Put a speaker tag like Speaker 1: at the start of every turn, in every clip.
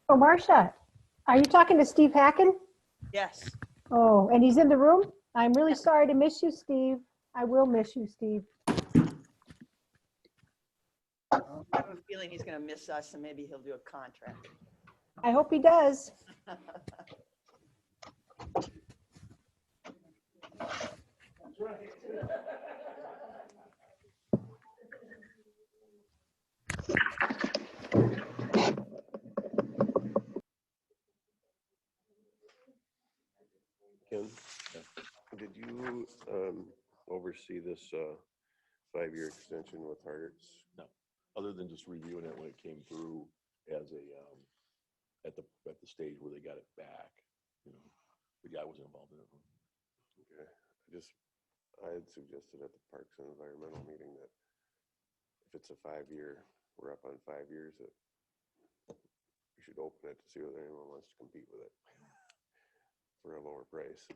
Speaker 1: Oh, Marcia, are you talking to Steve Hacken?
Speaker 2: Yes.
Speaker 1: Oh, and he's in the room? I'm really sorry to miss you, Steve. I will miss you, Steve.
Speaker 2: I have a feeling he's going to miss us, and maybe he'll do a contract.
Speaker 1: I hope he does.
Speaker 3: Ken, did you oversee this 5-year extension with Hardert's?
Speaker 4: No, other than just reviewing it when it came through as a at the stage where they got it back, you know, but yeah, I wasn't involved in it.
Speaker 3: Okay, I had suggested at the Parks and Environmental meeting that if it's a 5-year, we're up on 5 years, that we should open it to see whether anyone wants to compete with it for a lower price.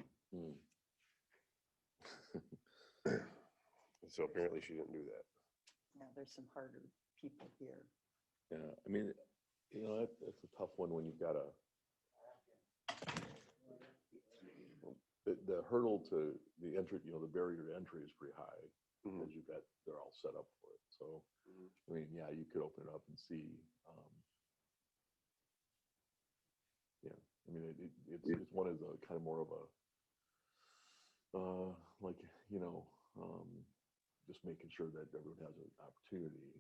Speaker 3: So apparently she didn't do that.
Speaker 2: Yeah, there's some harder people here.
Speaker 4: Yeah, I mean, you know, that's a tough one when you've got the hurdle to the entry, you know, the barrier to entry is pretty high because they're all set up for it. So, I mean, yeah, you could open it up and see. Yeah, I mean, it's one is a kind of more of a like, you know, just making sure that everyone has an opportunity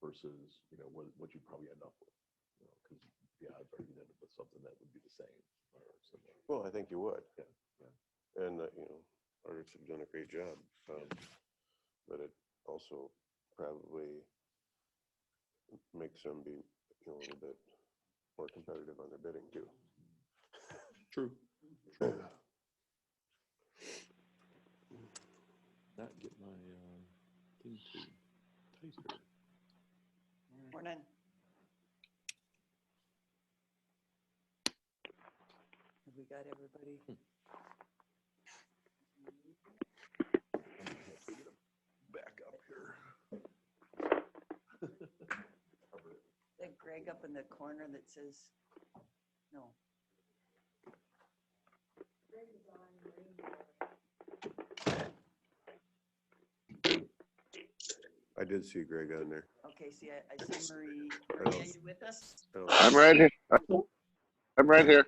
Speaker 4: versus, you know, what you probably end up with, you know, because yeah, I'd already end up with something that would be the same or similar.
Speaker 3: Well, I think you would.
Speaker 4: Yeah.
Speaker 3: And, you know, artists have done a great job. But it also probably makes them be, you know, a little bit more competitive on their bidding too.
Speaker 4: True. Not get my thing to taste here.
Speaker 2: Morning. Have we got everybody?
Speaker 4: Back up here.
Speaker 2: That Greg up in the corner that says no.
Speaker 3: I did see Greg on there.
Speaker 2: Okay, see, I see Marie. Marie, are you with us?
Speaker 5: I'm right here. I'm right here.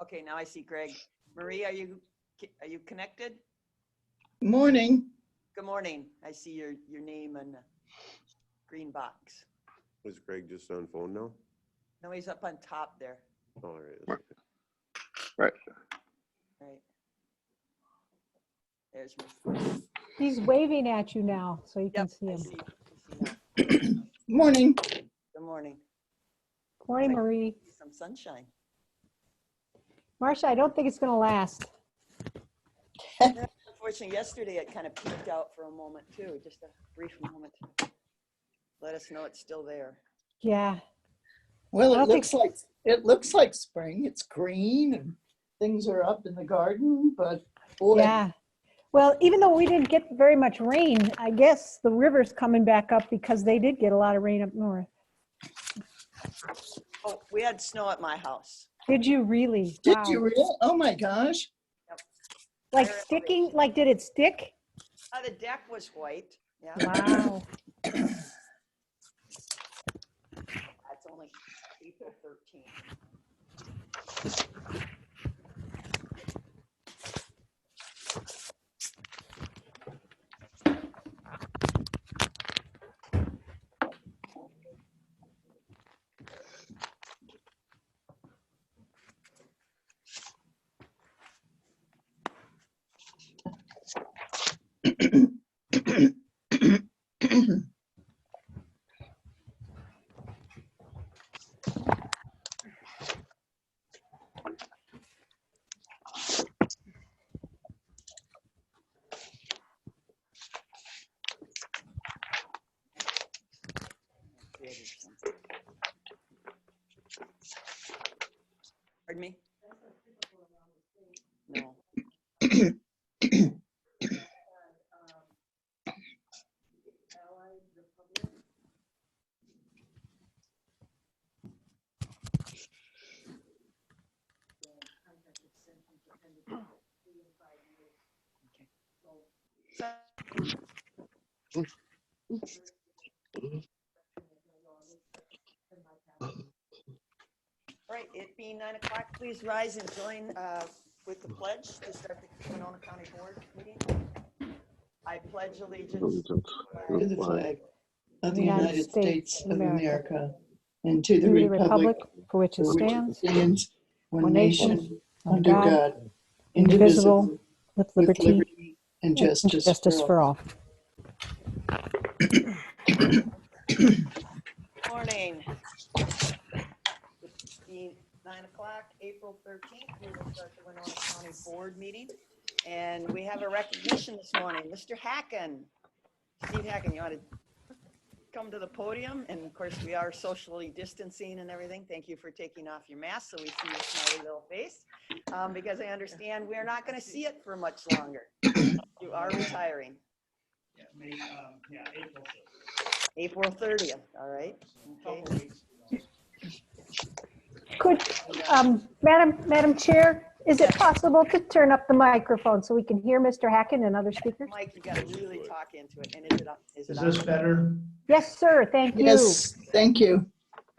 Speaker 2: Okay, now I see Greg. Marie, are you connected?
Speaker 6: Morning.
Speaker 2: Good morning. I see your name in the green box.
Speaker 3: Was Greg just on phone now?
Speaker 2: No, he's up on top there.
Speaker 3: Oh, all right.
Speaker 5: Right.
Speaker 2: Right. There's me.
Speaker 1: He's waving at you now, so you can
Speaker 2: Yep,
Speaker 1: see
Speaker 2: I
Speaker 1: him.
Speaker 2: see now.
Speaker 6: Morning.
Speaker 2: Good morning.
Speaker 1: Morning, Marie.
Speaker 2: Some sunshine.
Speaker 1: Marcia, I don't think it's going to last.
Speaker 2: Unfortunately, yesterday it kind of peeked out for a moment too, just a brief moment. Let us know it's still there.
Speaker 1: Yeah.
Speaker 6: Well, it looks like spring. It's green and things are up in the garden, but boy,
Speaker 1: Yeah. Well, even though we didn't get very much rain, I guess the river's coming back up because they did get a lot of rain up north.
Speaker 2: Oh, we had snow at my house.
Speaker 1: Did you really?
Speaker 6: did
Speaker 1: Wow.
Speaker 6: you really? Oh my gosh.
Speaker 2: Yep.
Speaker 1: Like sticking? Like, did it stick?
Speaker 2: The deck was white. Yeah.
Speaker 1: Wow.
Speaker 2: That's only April 13th. Pardon me? No. All right, it being 9 o'clock, please rise and join with the pledge to start the Winona County Board meeting. I pledge allegiance
Speaker 6: To the flag of the United States of America and to the
Speaker 1: to the
Speaker 6: republic
Speaker 1: for which it
Speaker 6: for which it
Speaker 1: stands,
Speaker 6: stands, one
Speaker 1: one
Speaker 6: nation,
Speaker 1: nation,
Speaker 6: under God,
Speaker 1: indivisible, with
Speaker 6: with
Speaker 1: liberty
Speaker 6: liberty and justice for all.
Speaker 2: Morning. It's being 9 o'clock, April 13th. We will start the Winona County Board meeting. And we have a recognition this morning. Mr. Hacken, Steve Hacken, you want to come to the podium? And of course, we are socially distancing and everything. Thank you for taking off your mask so we see your smiley little face. Because I understand we're not going to see it for much longer. You are retiring.
Speaker 7: Yeah,
Speaker 2: April 30th, all right? Okay.
Speaker 1: Could, Madam Chair, is it possible to turn up the microphone so we can hear Mr. Hacken and other speakers?
Speaker 2: Mike, you got to really talk into it. And is it up? Is it
Speaker 7: Is this
Speaker 2: on?
Speaker 7: better?
Speaker 1: Yes, sir, thank you.
Speaker 6: Yes, thank you.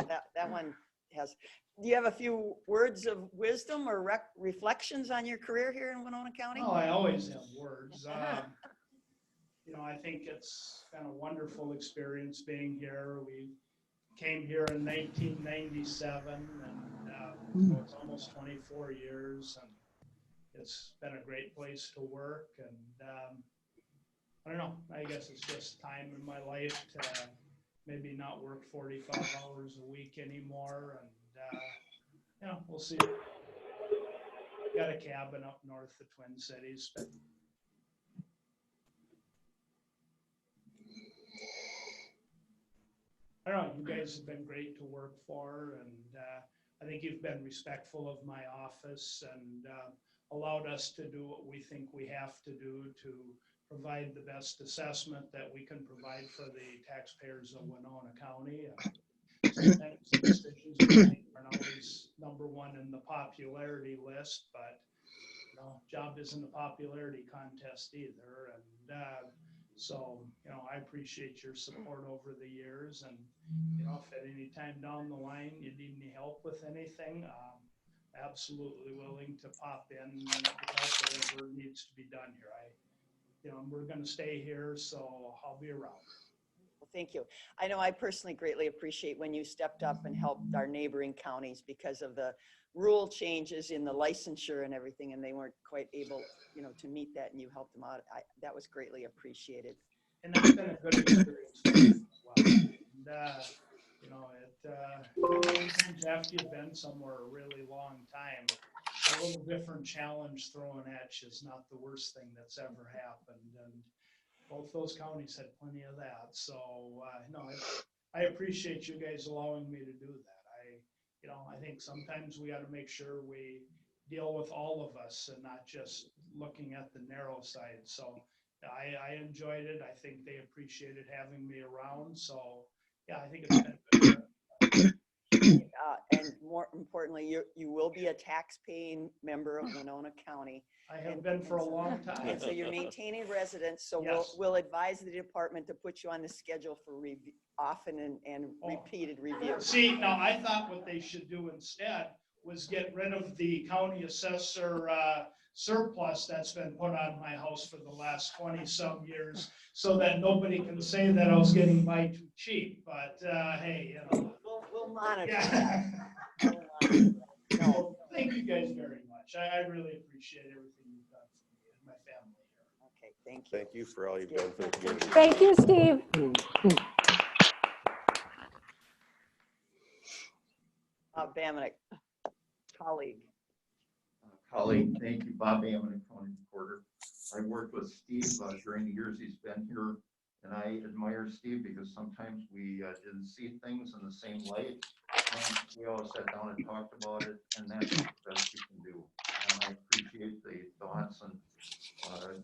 Speaker 2: That one has. Do you have a few words of wisdom or reflections on your career here in Winona County?
Speaker 7: Well, I always have words. You know, I think it's been a wonderful experience being here. We came here in 1997, and so it's almost 24 years, and it's been a great place to work. And I don't know, I guess it's just time in my life to maybe not work 45 hours a week anymore. And, you know, we'll see. Got a cabin up north of Twin Cities. I don't know, you guys have been great to work for, and I think you've been respectful of my office and allowed us to do what we think we have to do to provide the best assessment that we can provide for the taxpayers of Winona County. Sometimes the decisions we make aren't always number one in the popularity list, but you know, job isn't a popularity contest either. And so, you know, I appreciate your support over the years, and, you know, if at any time down the line you need any help with anything, absolutely willing to pop in and help whatever needs to be done here. You know, we're going to stay here, so I'll be around.
Speaker 2: Well, thank you. I know I personally greatly appreciate when you stepped up and helped our neighboring counties because of the rule changes in the licensure and everything, and they weren't quite able, you know, to meet that, and you helped them out. That was greatly appreciated.
Speaker 7: And that's been a good experience for me as well. And, you know, sometimes after you've been somewhere a really long time, a little different challenge thrown at you is not the worst thing that's ever happened. And both those counties had plenty of that. So, no, I appreciate you guys allowing me to do that. You know, I think sometimes we got to make sure we deal with all of us and not just looking at the narrow side. So I enjoyed it. I think they appreciated having me around. So yeah, I think it's been good.
Speaker 2: And more importantly, you will be a tax-paying member of Winona County.
Speaker 7: I have been for a long time.
Speaker 2: And so you're maintaining residence. So
Speaker 7: Yes.
Speaker 2: we'll advise the department to put you on the schedule for often and repeated review.
Speaker 7: See, now I thought what they should do instead was get rid of the county assessor surplus that's been put on my house for the last 20-some years, so that nobody can say that I was getting by too cheap. But hey, you know.
Speaker 2: We'll monitor
Speaker 7: Yeah.
Speaker 2: that. We'll monitor that. No.
Speaker 7: Well, thank you guys very much. I really appreciate everything you've done for me and my family here.
Speaker 2: Okay, thank you.
Speaker 3: Thank you for all you've done for the community.
Speaker 1: Thank you, Steve.
Speaker 2: Bamanek, colleague.
Speaker 8: Colleague, thank you, Bob Amon, County Recorder. I worked with Steve during the years he's been here, and I admire Steve because sometimes we didn't see things in the same light. And we always sat down and talked about it, and that's the best you can do. And I appreciate the thoughts and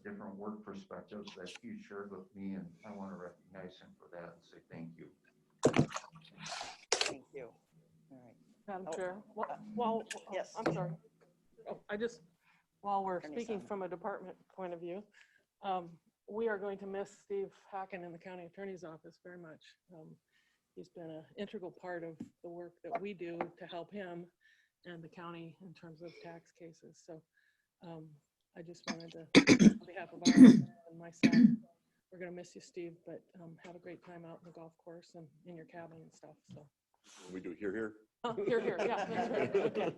Speaker 8: different work perspectives that he shared with me, and I want to recognize him for that and say thank you.
Speaker 2: Thank you. All right.
Speaker 9: Madam
Speaker 2: Oh,
Speaker 9: Chair, well,
Speaker 2: yes.
Speaker 9: I'm sorry. While we're
Speaker 2: Attorney
Speaker 9: speaking
Speaker 2: Simon.
Speaker 9: from a department point of view, we are going to miss Steve Hacken in the county attorney's office very much. He's been an integral part of the work that we do to help him and the county in terms of tax cases. So I just wanted to, on behalf of our and myself, we're going to miss you, Steve, but have a great time out in the golf course and in your cabin and stuff. So
Speaker 4: We do here.
Speaker 9: oh, here, yeah, that's right. Okay.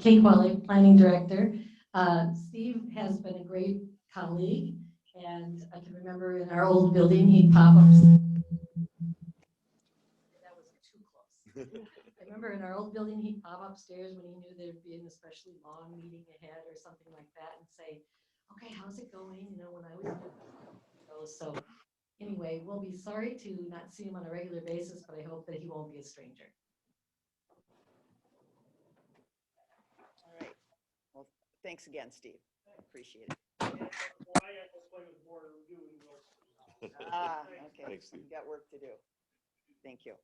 Speaker 10: Kate Qualley, Planning Director. Steve has been a great colleague, and I can remember in our old building, he'd pop up. That was too close. I remember in our old building, he'd pop upstairs when he knew there'd be an especially long meeting ahead or something like that and say, okay, how's it going? You know, when I was new. So anyway, we'll be sorry to not see him on a regular basis, but I hope that he won't be a stranger.
Speaker 2: All right. Well, thanks again, Steve. Appreciate it. Okay.
Speaker 3: Thanks, Steve.
Speaker 2: We got work to do. Thank you.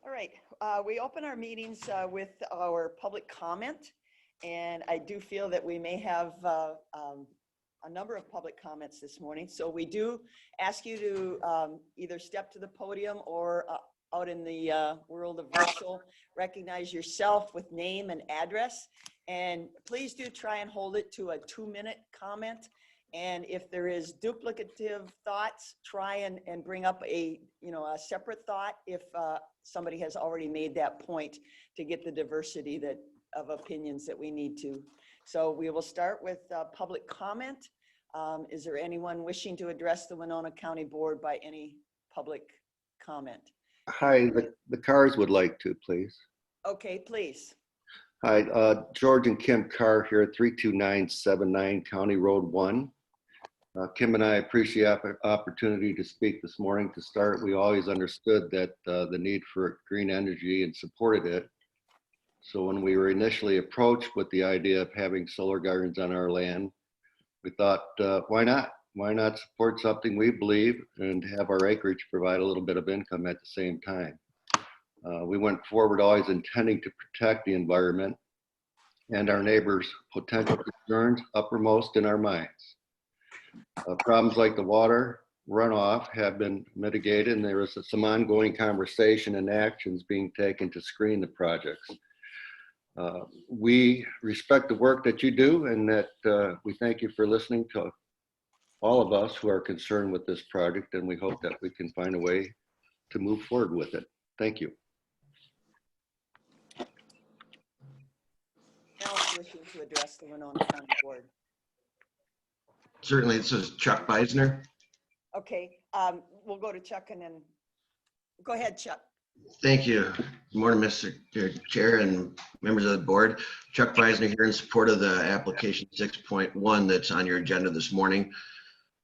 Speaker 2: All right. We open our meetings with our public comment, and I do feel that we may have a number of public comments this morning. So we do ask you to either step to the podium or out in the world of virtual, recognize yourself with name and address. And please do try and hold it to a 2-minute comment. And if there is duplicative thoughts, try and bring up a separate thought if somebody has already made that point, to get the diversity of opinions that we need to. So we will start with public comment. Is there anyone wishing to address the Winona County Board by any public comment?
Speaker 11: Hi, the Cars would like to, please.
Speaker 2: Okay, please.
Speaker 11: Hi, George and Kim Carr here at 32979 County Road 1. Kim and I appreciate the opportunity to speak this morning. To start, we always understood that the need for green energy and supported it. So when we were initially approached with the idea of having solar gardens on our land, we thought, why not? Why not support something we believe and have our acreage provide a little bit of income at the same time? We went forward always intending to protect the environment and our neighbors' potential concerns uppermost in our minds. Problems like the water runoff have been mitigated, and there is some ongoing conversation and actions being taken to screen the projects. We respect the work that you do, and that we thank you for listening to all of us who are concerned with this project, and we hope that we can find a way to move forward with it. Thank you.
Speaker 2: Now I'm wishing to address the Winona County Board.
Speaker 12: Certainly, this is Chuck Beisner.
Speaker 2: Okay, we'll go to Chuck and then, go ahead, Chuck.
Speaker 12: Thank you. Good morning, Mr. Chair and members of the board. Chuck Beisner here in support of the application 6.1 that's on your agenda this morning.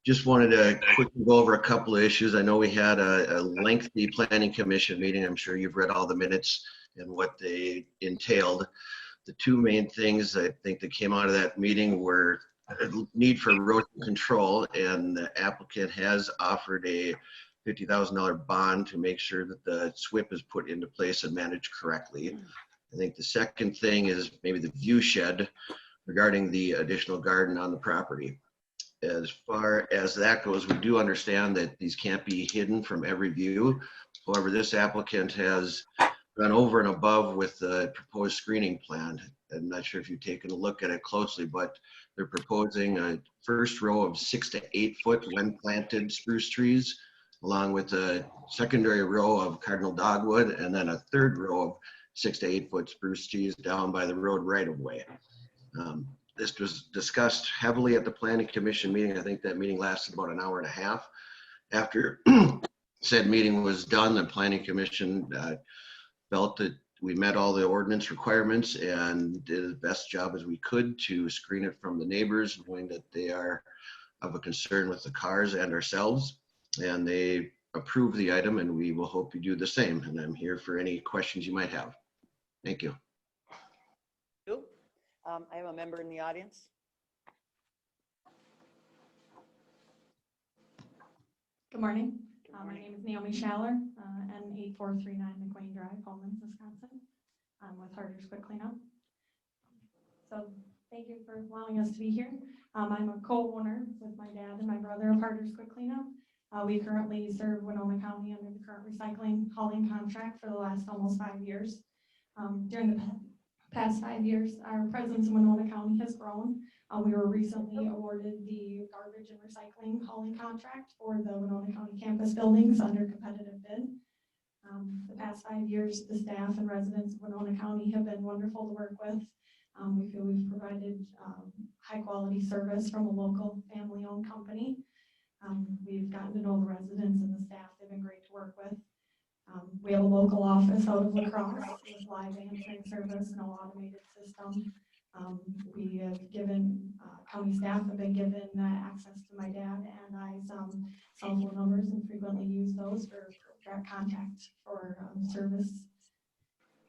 Speaker 12: Just wanted to quickly go over a couple of issues. I know we had a lengthy planning commission meeting. I'm sure you've read all the minutes and what they entailed. The two main things I think that came out of that meeting were a need for erosion control, and the applicant has offered a $50,000 bond to make sure that the SWIP is put into place and managed correctly. I think the second thing is maybe the view shed regarding the additional garden on the property. As far as that goes, we do understand that these can't be hidden from every view. However, this applicant has gone over and above with the proposed screening plan. I'm not sure if you've taken a look at it closely, but they're proposing a first row of 6 to 8 foot when planted spruce trees, along with a secondary row of cardinal dogwood, and then a third row of 6 to 8 foot spruce trees down by the road right of way. This was discussed heavily at the planning commission meeting. I think that meeting lasted about an hour and a half. After said meeting was done, the planning commission felt that we met all the ordinance requirements and did the best job as we could to screen it from the neighbors, knowing that they are of a concern with the cars and ourselves. And they approved the item, and we will hope you do the same. And I'm here for any questions you might have. Thank you.
Speaker 2: I have a member in the audience.
Speaker 13: Good morning. My name is Naomi Schaller, N8439 McWayne Drive, Holman, Wisconsin. I'm with Harder's Quick Cleanup. So Thank you for allowing us to be here. I'm a co-owner with my dad and my brother of Harder's Quick Cleanup. We currently serve Winona County under the current recycling hauling contract for the last almost 5 years. During the past 5 years, our presence in Winona County has grown. We were recently awarded the garbage and recycling hauling contract for the Winona County campus buildings under competitive bid. The past 5 years, the staff and residents of Winona County have been wonderful to work with. We feel we've provided high quality service from a local family owned company. We've gotten to know the residents and the staff. They've been great to work with. We have a local office out of La Crosse with live answering service and an automated system. We have given, county staff have been given access to my dad and I's cell phone numbers and frequently use those for direct contact for service.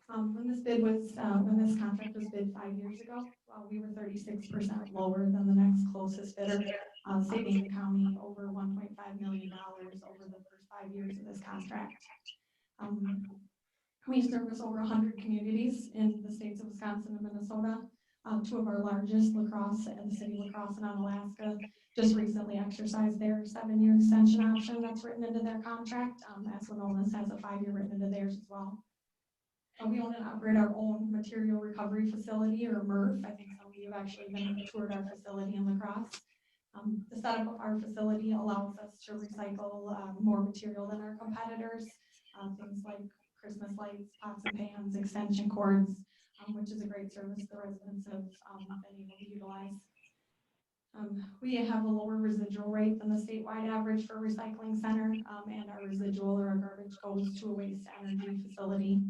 Speaker 13: When this contract was bid 5 years ago, we were 36% lower than the next closest bidder, saving the county over $1.5 million over the first 5 years of this contract. We service over 100 communities in the states of Wisconsin and Minnesota. Two of our largest, La Crosse and the city of La Crosse and Alaska, just recently exercised their 7-year extension option that's written into their contract. As Winona's has a 5-year written into theirs as well. We own and operate our own material recovery facility, or MRF. I think some of you have actually been and toured our facility in La Crosse. The setup of our facility allows us to recycle more material than our competitors. Things like Christmas lights, pots and pans, extension cords, which is a great service the residents have been able to utilize. We have a lower residual rate than the statewide average for recycling center, and our residual or our garbage goes to a waste energy facility.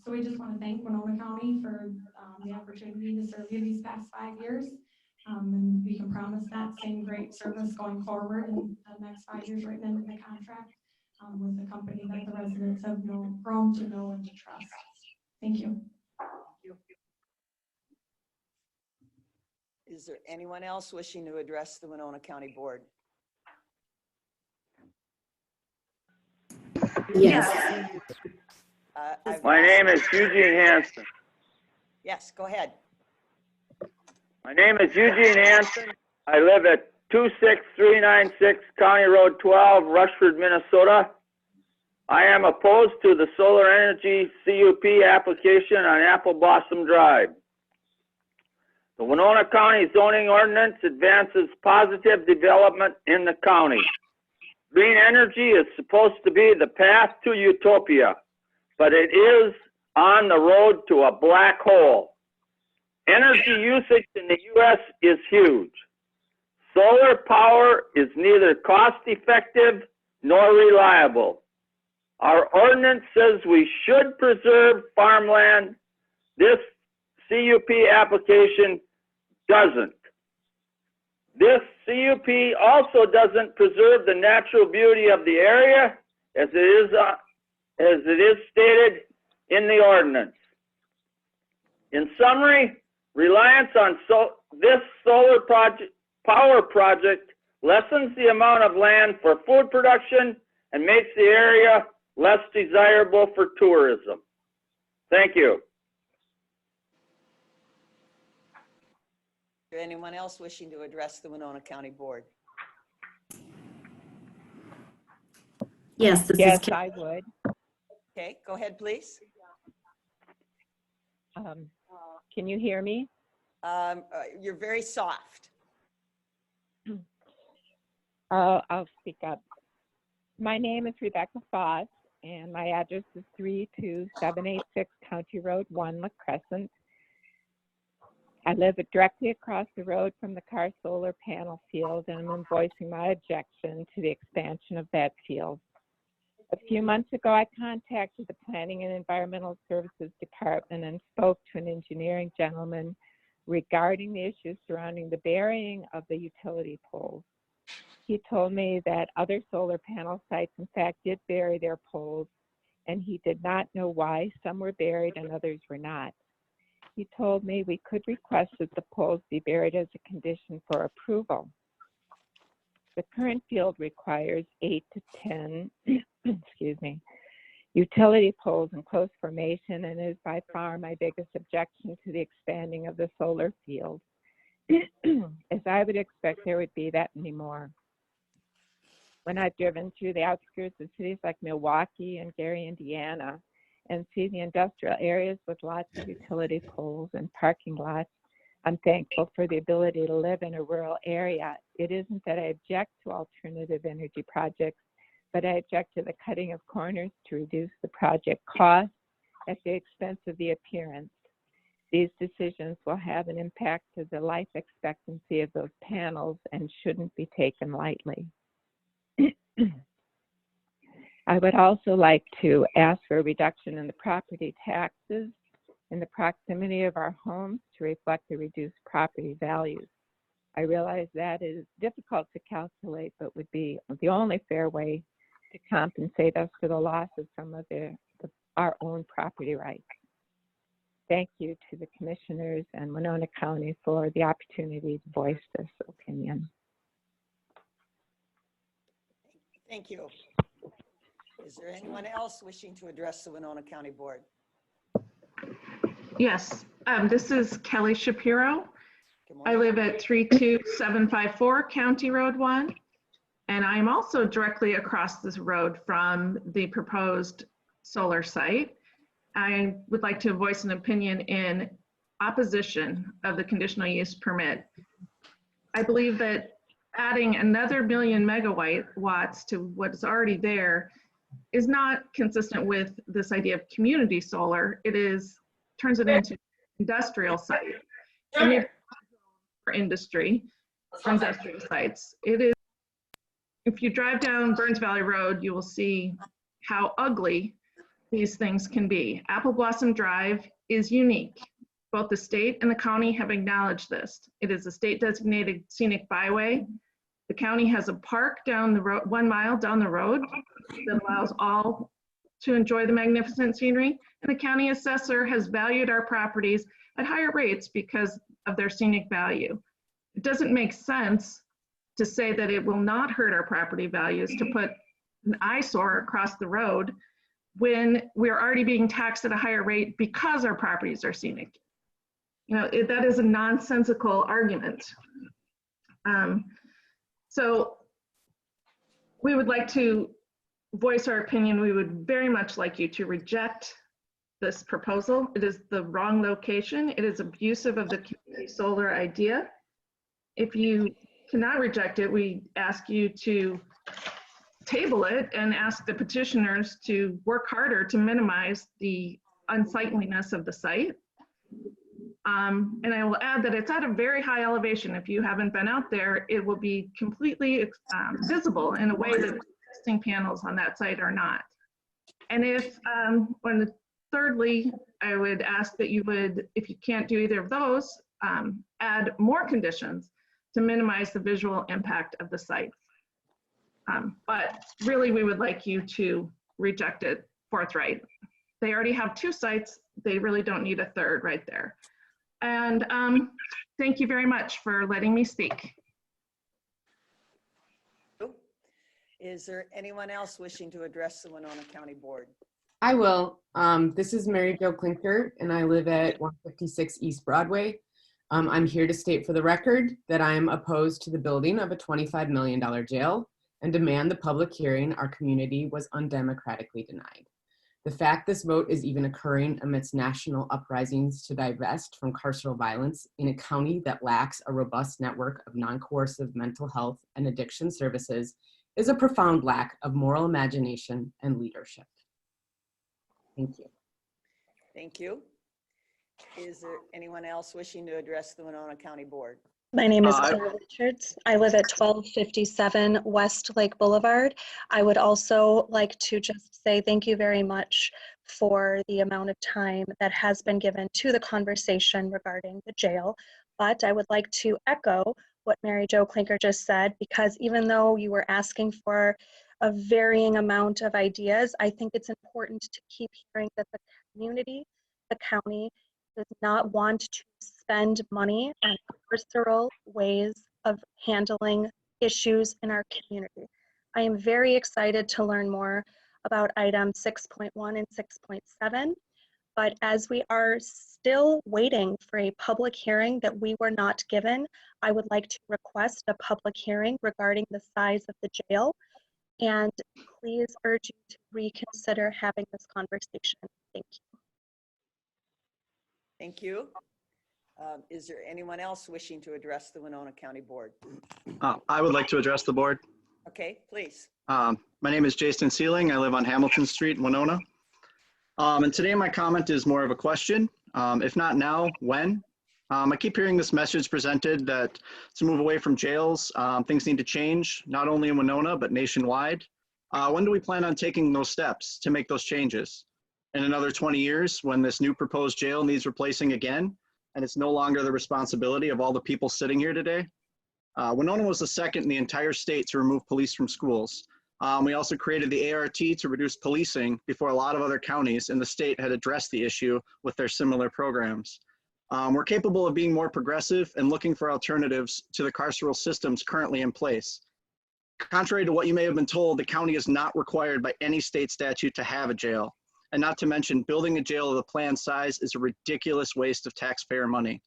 Speaker 13: So we just want to thank Winona County for the opportunity to serve you these past 5 years. And we can promise that same great service going forward in the next 5 years written into the contract with the company that the residents have grown to know and to trust. Thank you.
Speaker 2: Is there anyone else wishing to address the Winona County Board?
Speaker 14: Yes.
Speaker 2: My
Speaker 14: name is Eugene Hansen.
Speaker 2: Yes, go ahead.
Speaker 14: My name is Eugene Hansen. I live at 26396 County Road 12, Rushford, Minnesota. I am opposed to the solar energy CUP application on Apple Blossom Drive. The Winona County zoning ordinance advances positive development in the county. Green energy is supposed to be the path to utopia, but it is on the road to a black hole. Energy usage in the U.S. is huge. Solar power is neither cost-effective nor reliable. Our ordinance says we should preserve farmland. This CUP application doesn't. This CUP also doesn't preserve the natural beauty of the area as it is stated in the ordinance. In summary, reliance on this solar power project lessens the amount of land for food production and makes the area less desirable for tourism. Thank you.
Speaker 2: Is there anyone else wishing to address the Winona County Board?
Speaker 14: Yes,
Speaker 15: I would.
Speaker 2: Okay, go ahead, please.
Speaker 15: Can you hear me?
Speaker 2: You're very soft.
Speaker 15: I'll speak up. My name is Rebecca Foss, and my address is 32786 County Road 1, La Crescent. I live directly across the road from the Carr solar panel field, and I'm voicing my objection to the expansion of that field. A few months ago, I contacted the Planning and Environmental Services Department and spoke to an engineering gentleman regarding the issues surrounding the burying of the utility poles. He told me that other solar panel sites, in fact, did bury their poles, and he did not know why some were buried and others were not. He told me we could request that the poles be buried as a condition for approval. The current field requires 8 to 10, excuse me, utility poles in close formation and is by far my biggest objection to the expanding of the solar field. As I would expect there would be that many more. When I've driven through the outskirts of cities like Milwaukee and Gary, Indiana, and see the industrial areas with lots of utility poles and parking lots, I'm thankful for the ability to live in a rural area. It isn't that I object to alternative energy projects, but I object to the cutting of corners to reduce the project cost at the expense of the appearance. These decisions will have an impact to the life expectancy of those panels and shouldn't be taken lightly. I would also like to ask for a reduction in the property taxes in the proximity of our homes to reflect the reduced property values. I realize that is difficult to calculate, but would be the only fair way to compensate us for the loss of some of our own property rights. Thank you to the commissioners and Winona County for the opportunity to voice this opinion.
Speaker 2: Thank you. Is there anyone else wishing to address the Winona County Board?
Speaker 16: Yes, this is Kelly Shapiro. I live at 32754 County Road 1, and I'm also directly across this road from the proposed solar site. I would like to voice an opinion in opposition of the conditional use permit. I believe that adding another 1 million megawatts to what's already there is not consistent with this idea of community solar. It turns it into industrial site. And it for industry, for industrial sites. It is, if you drive down Burns Valley Road, you will see how ugly these things can be. Apple Blossom Drive is unique. Both the state and the county have acknowledged this. It is a state designated scenic byway. The county has a park down the road, 1 mile down the road that allows all to enjoy the magnificent scenery. And the county assessor has valued our properties at higher rates because of their scenic value. It doesn't make sense to say that it will not hurt our property values to put an eyesore across the road when we're already being taxed at a higher rate because our properties are scenic. You know, that is a nonsensical argument. So we would like to voice our opinion. We would very much like you to reject this proposal. It is the wrong location. It is abusive of the community solar idea. If you cannot reject it, we ask you to table it and ask the petitioners to work harder to minimize the unsightliness of the site. And I will add that it's at a very high elevation. If you haven't been out there, it will be completely visible in a way that existing panels on that site are not. And thirdly, I would ask that you would, if you can't do either of those, add more conditions to minimize the visual impact of the site. But really, we would like you to reject it forthright. They already have 2 sites. They really don't need a third right there. And thank you very much for letting me speak.
Speaker 2: Is there anyone else wishing to address the Winona County Board?
Speaker 17: I will. This is Mary Jo Klinker, and I live at 156 East Broadway. I'm here to state for the record that I am opposed to the building of a $25 million jail and demand the public hearing our community was undemocratically denied. The fact this vote is even occurring amidst national uprisings to divest from carceral violence in a county that lacks a robust network of non-coercive mental health and addiction services is a profound lack of moral imagination and leadership. Thank you.
Speaker 2: Thank you. Is there anyone else wishing to address the Winona County Board?
Speaker 18: My name is Claire Richards. I live at 1257 West Lake Boulevard. I would also like to just say thank you very much for the amount of time that has been given to the conversation regarding the jail. But I would like to echo what Mary Jo Klinker just said, because even though you were asking for a varying amount of ideas, I think it's important to keep hearing that the community, the county, does not want to spend money on carceral ways of handling issues in our community. I am very excited to learn more about item 6.1 and 6.7. But as we are still waiting for a public hearing that we were not given, I would like to request a public hearing regarding the size of the jail. And please urge you to reconsider having this conversation. Thank you.
Speaker 2: Thank you. Is there anyone else wishing to address the Winona County Board?
Speaker 19: I would like to address the board.
Speaker 2: Okay, please.
Speaker 19: My name is Jason Sealing. I live on Hamilton Street in Winona. And today my comment is more of a question. If not now, when? I keep hearing this message presented that to move away from jails, things need to change, not only in Winona, but nationwide. When do we plan on taking those steps to make those changes? In another 20 years, when this new proposed jail needs replacing again, and it's no longer the responsibility of all the people sitting here today? Winona was the second in the entire state to remove police from schools. We also created the ART to reduce policing before a lot of other counties in the state had addressed the issue with their similar programs. We're capable of being more progressive and looking for alternatives to the carceral systems currently in place. Contrary to what you may have been told, the county is not required by any state statute to have a jail. And not to mention, building a jail of the planned size is a ridiculous waste of taxpayer money.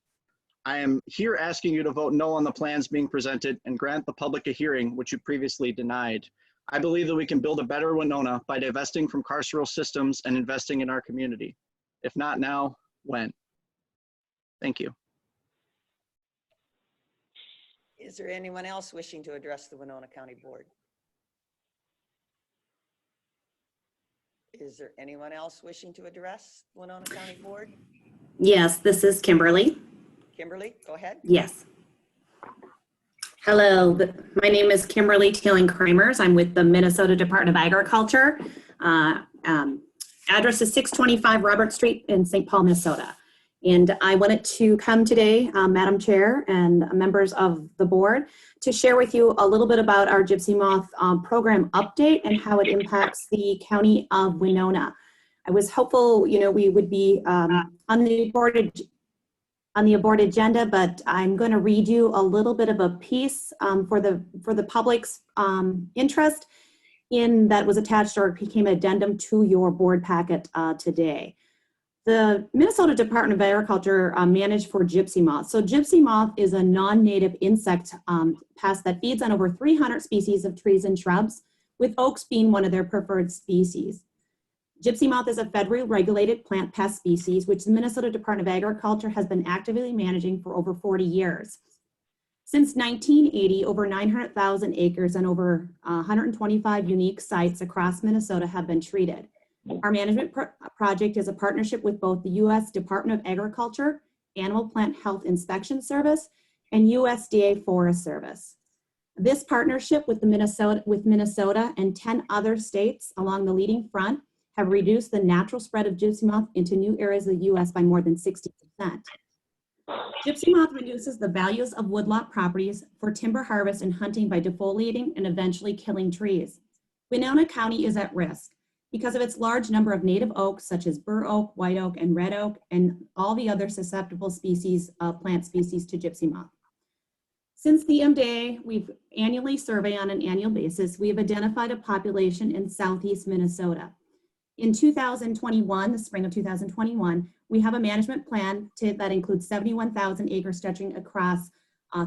Speaker 19: I am here asking you to vote no on the plans being presented and grant the public a hearing, which you previously denied. I believe that we can build a better Winona by divesting from carceral systems and investing in our community. If not now, when? Thank you.
Speaker 2: Is there anyone else wishing to address the Winona County Board? Is there anyone else wishing to address Winona County Board?
Speaker 20: Yes, this is Kimberly.
Speaker 2: Kimberly, go ahead.
Speaker 20: Yes. Hello, my name is Kimberly Teeling-Kramers. I'm with the Minnesota Department of Agriculture. Address is 625 Robert Street in St. Paul, Minnesota. And I wanted to come today, Madam Chair and members of the board, to share with you a little bit about our Gypsy Moth program update and how it impacts the county of Winona. I was hopeful, we would be on the board agenda, but I'm going to read you a little bit of a piece for the public's interest in that was attached or became an addendum to your board packet today. The Minnesota Department of Agriculture managed for gypsy moth. So gypsy moth is a non-native insect pest that feeds on over 300 species of trees and shrubs, with oaks being one of their preferred species. Gypsy moth is a federally regulated plant pest species, which the Minnesota Department of Agriculture has been actively managing for over 40 years. Since 1980, over 900,000 acres and over 125 unique sites across Minnesota have been treated. Our management project is a partnership with both the U.S. Department of Agriculture, Animal Plant Health Inspection Service, and USDA Forest Service. This partnership with Minnesota and 10 other states along the leading front have reduced the natural spread of gypsy moth into new areas of the U.S. by more than 60%. Gypsy moth reduces the values of woodlot properties for timber harvest and hunting by defoliating and eventually killing trees. Winona County is at risk because of its large number of native oaks such as bur oak, white oak, and red oak, and all the other susceptible species, plant species to gypsy moth. Since the MDA, we've annually survey on an annual basis, we have identified a population in southeast Minnesota. In 2021, the spring of 2021, we have a management plan that includes 71,000 acres stretching across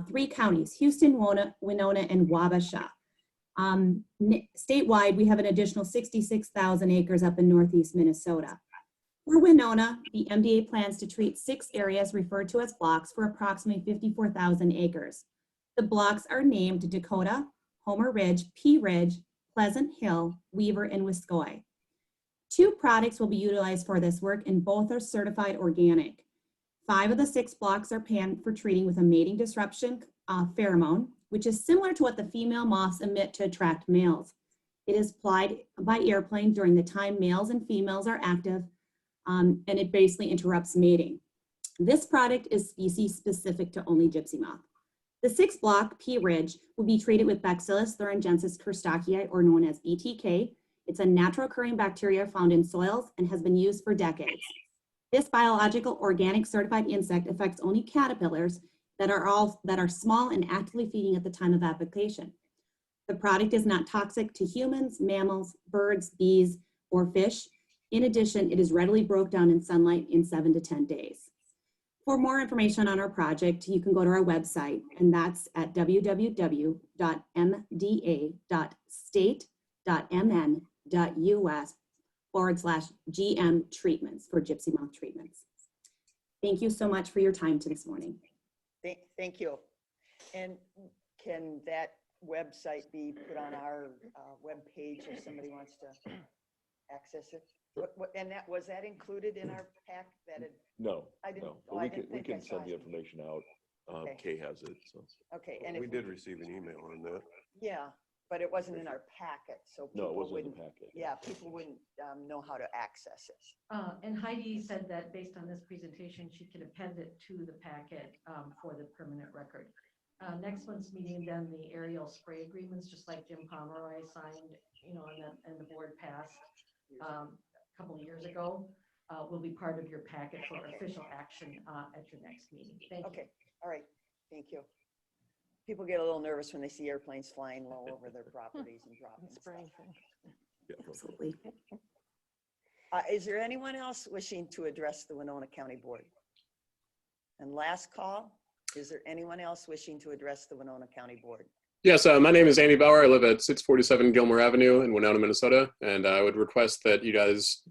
Speaker 20: 3 counties, Houston, Winona, and Wabasha. Statewide, we have an additional 66,000 acres up in northeast Minnesota. For Winona, the MDA plans to treat 6 areas referred to as blocks for approximately 54,000 acres. The blocks are named Dakota, Homer Ridge, Pea Ridge, Pleasant Hill, Weaver, and Wiscoy. 2 products will be utilized for this work, and both are certified organic. 5 of the 6 blocks are panned for treating with a mating disruption pheromone, which is similar to what the female moths emit to attract males. It is applied by airplane during the time males and females are active, and it basically interrupts mating. This product is species specific to only gypsy moth. The 6th block, Pea Ridge, will be treated with Bacillus thuringiensis kerstachii, or known as BTK. It's a natural occurring bacteria found in soils and has been used for decades. This biological organic certified insect affects only caterpillars that are small and actively feeding at the time of application. The product is not toxic to humans, mammals, birds, bees, or fish. In addition, it is readily broke down in sunlight in 7 to 10 days. For more information on our project, you can go to our website, and that's at www.mda.state.mn.us/GM treatments for gypsy moth treatments. Thank you so much for your time this morning.
Speaker 2: Thank you. And can that website be put on our webpage if somebody wants to access it? And was that included in our pack?
Speaker 4: No,
Speaker 2: I didn't.
Speaker 4: no.
Speaker 2: Oh,
Speaker 4: But
Speaker 2: I
Speaker 4: we
Speaker 2: didn't
Speaker 4: can
Speaker 2: think I saw
Speaker 4: send the
Speaker 2: it.
Speaker 4: information out.
Speaker 2: Okay.
Speaker 4: Kay has it. So.
Speaker 2: Okay, and
Speaker 3: We
Speaker 2: if
Speaker 3: did receive an email on that.
Speaker 2: yeah, but it wasn't in our packet, so
Speaker 4: No, it
Speaker 2: people
Speaker 4: wasn't in the
Speaker 2: wouldn't.
Speaker 4: packet.
Speaker 2: Yeah, people wouldn't know how to access it.
Speaker 10: And Heidi said that based on this presentation, she can append it to the packet for the permanent record. Next month's meeting, then the aerial spray agreements, just like Jim Pomeroy signed, and the board passed a couple of years ago, will be part of your packet for official action at your next meeting. Thank you.
Speaker 2: Okay, all right, thank you. People get a little nervous when they see airplanes flying low over their properties and dropping stuff.
Speaker 20: Absolutely.
Speaker 2: Is there anyone else wishing to address the Winona County Board? And last call, is there anyone else wishing to address the Winona County Board?
Speaker 21: Yes, my name is Andy Bauer. I live at 647 Gilmore Avenue in Winona, Minnesota, and I would request that you guys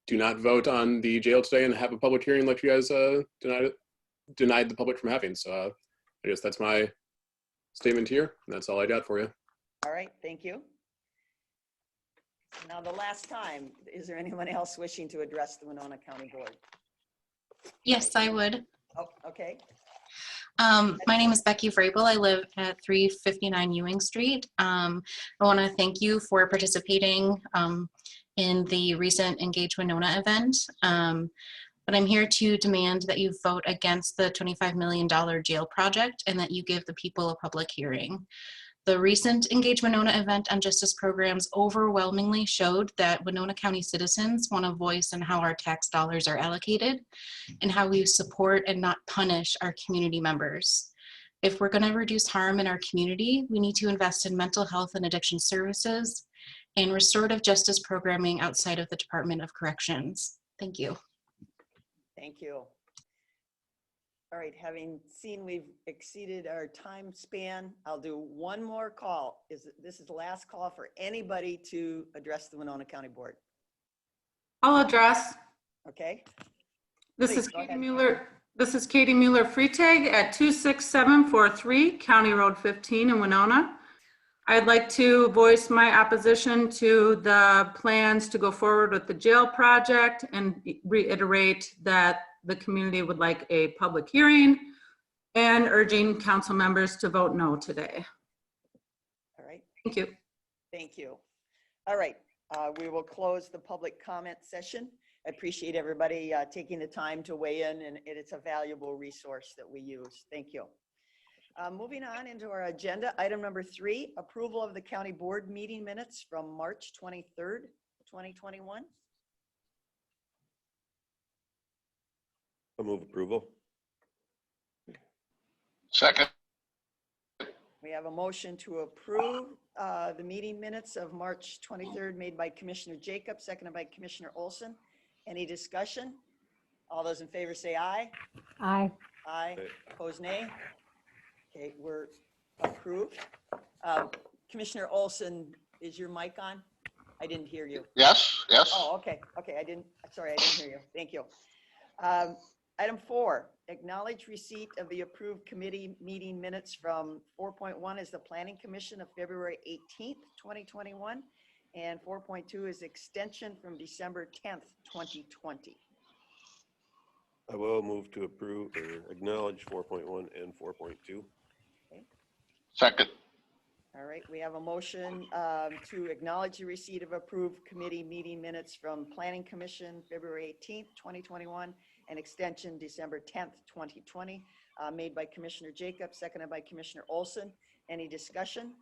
Speaker 21: do not vote on the jail today and have a public hearing like you guys denied the public from having. So I guess that's my statement here, and that's all I got for you.
Speaker 2: All right, thank you. Now, the last time, is there anyone else wishing to address the Winona County Board?
Speaker 22: Yes, I would.
Speaker 2: Oh, okay.
Speaker 22: My name is Becky Vrabel. I live at 359 Ewing Street. I want to thank you for participating in the recent Engage Winona event. But I'm here to demand that you vote against the $25 million jail project and that you give the people a public hearing. The recent Engage Winona event on justice programs overwhelmingly showed that Winona County citizens want a voice in how our tax dollars are allocated and how we support and not punish our community members. If we're going to reduce harm in our community, we need to invest in mental health and addiction services and restorative justice programming outside of the Department of Corrections. Thank you.
Speaker 2: Thank you. All right, having seen we've exceeded our time span, I'll do one more call. This is the last call for anybody to address the Winona County Board.
Speaker 23: I'll address.
Speaker 2: Okay.
Speaker 23: This
Speaker 2: Please,
Speaker 23: is
Speaker 2: go
Speaker 23: Katie
Speaker 2: ahead.
Speaker 23: Mueller. This is Katie Mueller Freitag at 26743 County Road 15 in Winona. I'd like to voice my opposition to the plans to go forward with the jail project and reiterate that the community would like a public hearing and urging council members to vote no today.
Speaker 2: All right.
Speaker 23: Thank you.
Speaker 2: Thank you. All right, we will close the public comment session. I appreciate everybody taking the time to weigh in, and it's a valuable resource that we use. Thank you. Moving on into our agenda, item number 3, approval of the county board meeting minutes from March 23rd, 2021.
Speaker 3: I move approval.
Speaker 5: Second.
Speaker 2: We have a motion to approve the meeting minutes of March 23rd made by Commissioner Jacob, seconded by Commissioner Olson. Any discussion? All those in favor say aye.
Speaker 1: Aye.
Speaker 2: Aye. Opposed, nay. Okay, we're approved. Commissioner Olson, is your mic on? I didn't hear you.
Speaker 5: Yes, yes.
Speaker 2: Oh, okay. Okay, sorry, I didn't hear you. Thank you. Item 4, acknowledge receipt of the approved committee meeting minutes from 4.1 is the Planning Commission of February 18th, 2021, and 4.2 is extension from December 10th, 2020.
Speaker 3: I will move to approve or acknowledge 4.1 and 4.2.
Speaker 2: Okay.
Speaker 5: Second.
Speaker 2: All right, we have a motion to acknowledge the receipt of approved committee meeting minutes from Planning Commission, February 18th, 2021, and extension December 10th, 2020, made by Commissioner Jacob, seconded by Commissioner Olson. Any discussion?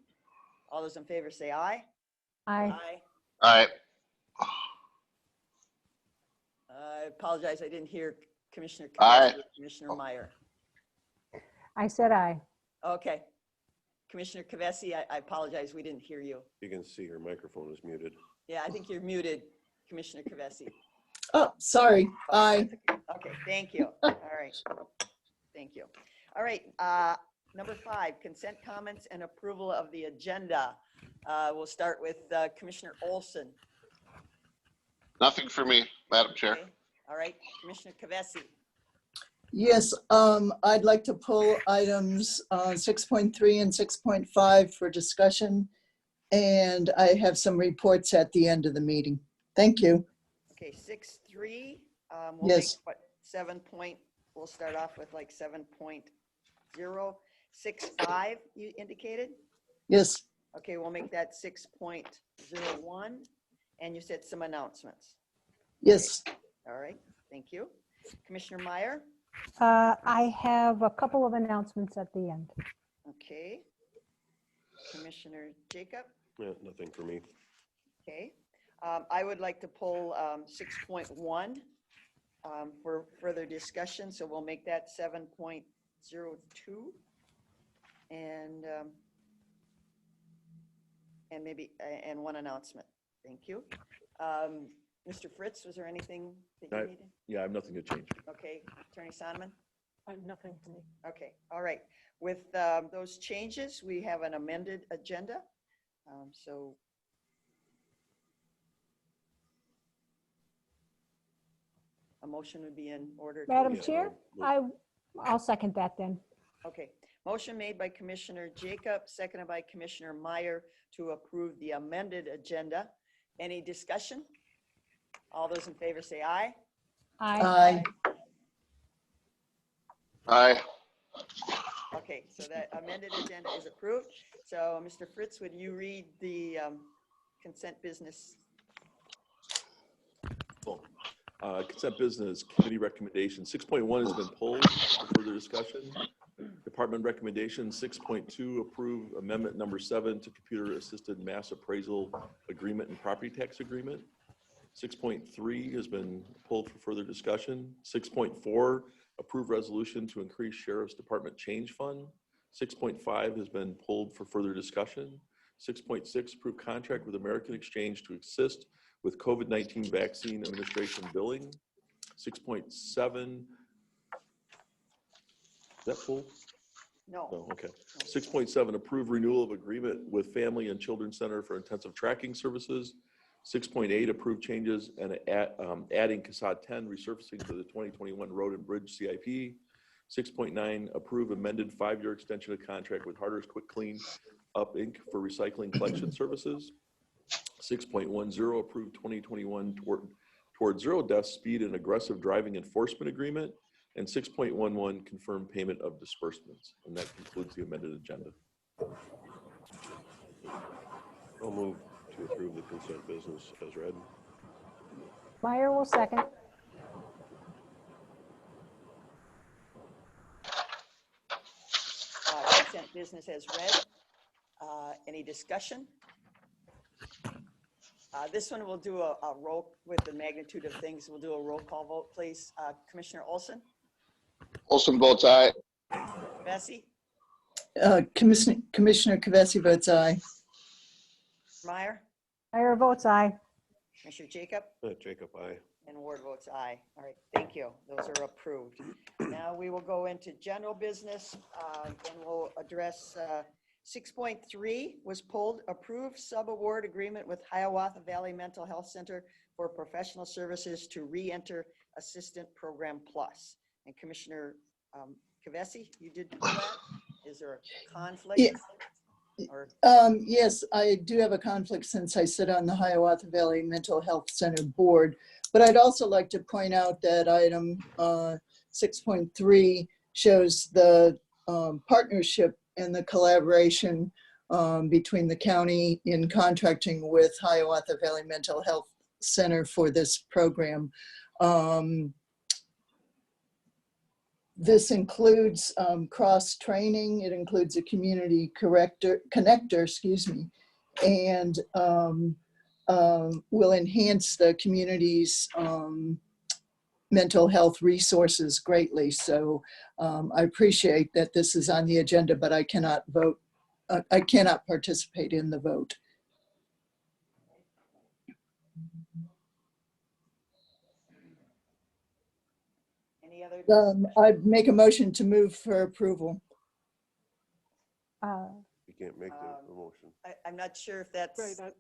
Speaker 2: All those in favor say aye.
Speaker 1: Aye.
Speaker 2: Aye.
Speaker 5: Aye.
Speaker 2: I apologize, I didn't hear Commissioner
Speaker 5: Aye.
Speaker 2: Commissioner Meyer.
Speaker 1: I said aye.
Speaker 2: Okay. Commissioner Kavesi, I apologize, we didn't hear you.
Speaker 3: You can see her microphone is muted.
Speaker 2: Yeah, I think you're muted, Commissioner Kavesi.
Speaker 6: Oh, sorry. Aye.
Speaker 2: Okay, thank you. All right. Thank you. All right, number 5, consent comments and approval of the agenda. We'll start with Commissioner Olson.
Speaker 5: Nothing for me, Madam Chair.
Speaker 2: Okay. All right, Commissioner Kavesi.
Speaker 6: Yes, I'd like to pull items 6.3 and 6.5 for discussion. And I have some reports at the end of the meeting. Thank you.
Speaker 2: Okay, 6.3. We'll
Speaker 6: Yes.
Speaker 2: make what 7 point. We'll start off with like 7.0. 6.5 you indicated.
Speaker 6: Yes.
Speaker 2: Okay, we'll make that 6.01. And you said some announcements.
Speaker 6: Yes.
Speaker 2: All right, thank you. Commissioner Meyer.
Speaker 1: I have a couple of announcements at the end.
Speaker 2: Okay. Commissioner Jacob.
Speaker 3: Yeah, nothing for me.
Speaker 2: Okay. I would like to pull 6.1 for further discussion. So we'll make that 7.02 and maybe and one announcement. Thank you. Mr. Fritz, was there anything that you needed?
Speaker 4: Yeah, I have nothing to change.
Speaker 2: Okay. Attorney Sonneman?
Speaker 9: Nothing for me.
Speaker 2: Okay. All right. With those changes, we have an amended agenda. So a motion would be in order.
Speaker 1: Madam Chair, I'll second that then.
Speaker 2: Okay. Motion made by Commissioner Jacob, seconded by Commissioner Meyer to approve the amended agenda. Any discussion? All those in favor say aye.
Speaker 1: Aye.
Speaker 5: Aye.
Speaker 2: Okay, so that amended agenda is approved. So Mr. Fritz, would you read the consent business?
Speaker 4: Cool. Consent business committee recommendation 6.1 has been pulled for further discussion. Department recommendation 6.2, approve amendment number 7 to computer assisted mass appraisal agreement and property tax agreement. 6.3 has been pulled for further discussion. 6.4, approve resolution to increase Sheriff's Department change fund. 6.5 has been pulled for further discussion. 6.6, approve contract with American Exchange to assist with COVID-19 vaccine administration billing. 6.7, is that full?
Speaker 2: No.
Speaker 4: Oh, okay. 6.7, approve renewal of agreement with Family and Children's Center for intensive tracking services. 6.8, approve changes and adding CASAD 10 resurfacing to the 2021 road and bridge CIP. 6.9, approve amended 5-year extension of contract with Harder's Quick Clean Up Inc. for recycling collection services. 6.10, approve 2021 toward zero death speed and aggressive driving enforcement agreement. And 6.11, confirm payment of disbursements. And that concludes the amended agenda.
Speaker 3: I'll move to approve the consent business as read.
Speaker 1: Meyer will second.
Speaker 2: Consent business as read. Any discussion? This one we'll do a roll with the magnitude of things. We'll do a roll call vote, please. Commissioner Olson?
Speaker 5: Olson votes aye.
Speaker 2: Bessie?
Speaker 6: Commissioner Kavesi votes aye.
Speaker 2: Meyer?
Speaker 1: Meyer votes aye.
Speaker 2: Commissioner Jacob?
Speaker 3: Jacob, aye.
Speaker 2: And Ward votes aye. All right, thank you. Those are approved. Now we will go into general business and we'll address 6.3 was pulled, approved subaward agreement with Hiawatha Valley Mental Health Center for professional services to re-enter Assistant Program Plus. And Commissioner Kavesi, you did pull that? Is there a conflict?
Speaker 6: Yeah.
Speaker 2: Or?
Speaker 6: Yes, I do have a conflict since I sit on the Hiawatha Valley Mental Health Center board, but I'd also like to point out that item 6.3 shows the partnership and the collaboration between the county in contracting with Hiawatha Valley Mental Health Center for this program. This includes cross-training. It includes a community connector, excuse me, and will enhance the community's mental health resources greatly. So I appreciate that this is on the agenda, but I cannot vote I cannot participate in the vote.
Speaker 2: Any other?
Speaker 6: I'd make a motion to move for approval.
Speaker 3: You can't make the motion.
Speaker 2: I'm not sure if that's.
Speaker 9: Right,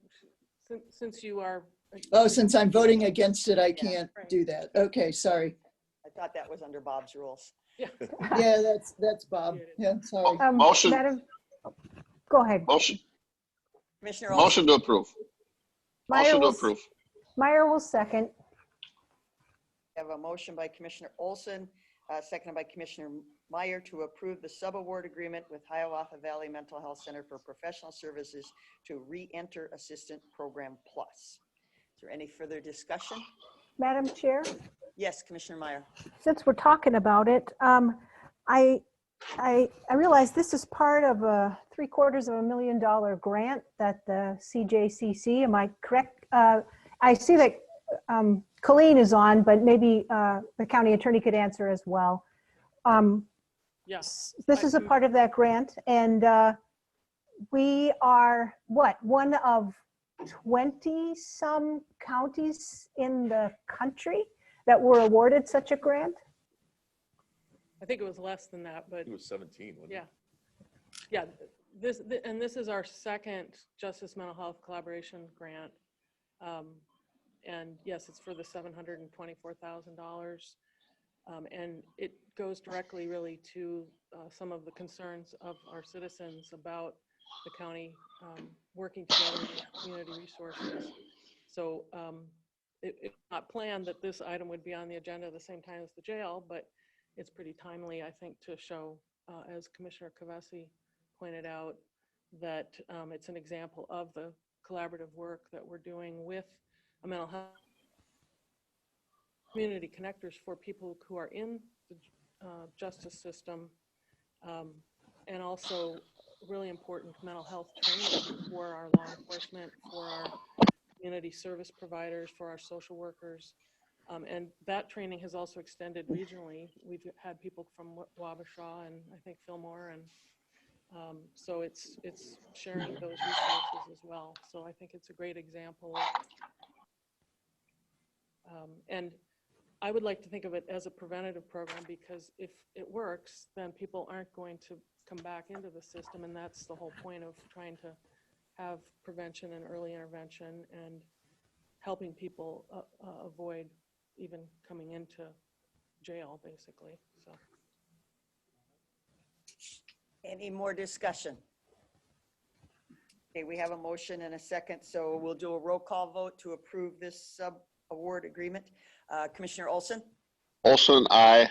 Speaker 9: since you are.
Speaker 6: Oh, since I'm voting against it, I can't do that. Okay, sorry.
Speaker 2: I thought that was under Bob's rules.
Speaker 9: Yeah.
Speaker 6: Yeah, that's Bob. Yeah, sorry.
Speaker 5: Motion.
Speaker 1: Madam, go ahead.
Speaker 5: Motion.
Speaker 2: Commissioner Olson.
Speaker 5: Motion to approve. Motion to approve.
Speaker 1: Meyer will second.
Speaker 2: I have a motion by Commissioner Olson, seconded by Commissioner Meyer to approve the subaward agreement with Hiawatha Valley Mental Health Center for professional services to Re-Enter Assistant Program Plus. Is there any further discussion?
Speaker 1: Madam Chair,
Speaker 2: Yes, Commissioner Meyer.
Speaker 1: since we're talking about it, I realize this is part of a $750,000 grant that the CJCC, am I correct? I see that Colleen is on, but maybe the county attorney could answer as well.
Speaker 9: Yes.
Speaker 1: This is a part of that grant, and we are, what, one of 20-some counties in the country that were awarded such a grant?
Speaker 9: I think it was less than that, but
Speaker 4: It was 17, wasn't it?
Speaker 9: yeah. And this is our second Justice Mental Health Collaboration Grant. And yes, it's for the $724,000. And it goes directly really to some of the concerns of our citizens about the county working together with community resources. So it's not planned that this item would be on the agenda at the same time as the jail, but it's pretty timely, I think, to show, as Commissioner Kavesi pointed out, that it's an example of the collaborative work that we're doing with a mental health community connectors for people who are in the justice system, and also really important mental health training for our law enforcement, for our community service providers, for our social workers. And that training has also extended regionally. We've had people from Wabasha and I think Fillmore, and so it's sharing those resources as well. So I think it's a great example. And I would like to think of it as a preventative program, because if it works, then people aren't going to come back into the system, and that's the whole point of trying to have prevention and early intervention and helping people avoid even coming into jail, basically. So,
Speaker 2: Any more discussion? Okay, we have a motion and a second, so we'll do a roll call vote to approve this sub-award agreement. Commissioner Olson?
Speaker 5: Olson, aye.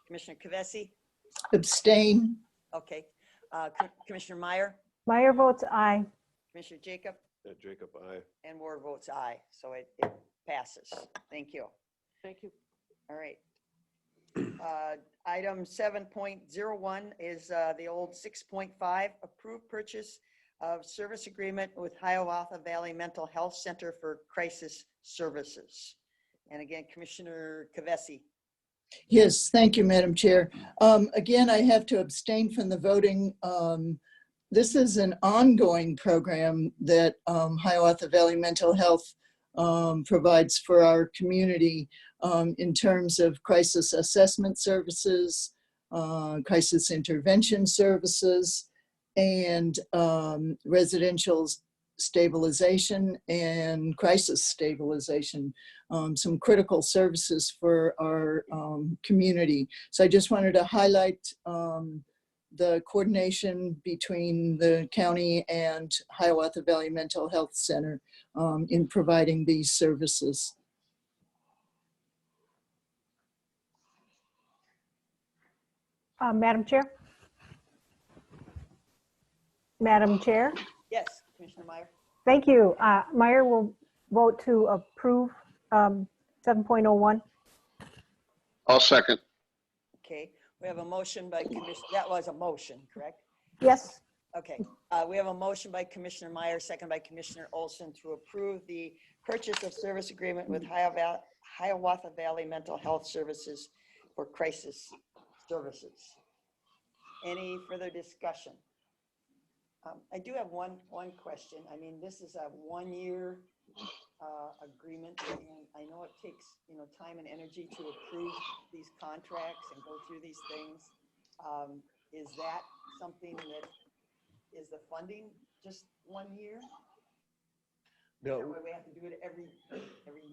Speaker 2: Commissioner Kavesi?
Speaker 6: Abstain.
Speaker 2: Okay. Commissioner Meyer?
Speaker 1: Meyer votes aye.
Speaker 2: Commissioner Jacob?
Speaker 3: Jacob, aye.
Speaker 2: And Ward votes aye, so it passes. Thank you.
Speaker 9: thank you.
Speaker 2: All right. Item 7.01 is the old 6.5, approved purchase of service agreement with Hiawatha Valley Mental Health Center for Crisis Services. And again, Commissioner Kavesi.
Speaker 6: Yes, thank you, Madam Chair. Again, I have to abstain from the voting. This is an ongoing program that Hiawatha Valley Mental Health provides for our community in terms of crisis assessment services, crisis intervention services, and residential stabilization and crisis stabilization, some critical services for our community. So I just wanted to highlight the coordination between the county and Hiawatha Valley Mental Health Center in providing these services.
Speaker 1: Madam Chair? Madam Chair?
Speaker 2: Yes, Commissioner Meyer.
Speaker 1: Thank you. Meyer will vote to approve 7.01.
Speaker 5: I'll second.
Speaker 2: Okay, we have a motion by Commissioner, that was a motion, correct?
Speaker 1: Yes.
Speaker 2: Okay, we have a motion by Commissioner Meyer, second by Commissioner Olson to approve the purchase of service agreement with Hiawatha Valley Mental Health Services for crisis services. Any further discussion? I do have one question. I mean, this is a 1-year agreement, and I know it takes, time and energy to approve these contracts and go through these things. Is that something that, is the funding just 1 year?
Speaker 4: No.
Speaker 2: That way we have to do it every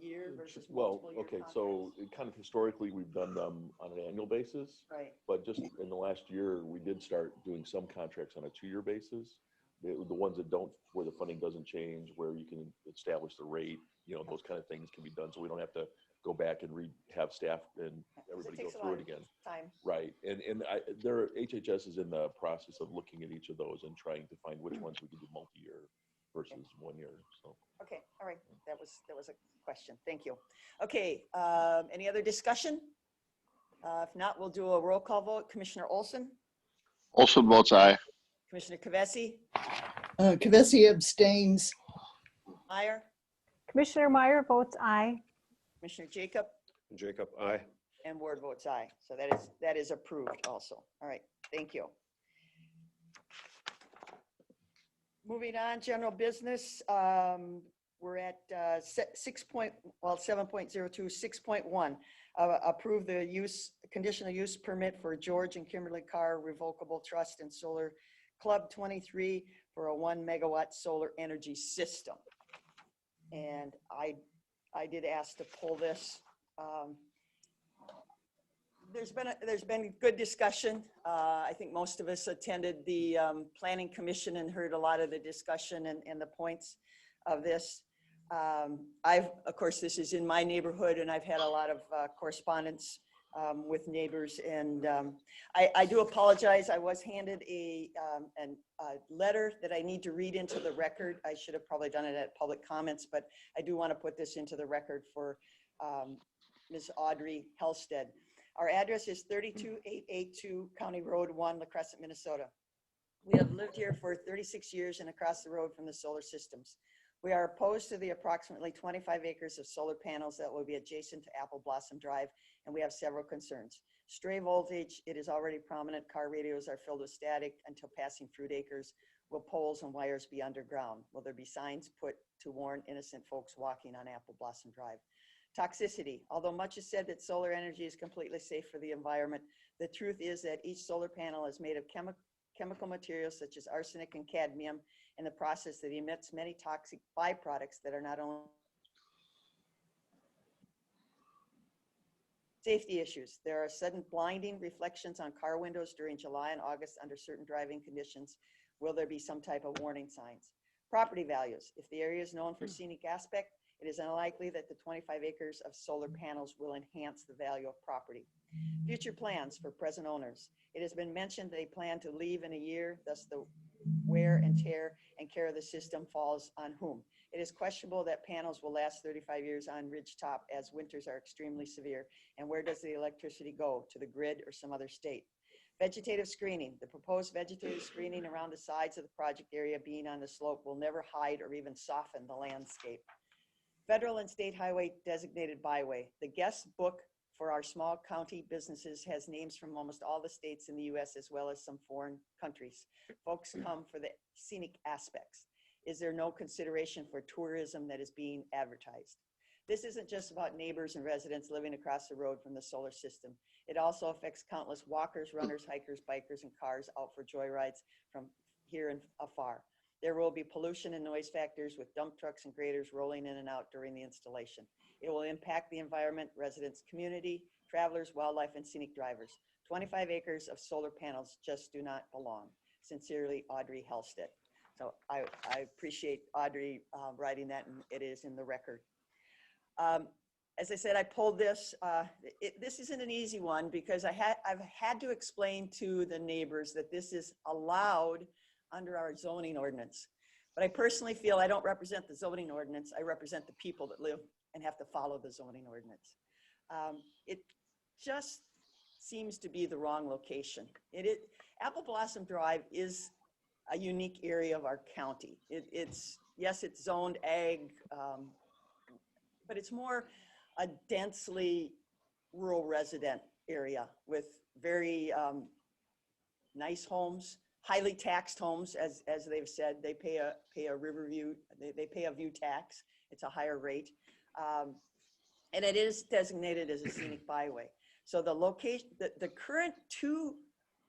Speaker 2: year versus
Speaker 4: Well,
Speaker 2: multiple year
Speaker 4: okay,
Speaker 2: contracts?
Speaker 4: so kind of historically, we've done them on an annual basis.
Speaker 2: Right.
Speaker 4: But just in the last year, we did start doing some contracts on a 2-year basis. The ones that don't, where the funding doesn't change, where you can establish the rate, those kind of things can be done. So we don't have to go back and have staff and everybody go through it again.
Speaker 2: Time.
Speaker 4: Right. And HHS is in the process of looking at each of those and trying to find which ones we can do multi-year versus 1 year. So.
Speaker 2: Okay, all right. That was a question. Thank you. Okay, any other discussion? If not, we'll do a roll call vote. Commissioner Olson,
Speaker 5: Olson votes aye.
Speaker 2: Commissioner Kavesi,
Speaker 6: Kavesi abstains.
Speaker 2: Meyer,
Speaker 1: Commissioner Meyer votes aye.
Speaker 2: Commissioner Jacob,
Speaker 3: Jacob, aye.
Speaker 2: and Ward votes aye. So that is approved also. All right, thank you. Moving on, general business. We're at 7.02, 6.1. Approve the conditional use permit for George and Kimberly Carr Revocable Trust and Solar Club 23 for a 1 megawatt solar energy system. And I did ask to pull this. There's been good discussion. I think most of us attended the Planning Commission and heard a lot of the discussion and the points of this. Of course, this is in my neighborhood, and I've had a lot of correspondence with neighbors. And I do apologize. I was handed a letter that I need to read into the record. I should have probably done it at public comments, but I do want to put this into the record for Ms. Audrey Helsted. Our address is 32882 County Road 1, La Crescent, Minnesota. We have lived here for 36 years and across the road from the solar systems. We are opposed to the approximately 25 acres of solar panels that will be adjacent to Apple Blossom Drive, and we have several concerns. Stray voltage, it is already prominent. Car radios are filled with static until passing fruit acres. Will poles and wires be underground? Will there be signs put to warn innocent folks walking on Apple Blossom Drive? Toxicity. Although much is said that solar energy is completely safe for the environment, the truth is that each solar panel is made of chemical materials such as arsenic and cadmium in the process that emits many toxic byproducts that are not only safety issues. There are sudden blinding reflections on car windows during July and August under certain driving conditions. Will there be some type of warning signs? Property values. If the area is known for scenic aspect, it is unlikely that the 25 acres of solar panels will enhance the value of property. Future plans for present owners. It has been mentioned they plan to leave in a year, thus the wear and tear and care of the system falls on whom? It is questionable that panels will last 35 years on ridgetop as winters are extremely severe. And where does the electricity go? To the grid or some other state? Vegetative screening. The proposed vegetative screening around the sides of the project area being on the slope will never hide or even soften the landscape. Federal and state highway designated byway. The guest book for our small county businesses has names from almost all the states in the US as well as some foreign countries. Folks come for the scenic aspects. Is there no consideration for tourism that is being advertised? This isn't just about neighbors and residents living across the road from the solar system. It also affects countless walkers, runners, hikers, bikers, and cars out for joyrides from here and afar. There will be pollution and noise factors with dump trucks and graders rolling in and out during the installation. It will impact the environment, residents, community, travelers, wildlife, and scenic drivers. 25 acres of solar panels just do not belong. Sincerely, Audrey Helsted. So I appreciate Audrey writing that, and it is in the record. As I said, I pulled this. This isn't an easy one because I've had to explain to the neighbors that this is allowed under our zoning ordinance. But I personally feel I don't represent the zoning ordinance. I represent the people that live and have to follow the zoning ordinance. It just seems to be the wrong location. Apple Blossom Drive is a unique area of our county. Yes, it's zoned ag, but it's more a densely rural resident area with very nice homes, highly taxed homes, as they've said, they pay a Riverview, they pay a view tax. It's a higher rate. And it is designated as a scenic byway. So the location, the current 2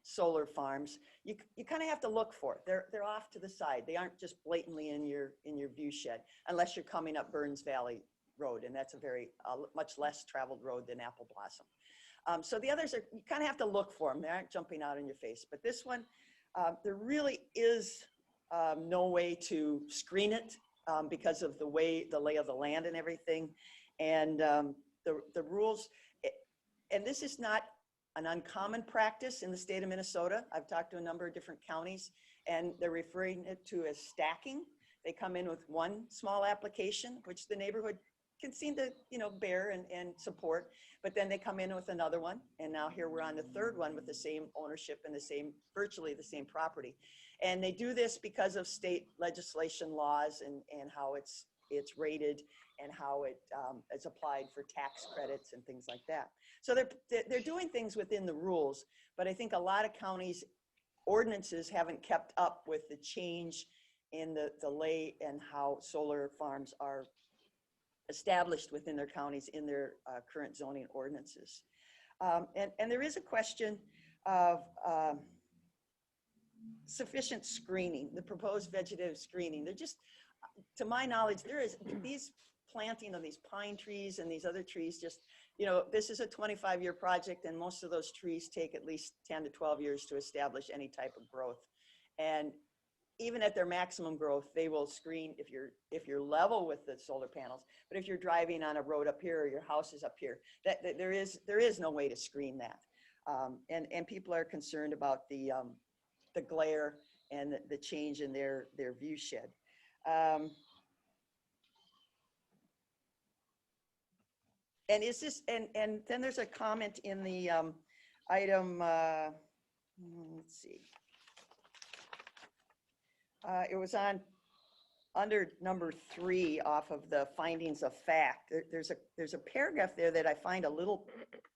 Speaker 2: solar farms, you kind of have to look for it. They're off to the side. They aren't just blatantly in your view shed, unless you're coming up Burns Valley Road, and that's a very much less traveled road than Apple Blossom. So the others you kind of have to look for them. They aren't jumping out in your face. But this one, there really is no way to screen it because of the lay of the land and everything. And the rules, and this is not an uncommon practice in the state of Minnesota. I've talked to a number of different counties, and they're referring it to as stacking. They come in with one small application, which the neighborhood can seem to, bear and support, but then they come in with another one. And now here we're on the 3rd one with the same ownership and virtually the same property. And they do this because of state legislation laws and how it's rated and how it is applied for tax credits and things like that. So they're doing things within the rules, but I think a lot of counties' ordinances haven't kept up with the change in the lay and how solar farms are established within their counties in their current zoning ordinances. And there is a question of sufficient screening, the proposed vegetative screening. They're just, to my knowledge, these planting of these pine trees and these other trees, just, this is a 25-year project, and most of those trees take at least 10 to 12 years to establish any type of growth. And even at their maximum growth, they will screen if you're level with the solar panels. But if you're driving on a road up here or your house is up here, that there is no way to screen that. And people are concerned about the glare and the change in their view shed. And is this, and then there's a comment in the item, let's see. It was under number 3 off of the findings of fact. There's a paragraph there that I find a little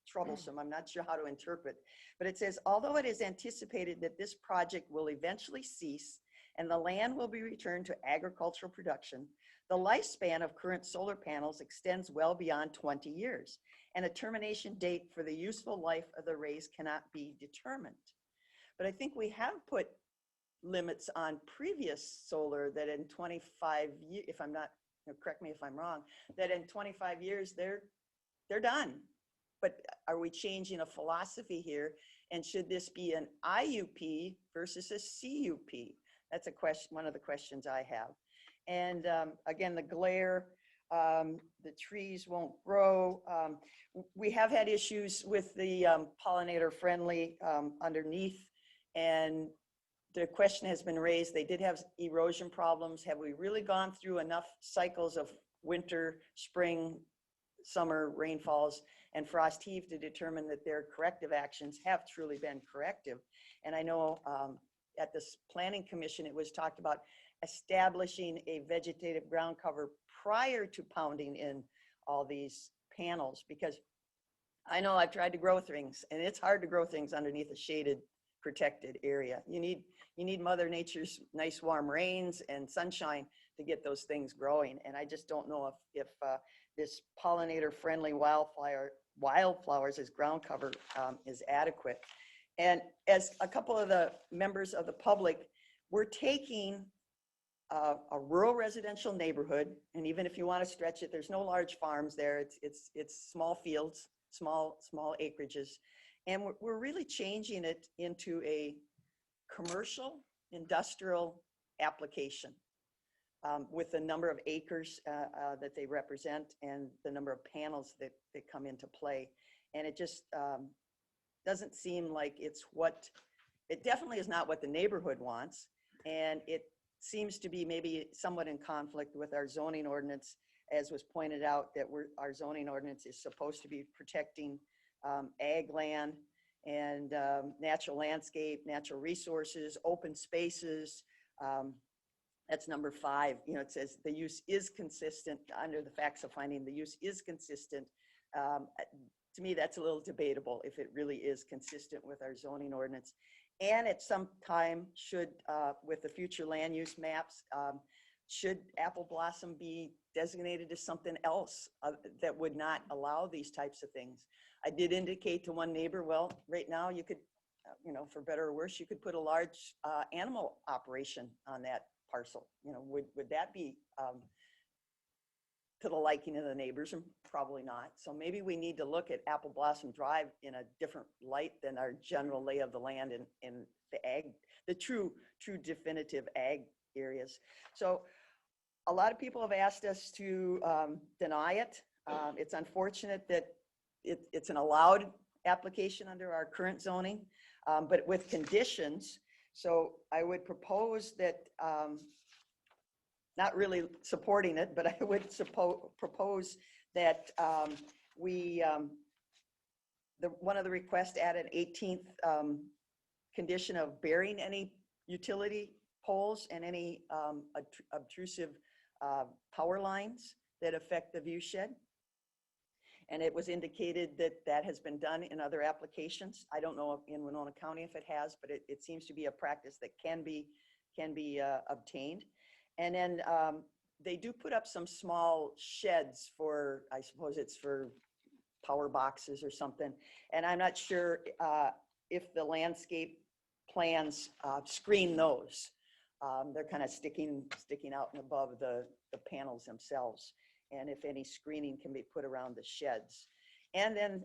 Speaker 2: troublesome. I'm not sure how to interpret, but it says, although it is anticipated that this project will eventually cease and the land will be returned to agricultural production, the lifespan of current solar panels extends well beyond 20 years, and a termination date for the useful life of the arrays cannot be determined. But I think we have put limits on previous solar that in 25 years, if I'm not, correct me if I'm wrong, that in 25 years, they're done. But are we changing a philosophy here? And should this be an IUP versus a CUP? That's a question, one of the questions I have. And again, the glare, the trees won't grow. We have had issues with the pollinator friendly underneath, and the question has been raised, they did have erosion problems. Have we really gone through enough cycles of winter, spring, summer rainfalls and frost heave to determine that their corrective actions have truly been corrective? And I know at this planning commission, it was talked about establishing a vegetative ground cover prior to pounding in all these panels, because I know I've tried to grow things and it's hard to grow things underneath a shaded protected area. You need Mother Nature's nice warm rains and sunshine to get those things growing. And I just don't know if this pollinator friendly wildflowers as ground cover is adequate. And as a couple of the members of the public, we're taking a rural residential neighborhood, and even if you want to stretch it, there's no large farms there. It's small fields, small acreages, and we're really changing it into a commercial industrial application with the number of acres that they represent and the number of panels that come into play. And it just doesn't seem like it definitely is not what the neighborhood wants, and it seems to be maybe somewhat in conflict with our zoning ordinance, as was pointed out, that our zoning ordinance is supposed to be protecting ag land and natural landscape, natural resources, open spaces. That's number 5. It says the use is consistent under the facts of finding the use is consistent. To me, that's a little debatable if it really is consistent with our zoning ordinance. And at some time should, with the future land use maps, should apple blossom be designated as something else that would not allow these types of things? I did indicate to one neighbor, well, right now you could, you know, for better or worse, you could put a large animal operation on that parcel. You know, would that be to the liking of the neighbors? And probably not. So maybe we need to look at Apple Blossom Drive in a different light than our general lay of the land in the ag, the true definitive ag areas. So a lot of people have asked us to deny it. It's unfortunate that it's an allowed application under our current zoning, but with conditions. So I would propose that, not really supporting it, but I would propose that one of the requests added 18th condition of burying any utility poles and any obtrusive power lines that affect the view shed. And it was indicated that that has been done in other applications. I don't know in Winona County if it has, but it seems to be a practice that can be obtained. And then they do put up some small sheds for, I suppose it's for power boxes or something. And I'm not sure if the landscape plans screen those. They're kind of sticking out and above the panels themselves. And if any screening can be put around the sheds. And then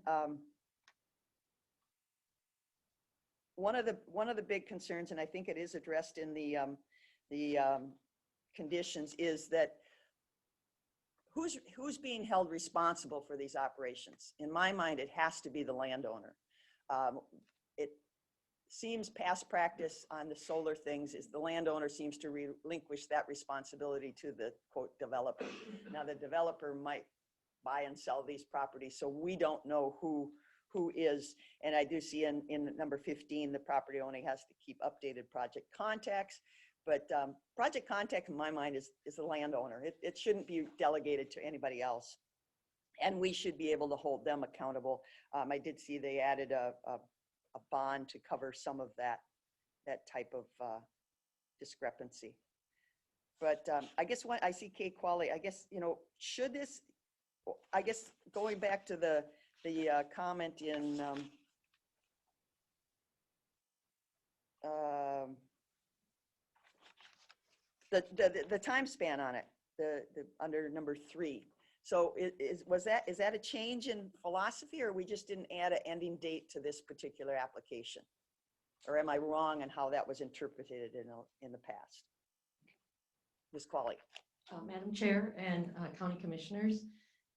Speaker 2: one of the big concerns, and I think it is addressed in the conditions, is that who's being held responsible for these operations? In my mind, it has to be the landowner. It seems past practice on the solar things is the landowner seems to relinquish that responsibility to the quote developer. Now the developer might buy and sell these properties, so we don't know who is. And I do see in number 15, the property owner has to keep updated project contacts. But project contact, in my mind, is the landowner. It shouldn't be delegated to anybody else. And we should be able to hold them accountable. I did see they added a bond to cover some of that type of discrepancy. But I guess when I see Kay Qualley, I guess, you know, should this, I guess going back to the comment in the time span on it, the under number 3. So is that a change in philosophy, or we just didn't add an ending date to this particular application? Or am I wrong in how that was interpreted in the past? Ms. Qualley.
Speaker 10: Madam Chair and County Commissioners,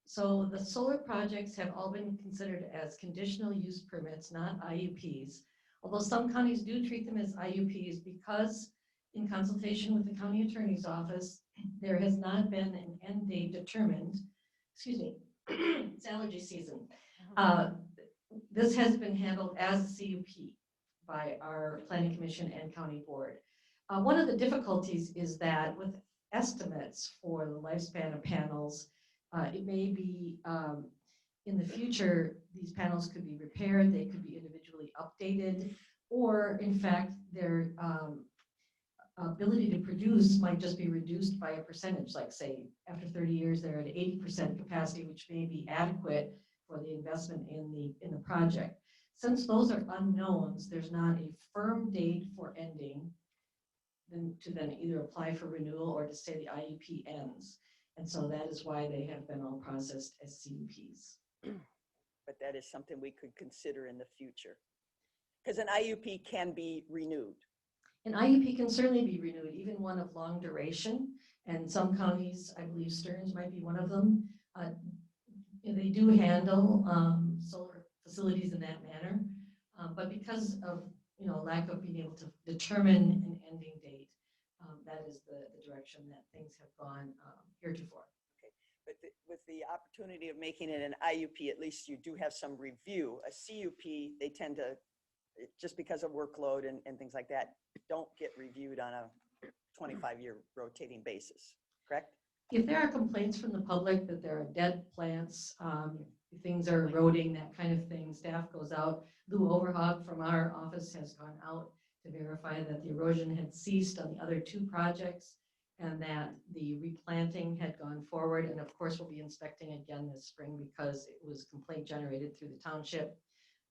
Speaker 10: so the solar projects have all been considered as conditional use permits, not IUPs. Although some counties do treat them as IUPs because in consultation with the county attorney's office, there has not been an end date determined. Excuse me, it's allergy season. This has been handled as a CUP by our Planning Commission and County Board. One of the difficulties is that with estimates for the lifespan of panels, it may be in the future, these panels could be repaired, they could be individually updated, or in fact, their ability to produce might just be reduced by a percentage, like say, after 30 years, they're at 80% capacity, which may be adequate for the investment in the project. Since those are unknowns, there's not a firm date for ending, to then either apply for renewal or to say the IUP ends. And so that is why they have been all processed as CUPs.
Speaker 2: But that is something we could consider in the future. Because an IUP can be renewed.
Speaker 10: An IUP can certainly be renewed, even one of long duration. And some counties, I believe Stearns might be one of them, they do handle solar facilities in that manner. But because of lack of being able to determine an ending date, that is the direction that things have gone heretofore.
Speaker 2: Okay, but with the opportunity of making it an IUP, at least you do have some review. A CUP, they tend to, just because of workload and things like that, don't get reviewed on a 25-year rotating basis, correct?
Speaker 10: If there are complaints from the public that there are dead plants, things are eroding, that kind of thing, staff goes out. Lou Overhog from our office has gone out to verify that the erosion had ceased on the other two projects and that the replanting had gone forward. And of course, we'll be inspecting again this spring because it was complaint generated through the township.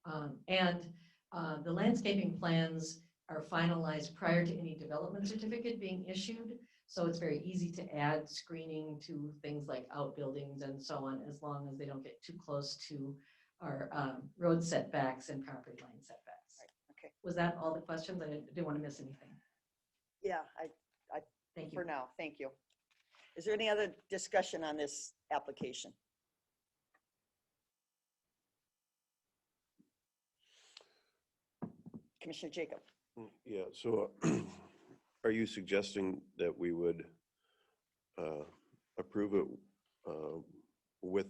Speaker 10: The landscaping plans are finalized prior to any development certificate being issued. So it's very easy to add screening to things like outbuildings and so on, as long as they don't get too close to our road setbacks and property line setbacks.
Speaker 2: Right. Okay.
Speaker 10: Was that all the questions? I didn't want to miss anything.
Speaker 2: Yeah,
Speaker 10: Thank you.
Speaker 2: for now, thank you. Is there any other discussion on this application? Commissioner Jacob.
Speaker 3: Yeah, so are you suggesting that we would approve it with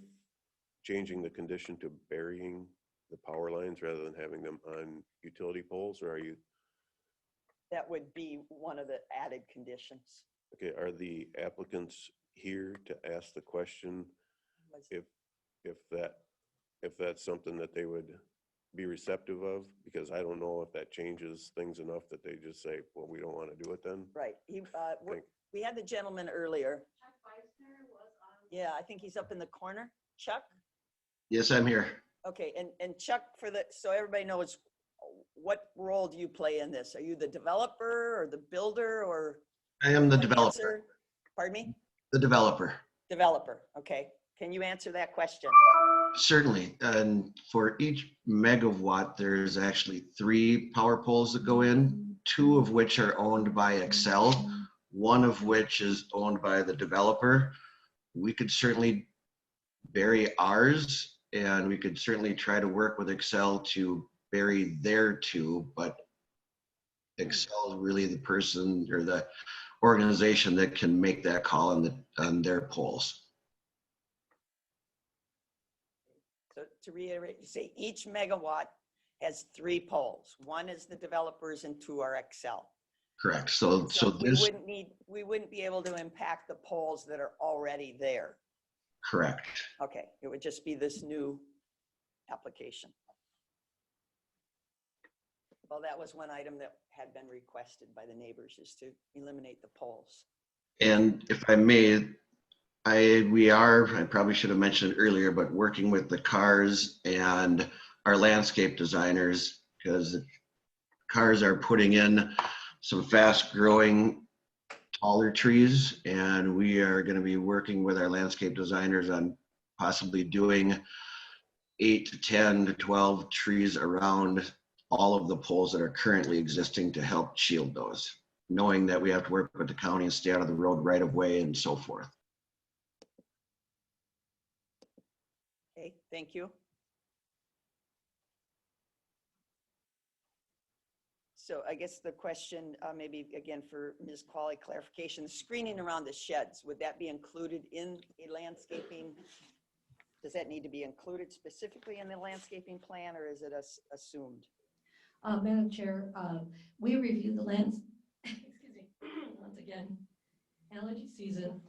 Speaker 3: changing the condition to burying the power lines rather than having them on utility poles, or are you?
Speaker 2: That would be one of the added conditions.
Speaker 3: Okay, are the applicants here to ask the question if that's something that they would be receptive of? Because I don't know if that changes things enough that they just say, well, we don't want to do it then.
Speaker 2: Right. We had the gentleman earlier. Yeah, I think he's up in the corner. Chuck?
Speaker 12: Yes, I'm here.
Speaker 2: Okay, and Chuck, so everybody knows, what role do you play in this? Are you the developer or the builder or?
Speaker 12: I am the
Speaker 2: Can you
Speaker 12: developer.
Speaker 2: answer? Pardon me?
Speaker 12: The developer.
Speaker 2: Developer, okay. Can you answer that question?
Speaker 12: Certainly. And for each megawatt, there's actually 3 power poles that go in, 2 of which are owned by Excel, 1 of which is owned by the developer. We could certainly bury ours, and we could certainly try to work with Excel to bury their 2, but Excel is really the person or the organization that can make that call on their poles.
Speaker 2: So to reiterate, you say each megawatt has 3 poles. 1 is the developers and 2 are Excel.
Speaker 12: Correct. So this,
Speaker 2: we wouldn't be able to impact the poles that are already there.
Speaker 12: correct.
Speaker 2: Okay, it would just be this new application. Well, that was one item that had been requested by the neighbors, is to eliminate the poles.
Speaker 12: And if I may, I probably should have mentioned it earlier, but working with the cars and our landscape designers, because the cars are putting in some fast growing taller trees, and we are going to be working with our landscape designers on possibly doing 8 to 10 to 12 trees around all of the poles that are currently existing to help shield those, knowing that we have to work with the county and stay out of the road right of way and so forth.
Speaker 2: Okay, thank you. So I guess the question, maybe again for Ms. Qualley, clarification, the screening around the sheds, would that be included in a landscaping? Does that need to be included specifically in the landscaping plan, or is it assumed?
Speaker 10: Madam Chair, we reviewed the lands, excuse me, once again, allergy season.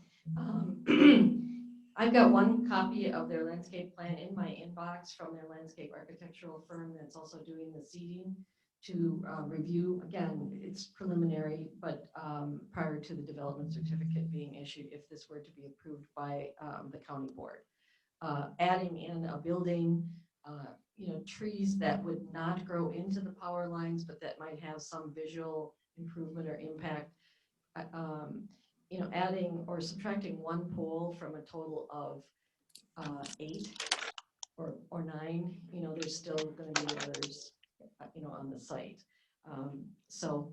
Speaker 10: I've got one copy of their landscape plan in my inbox from their landscape architectural firm that's also doing the seeding to review. Again, it's preliminary, but prior to the development certificate being issued, if this were to be approved by the county board. Adding in a building, trees that would not grow into the power lines, but that might have some visual improvement or impact. Adding or subtracting 1 pole from a total of 8 or 9, there's still going to be others, on the site. So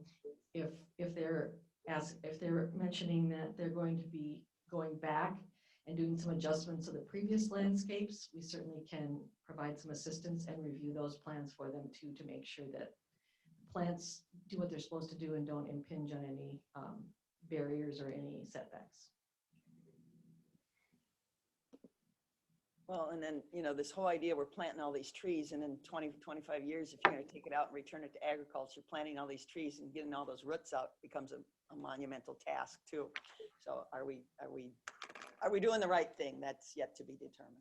Speaker 10: if they're mentioning that they're going to be going back and doing some adjustments to the previous landscapes, we certainly can provide some assistance and review those plans for them too, to make sure that plants do what they're supposed to do and don't impinge on any barriers or any setbacks.
Speaker 2: Well, and then, this whole idea, we're planting all these trees, and in 20, 25 years, if you're going to take it out and return it to agriculture, planting all these trees and getting all those roots out becomes a monumental task too. So are we doing the right thing? That's yet to be determined.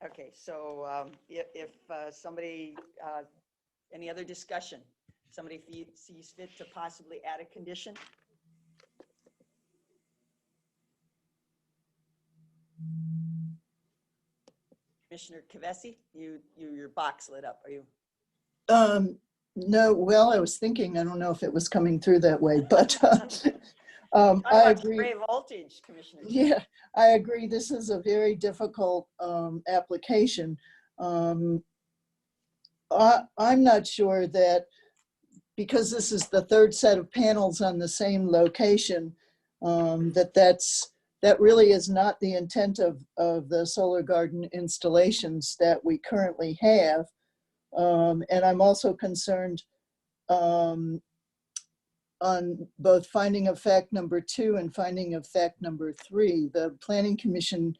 Speaker 2: Okay, so if somebody Any other discussion? Somebody sees fit to possibly add a condition? Commissioner Kavesi, your box lit up. Are you?
Speaker 6: No, well, I was thinking, I don't know if it was coming through that way, but
Speaker 2: Talk
Speaker 6: I
Speaker 2: about
Speaker 6: agree.
Speaker 2: spray voltage, Commissioner.
Speaker 6: Yeah, I agree. This is a very difficult application. I'm not sure that, because this is the third set of panels on the same location, that really is not the intent of the solar garden installations that we currently have. And I'm also concerned on both finding of fact number 2 and finding of fact number 3. The Planning Commission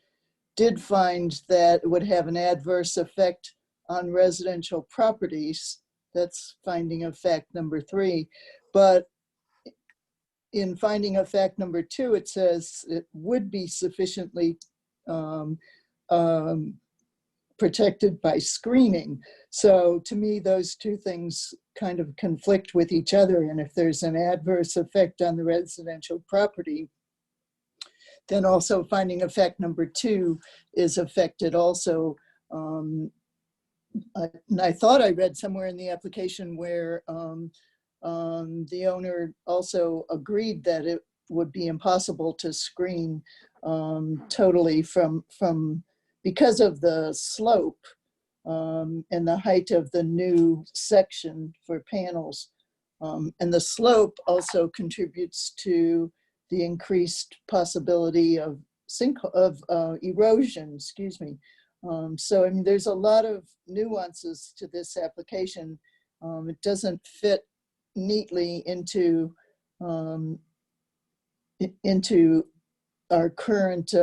Speaker 6: did find that it would have an adverse effect on residential properties. That's finding of fact number 3. But in finding of fact number 2, it says it would be sufficiently protected by screening. So to me, those two things kind of conflict with each other. And if there's an adverse effect on the residential property, then also finding of fact number 2 is affected also. And I thought I read somewhere in the application where the owner also agreed that it would be impossible to screen totally from because of the slope and the height of the new section for panels. And the slope also contributes to the increased possibility of erosion, excuse me. So I mean, there's a lot of nuances to this application. It doesn't fit neatly into our current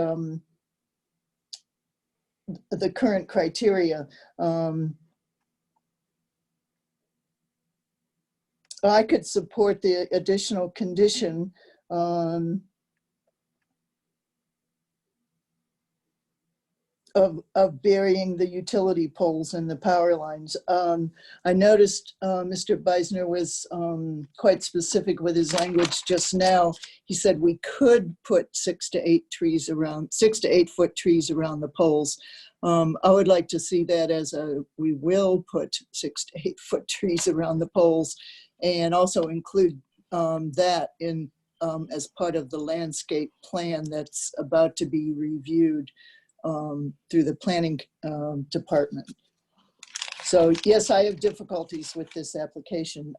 Speaker 6: the current criteria. I could support the additional condition of burying the utility poles and the power lines. I noticed Mr. Beisner was quite specific with his language just now. He said we could put 6 to 8 foot trees around the poles. I would like to see that as we will put 6 to 8 foot trees around the poles, and also include that in as part of the landscape plan that's about to be reviewed through the planning department. So yes, I have difficulties with this application.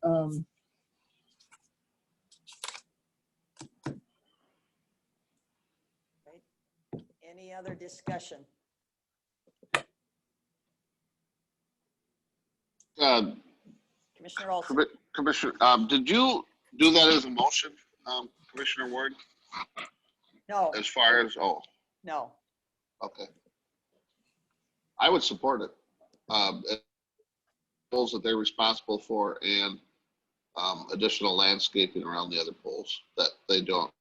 Speaker 2: Any other discussion? Commissioner Olson.
Speaker 5: Commissioner, did you do that as a motion, Commissioner Ward?
Speaker 2: No.
Speaker 5: As far as,
Speaker 2: No.
Speaker 5: okay. I would support it. Poles that they're responsible for, and additional landscaping around the other poles that they don't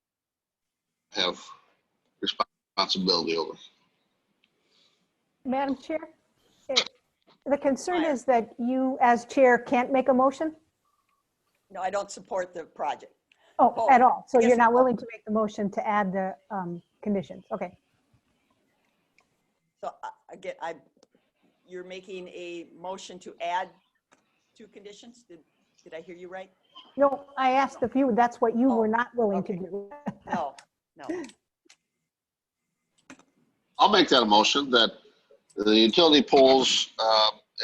Speaker 5: have responsibility over.
Speaker 1: Madam Chair, the concern is that you, as chair, can't make a motion?
Speaker 2: No, I don't support the project.
Speaker 1: Oh, at all? So
Speaker 2: yes,
Speaker 1: you're not willing to make the motion to add the conditions? Okay.
Speaker 2: So again, you're making a motion to add 2 conditions? Did I hear you right?
Speaker 1: No, I asked if you, that's what you were not willing to do.
Speaker 2: No.
Speaker 5: I'll make that a motion that the utility poles,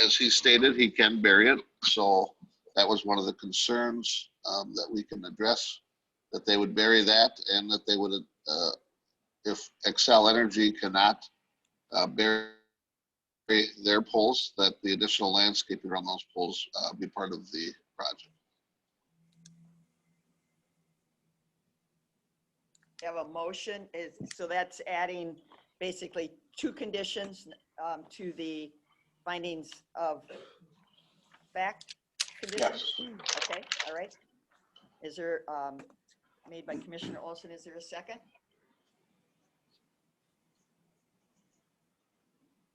Speaker 5: as he stated, he can bury it. So that was one of the concerns that we can address, that they would bury that, and that they would, if Excel Energy cannot bury their poles, that the additional landscaping around those poles be part of the project.
Speaker 2: You have a motion, so that's adding basically 2 conditions to the findings of fact conditions?
Speaker 5: Yes.
Speaker 2: Okay, all right. Is there, made by Commissioner Olson, is there a second?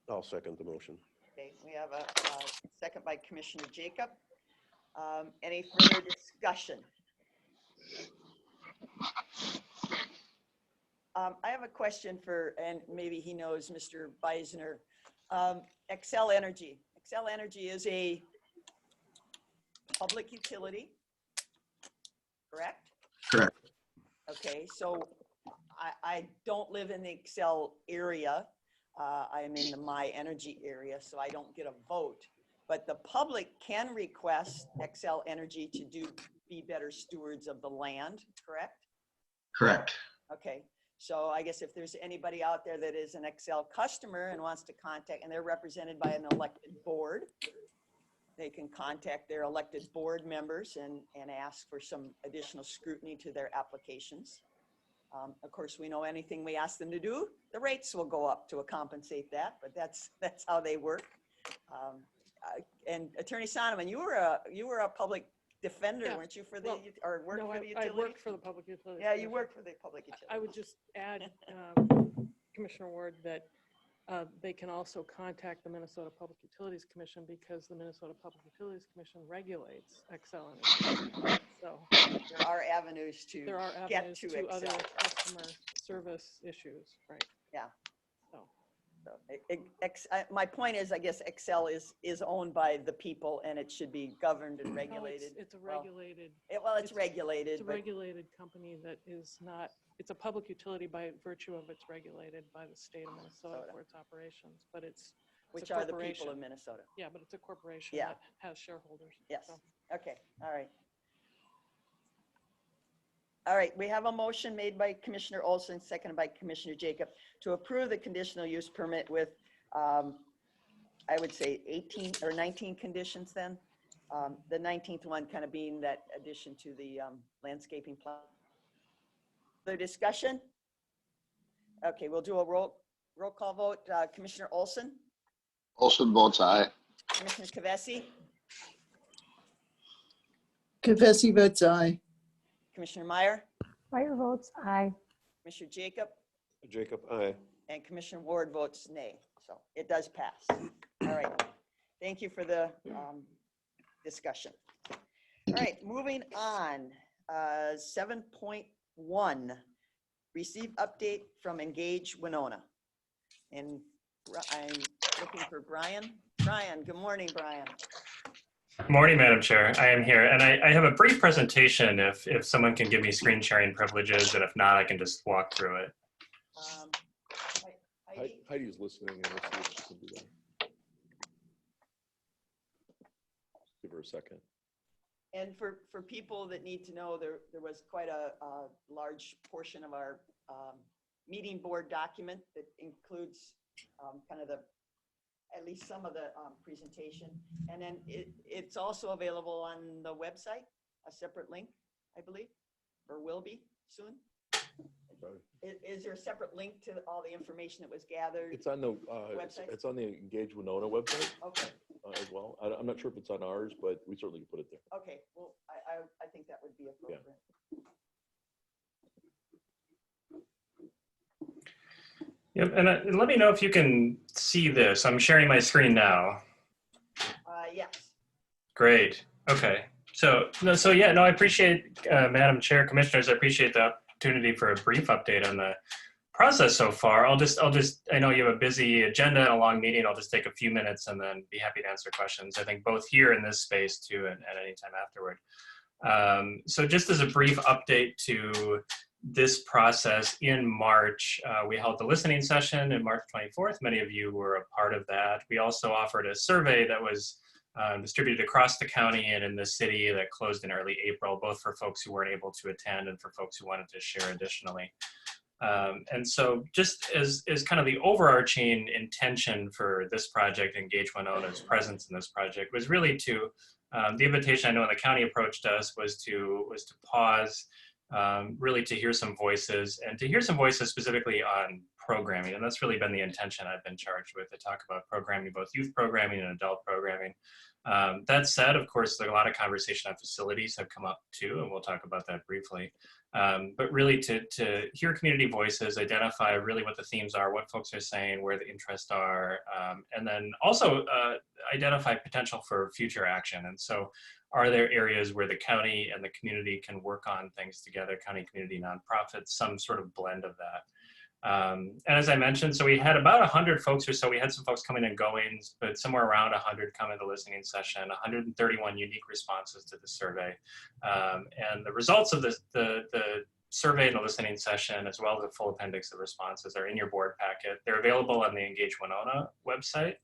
Speaker 3: I'll second the motion.
Speaker 2: Okay, we have a second by Commissioner Jacob. Any further discussion? I have a question for, and maybe he knows, Mr. Beisner. Xcel Energy. Xcel Energy is a public utility, correct?
Speaker 12: Correct.
Speaker 2: Okay, so I don't live in the Xcel area. I am in the My Energy area, so I don't get a vote. But the public can request Xcel Energy to be better stewards of the land, correct?
Speaker 12: Correct.
Speaker 2: Okay, so I guess if there's anybody out there that is an Xcel customer and wants to contact, and they're represented by an elected board, they can contact their elected board members and ask for some additional scrutiny to their applications. Of course, we know anything we ask them to do, the rates will go up to compensate that, but that's how they work. And Attorney Sonneman, you were a public defender,
Speaker 9: Yeah.
Speaker 2: weren't you, for the,
Speaker 9: Well,
Speaker 2: or worked
Speaker 9: No,
Speaker 2: for the
Speaker 9: I
Speaker 2: utility?
Speaker 9: worked for the Public Utilities.
Speaker 2: Yeah, you
Speaker 9: Commission.
Speaker 2: worked for the public utility.
Speaker 9: I would just add, Commissioner Ward, that they can also contact the Minnesota Public Utilities Commission because the Minnesota Public Utilities Commission regulates Xcel Energy. So
Speaker 2: There are avenues to
Speaker 9: there are
Speaker 2: get
Speaker 9: avenues
Speaker 2: to
Speaker 9: to other
Speaker 2: Xcel.
Speaker 9: customer service issues, right?
Speaker 2: Yeah.
Speaker 9: So.
Speaker 2: My point is, I guess Xcel is owned by the people and it should be governed and
Speaker 9: No,
Speaker 2: regulated.
Speaker 9: it's a regulated.
Speaker 2: It's regulated.
Speaker 9: It's a
Speaker 2: but-
Speaker 9: regulated company that is not, it's a public utility by virtue of it's regulated by the state of Minnesota for its operations, but it's a
Speaker 2: Which are the people
Speaker 9: corporation.
Speaker 2: of Minnesota.
Speaker 9: Yeah, but it's a corporation
Speaker 2: Yeah.
Speaker 9: that has shareholders.
Speaker 2: Yes.
Speaker 9: so.
Speaker 2: Okay, all right. All right, we have a motion made by Commissioner Olson, seconded by Commissioner Jacob, to approve the conditional use permit with, I would say 18 or 19 conditions then. The 19th one kind of being that addition to the landscaping plan. Further discussion? Okay, we'll do a roll call vote. Commissioner Olson,
Speaker 5: Olson votes aye.
Speaker 2: Commissioner Kavesi,
Speaker 6: Kavesi votes aye.
Speaker 2: Commissioner Meyer,
Speaker 1: Meyer votes aye.
Speaker 2: Commissioner Jacob,
Speaker 3: Jacob, aye.
Speaker 2: and Commissioner Ward votes nay. So it does pass. All right. Thank you for the discussion. All right, moving on. 7.1, receive update from Engage Winona. And I'm looking for Brian. Brian, good morning, Brian.
Speaker 7: Good morning, Madam Chair. I am here, and I have a brief presentation if someone can give me screen sharing privileges, and if not, I can just walk through it.
Speaker 4: Heidi's listening, and we'll see if she can do that. Give her a second.
Speaker 2: And for people that need to know, there was quite a large portion of our meeting board document that includes kind of at least some of the presentation. And then it's also available on the website, a separate link, I believe, or will be soon. Is there a separate link to all the information that was gathered?
Speaker 4: It's on the
Speaker 2: website?
Speaker 4: it's on the Engage Winona website.
Speaker 2: Okay.
Speaker 4: As well. I'm not sure if it's on ours, but we certainly can put it there.
Speaker 2: Okay, well, I think that would be appropriate.
Speaker 7: Yep, and let me know if you can see this. I'm sharing my screen now.
Speaker 2: Yes.
Speaker 7: Great. Okay. So yeah, no, I appreciate, Madam Chair, Commissioners, I appreciate the opportunity for a brief update on the process so far. I'll just, I know you have a busy agenda and a long meeting. I'll just take a few minutes and then be happy to answer questions. I think both here in this space too, and at any time afterward. So just as a brief update to this process, in March, we held the listening session on March 24th. Many of you were a part of that. We also offered a survey that was distributed across the county and in the city that closed in early April, both for folks who weren't able to attend and for folks who wanted to share additionally. And so just as kind of the overarching intention for this project, Engage Winona's presence in this project, was really to, the invitation I know when the county approached us was to pause, really to hear some voices, and to hear some voices specifically on programming. And that's really been the intention I've been charged with, to talk about programming, both youth programming and adult programming. That said, of course, a lot of conversation on facilities have come up too, and we'll talk about that briefly. But really to hear community voices, identify really what the themes are, what folks are saying, where the interests are, and then also identify potential for future action. And so are there areas where the county and the community can work on things together, county, community, nonprofits, some sort of blend of that. And as I mentioned, so we had about 100 folks or so. We had some folks coming and going, but somewhere around 100 come in the listening session, 131 unique responses to the survey. And the results of the survey and the listening session, as well as the full appendix of responses, are in your board packet. They're available on the Engage Winona website.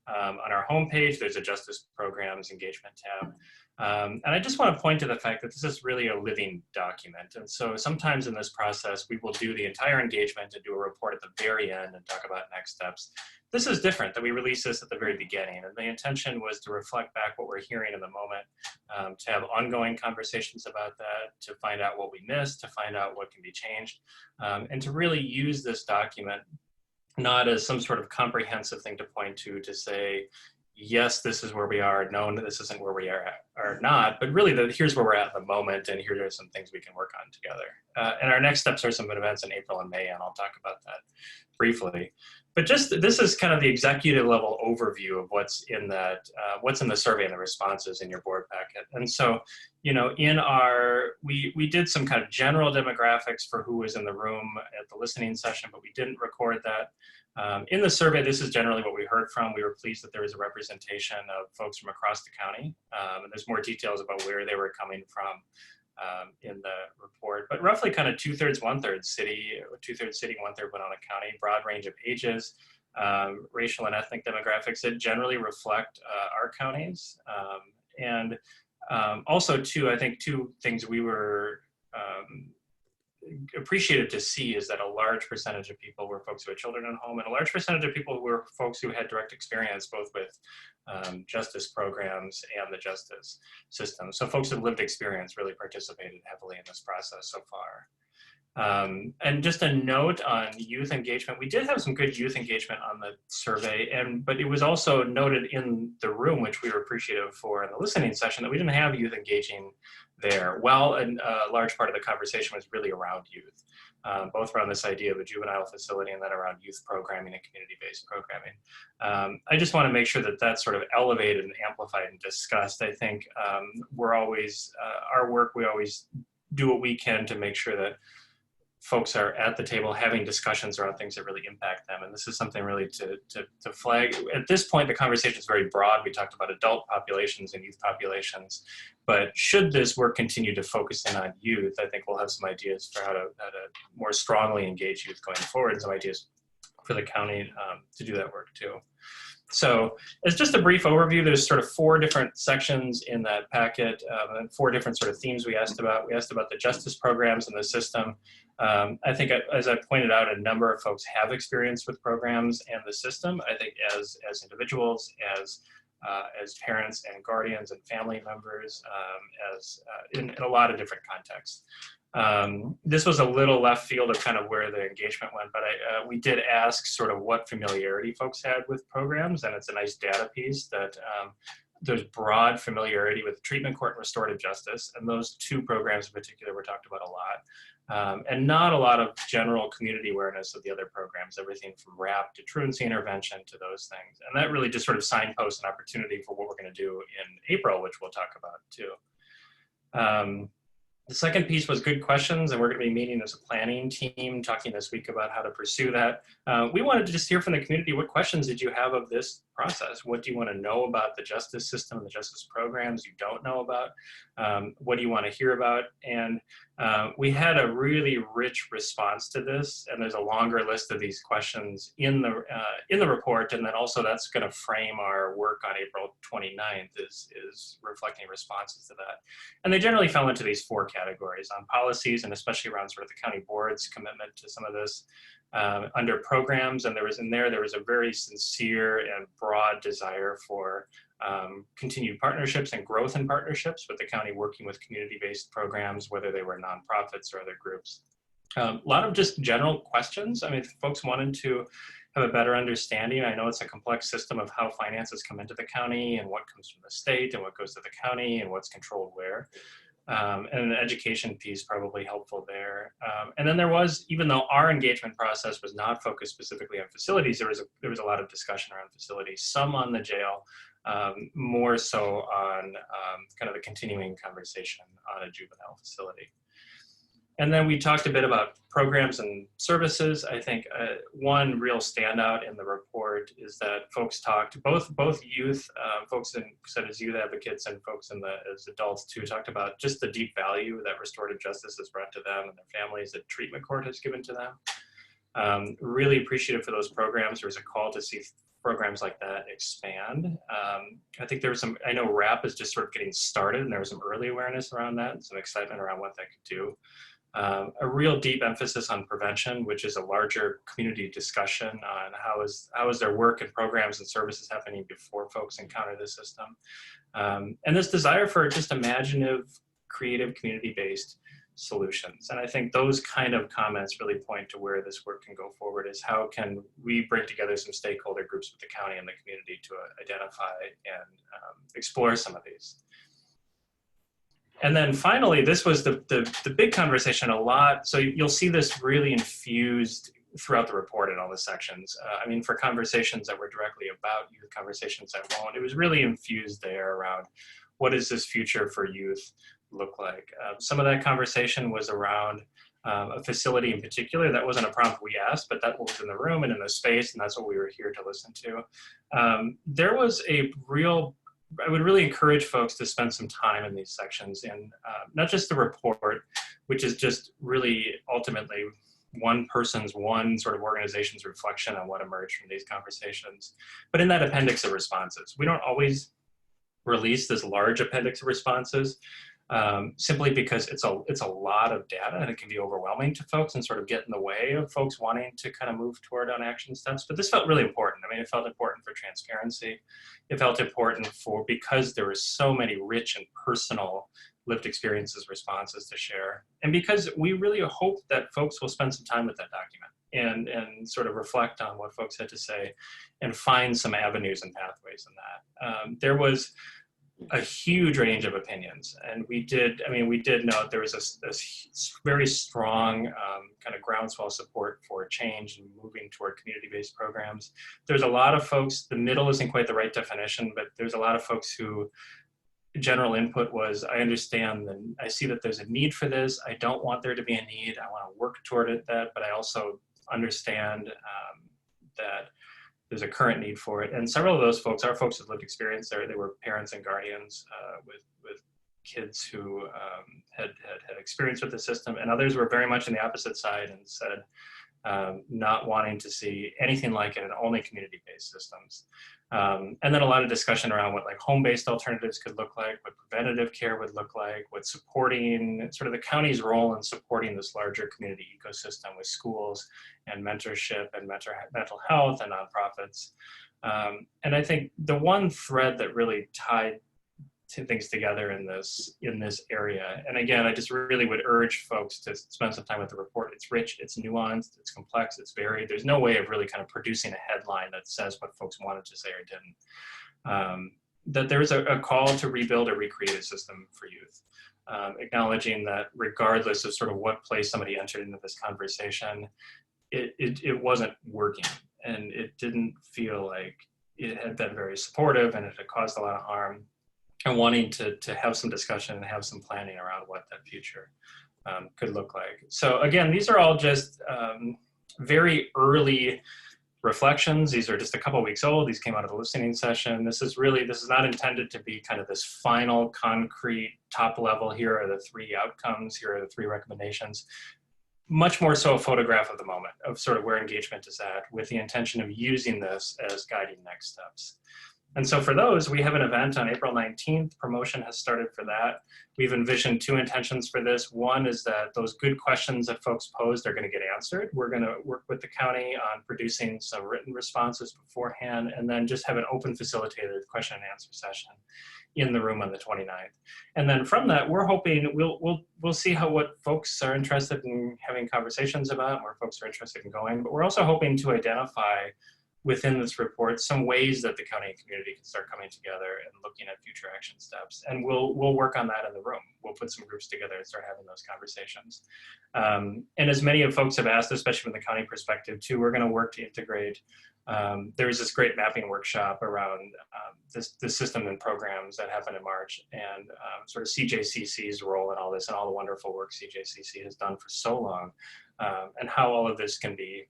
Speaker 7: On our homepage, there's a Justice Programs Engagement tab. And I just want to point to the fact that this is really a living document. And so sometimes in this process, we will do the entire engagement and do a report at the very end and talk about next steps. This is different, that we release this at the very beginning. And the intention was to reflect back what we're hearing in the moment, to have ongoing conversations about that, to find out what we missed, to find out what can be changed, and to really use this document not as some sort of comprehensive thing to point to say, yes, this is where we are, no, this isn't where we are not, but really here's where we're at the moment, and here are some things we can work on together. And our next steps are some events in April and May, and I'll talk about that briefly. But this is kind of the executive level overview of what's in that, what's in the survey and the responses in your board packet. And so, you know, we did some kind of general demographics for who was in the room at the listening session, but we didn't record that. In the survey, this is generally what we heard from. We were pleased that there was a representation of folks from across the county, and there's more details about where they were coming from in the report. But roughly kind of 2/3, 1/3 city, 2/3 city, 1/3 Winona County, broad range of ages, racial and ethnic demographics that generally reflect our counties. And also too, I think two things we were appreciated to see is that a large percentage of people were folks who had children at home, and a large percentage of people were folks who had direct experience both with justice programs and the justice system. So folks with lived experience really participated heavily in this process so far. And just a note on youth engagement, we did have some good youth engagement on the survey, but it was also noted in the room, which we were appreciative for in the listening session, that we didn't have youth engaging there. Well, and a large part of the conversation was really around youth, both around this idea of a juvenile facility and then around youth programming and community-based programming. I just want to make sure that that's sort of elevated and amplified and discussed. I think we're always, our work, we always do what we can to make sure that folks are at the table having discussions around things that really impact them. And this is something really to flag. At this point, the conversation is very broad. We talked about adult populations and youth populations, but should this work continue to focus in on youth, I think we'll have some ideas for how to more strongly engage youth going forward, and some ideas for the county to do that work too. So as just a brief overview, there's sort of 4 different sections in that packet, and 4 different sort of themes we asked about. We asked about the justice programs and the system. I think, as I pointed out, a number of folks have experience with programs and the system. I think as individuals, as parents and guardians and family members, in a lot of different contexts. This was a little left field of kind of where the engagement went, but we did ask sort of what familiarity folks had with programs, and it's a nice data piece that there's broad familiarity with treatment court and restorative justice, and those 2 programs in particular were talked about a lot, and not a lot of general community awareness of the other programs, everything from RAP to truancy intervention to those things, and that really just sort of signposts an opportunity for what we're going to do in April, which we'll talk about too. The second piece was good questions, and we're going to be meeting as a planning team, talking this week about how to pursue that. We wanted to just hear from the community, what questions did you have of this process? What do you want to know about the justice system and the justice programs you don't know about? What do you want to hear about? And we had a really rich response to this, and there's a longer list of these questions in the report, and then also that's going to frame our work on April 29th is reflecting responses to that. And they generally fell into these 4 categories on policies, and especially around sort of the county board's commitment to some of this. Under programs, and there was a very sincere and broad desire for continued partnerships and growth in partnerships with the county, working with community-based programs, whether they were nonprofits or other groups. A lot of just general questions. I mean, if folks wanted to have a better understanding. I know it's a complex system of how finances come into the county and what comes from the state and what goes to the county and what's controlled where. And an education piece probably helpful there. And then there was, even though our engagement process was not focused specifically on facilities, there was a lot of discussion around facilities, some on the jail, more so on kind of the continuing conversation on a juvenile facility. And then we talked a bit about programs and services. I think one real standout in the report is that folks talked, both youth, folks said as youth advocates and folks as adults too, talked about just the deep value that restorative justice has brought to them and their families, that treatment court has given to them. Really appreciative for those programs. There was a call to see programs like that expand. I think there was some, I know RAP is just sort of getting started and there was some early awareness around that and some excitement around what that could do. A real deep emphasis on prevention, which is a larger community discussion on how is their work and programs and services happening before folks encounter the system. And this desire for just imaginative, creative, community-based solutions. And I think those kind of comments really point to where this work can go forward, is how can we bring together some stakeholder groups with the county and the community to identify and explore some of these. And then finally, this was the big conversation a lot. So you'll see this really infused throughout the report in all the sections. I mean, for conversations that were directly about youth, conversations that won't, it was really infused there around what does this future for youth look like? Some of that conversation was around a facility in particular. That wasn't a prompt we asked, but that was in the room and in the space, and that's what we were here to listen to. There was a real, I would really encourage folks to spend some time in these sections, and not just the report, which is just really ultimately one sort of organization's reflection on what emerged from these conversations, but in that appendix of responses. We don't always release this large appendix of responses simply because it's a lot of data and it can be overwhelming to folks and sort of get in the way of folks wanting to kind of move toward on action steps. But this felt really important. I mean, it felt important for transparency. It felt important because there were so many rich and personal lived experiences, responses to share. And because we really hope that folks will spend some time with that document and sort of reflect on what folks had to say and find some avenues and pathways in that. There was a huge range of opinions, and we did note there was a very strong kind of groundswell support for change and moving toward community-based programs. There's a lot of folks, the middle isn't quite the right definition, but there's a lot of folks who general input was, I understand and I see that there's a need for this. I don't want there to be a need. I want to work toward that, but I also understand that there's a current need for it. And several of those folks are folks with lived experience there. They were parents and guardians with kids who had experience with the system, and others were very much on the opposite side and said not wanting to see anything like it in only community-based systems. And then a lot of discussion around what like home-based alternatives could look like, what preventative care would look like, what supporting sort of the county's role in supporting this larger community ecosystem with schools and mentorship and mental health and nonprofits. And I think the one thread that really tied things together in this area, and again, I just really would urge folks to spend some time with the report. It's rich, it's nuanced, it's complex, it's varied. There's no way of really kind of producing a headline that says what folks wanted to say or didn't. That there is a call to rebuild or recreate a system for youth, acknowledging that regardless of sort of what place somebody entered into this conversation, it wasn't working, and it didn't feel like it had been very supportive, and it had caused a lot of harm. And wanting to have some discussion and have some planning around what that future could look like. So again, these are all just very early reflections. These are just a couple of weeks old. These came out of the listening session. This is not intended to be kind of this final concrete top level, here are the 3 outcomes, here are the 3 recommendations. Much more so a photograph of the moment, of sort of where engagement is at, with the intention of using this as guiding next steps. And so for those, we have an event on April 19th. Promotion has started for that. We've envisioned two intentions for this. One is that those good questions that folks posed are going to get answered. We're going to work with the county on producing some written responses beforehand, and then just have an open facilitated question and answer session in the room on the 29th. And then from that, we're hoping we'll see what folks are interested in having conversations about, where folks are interested in going. But we're also hoping to identify within this report some ways that the county and community can start coming together and looking at future action steps. And we'll work on that in the room. We'll put some groups together and start having those conversations. And as many of folks have asked, especially from the county perspective too, we're going to work to integrate. There's this great mapping workshop around this system and programs that happen in March, and sort of CJCC's role in all this and all the wonderful work CJCC has done for so long, and how all of this can be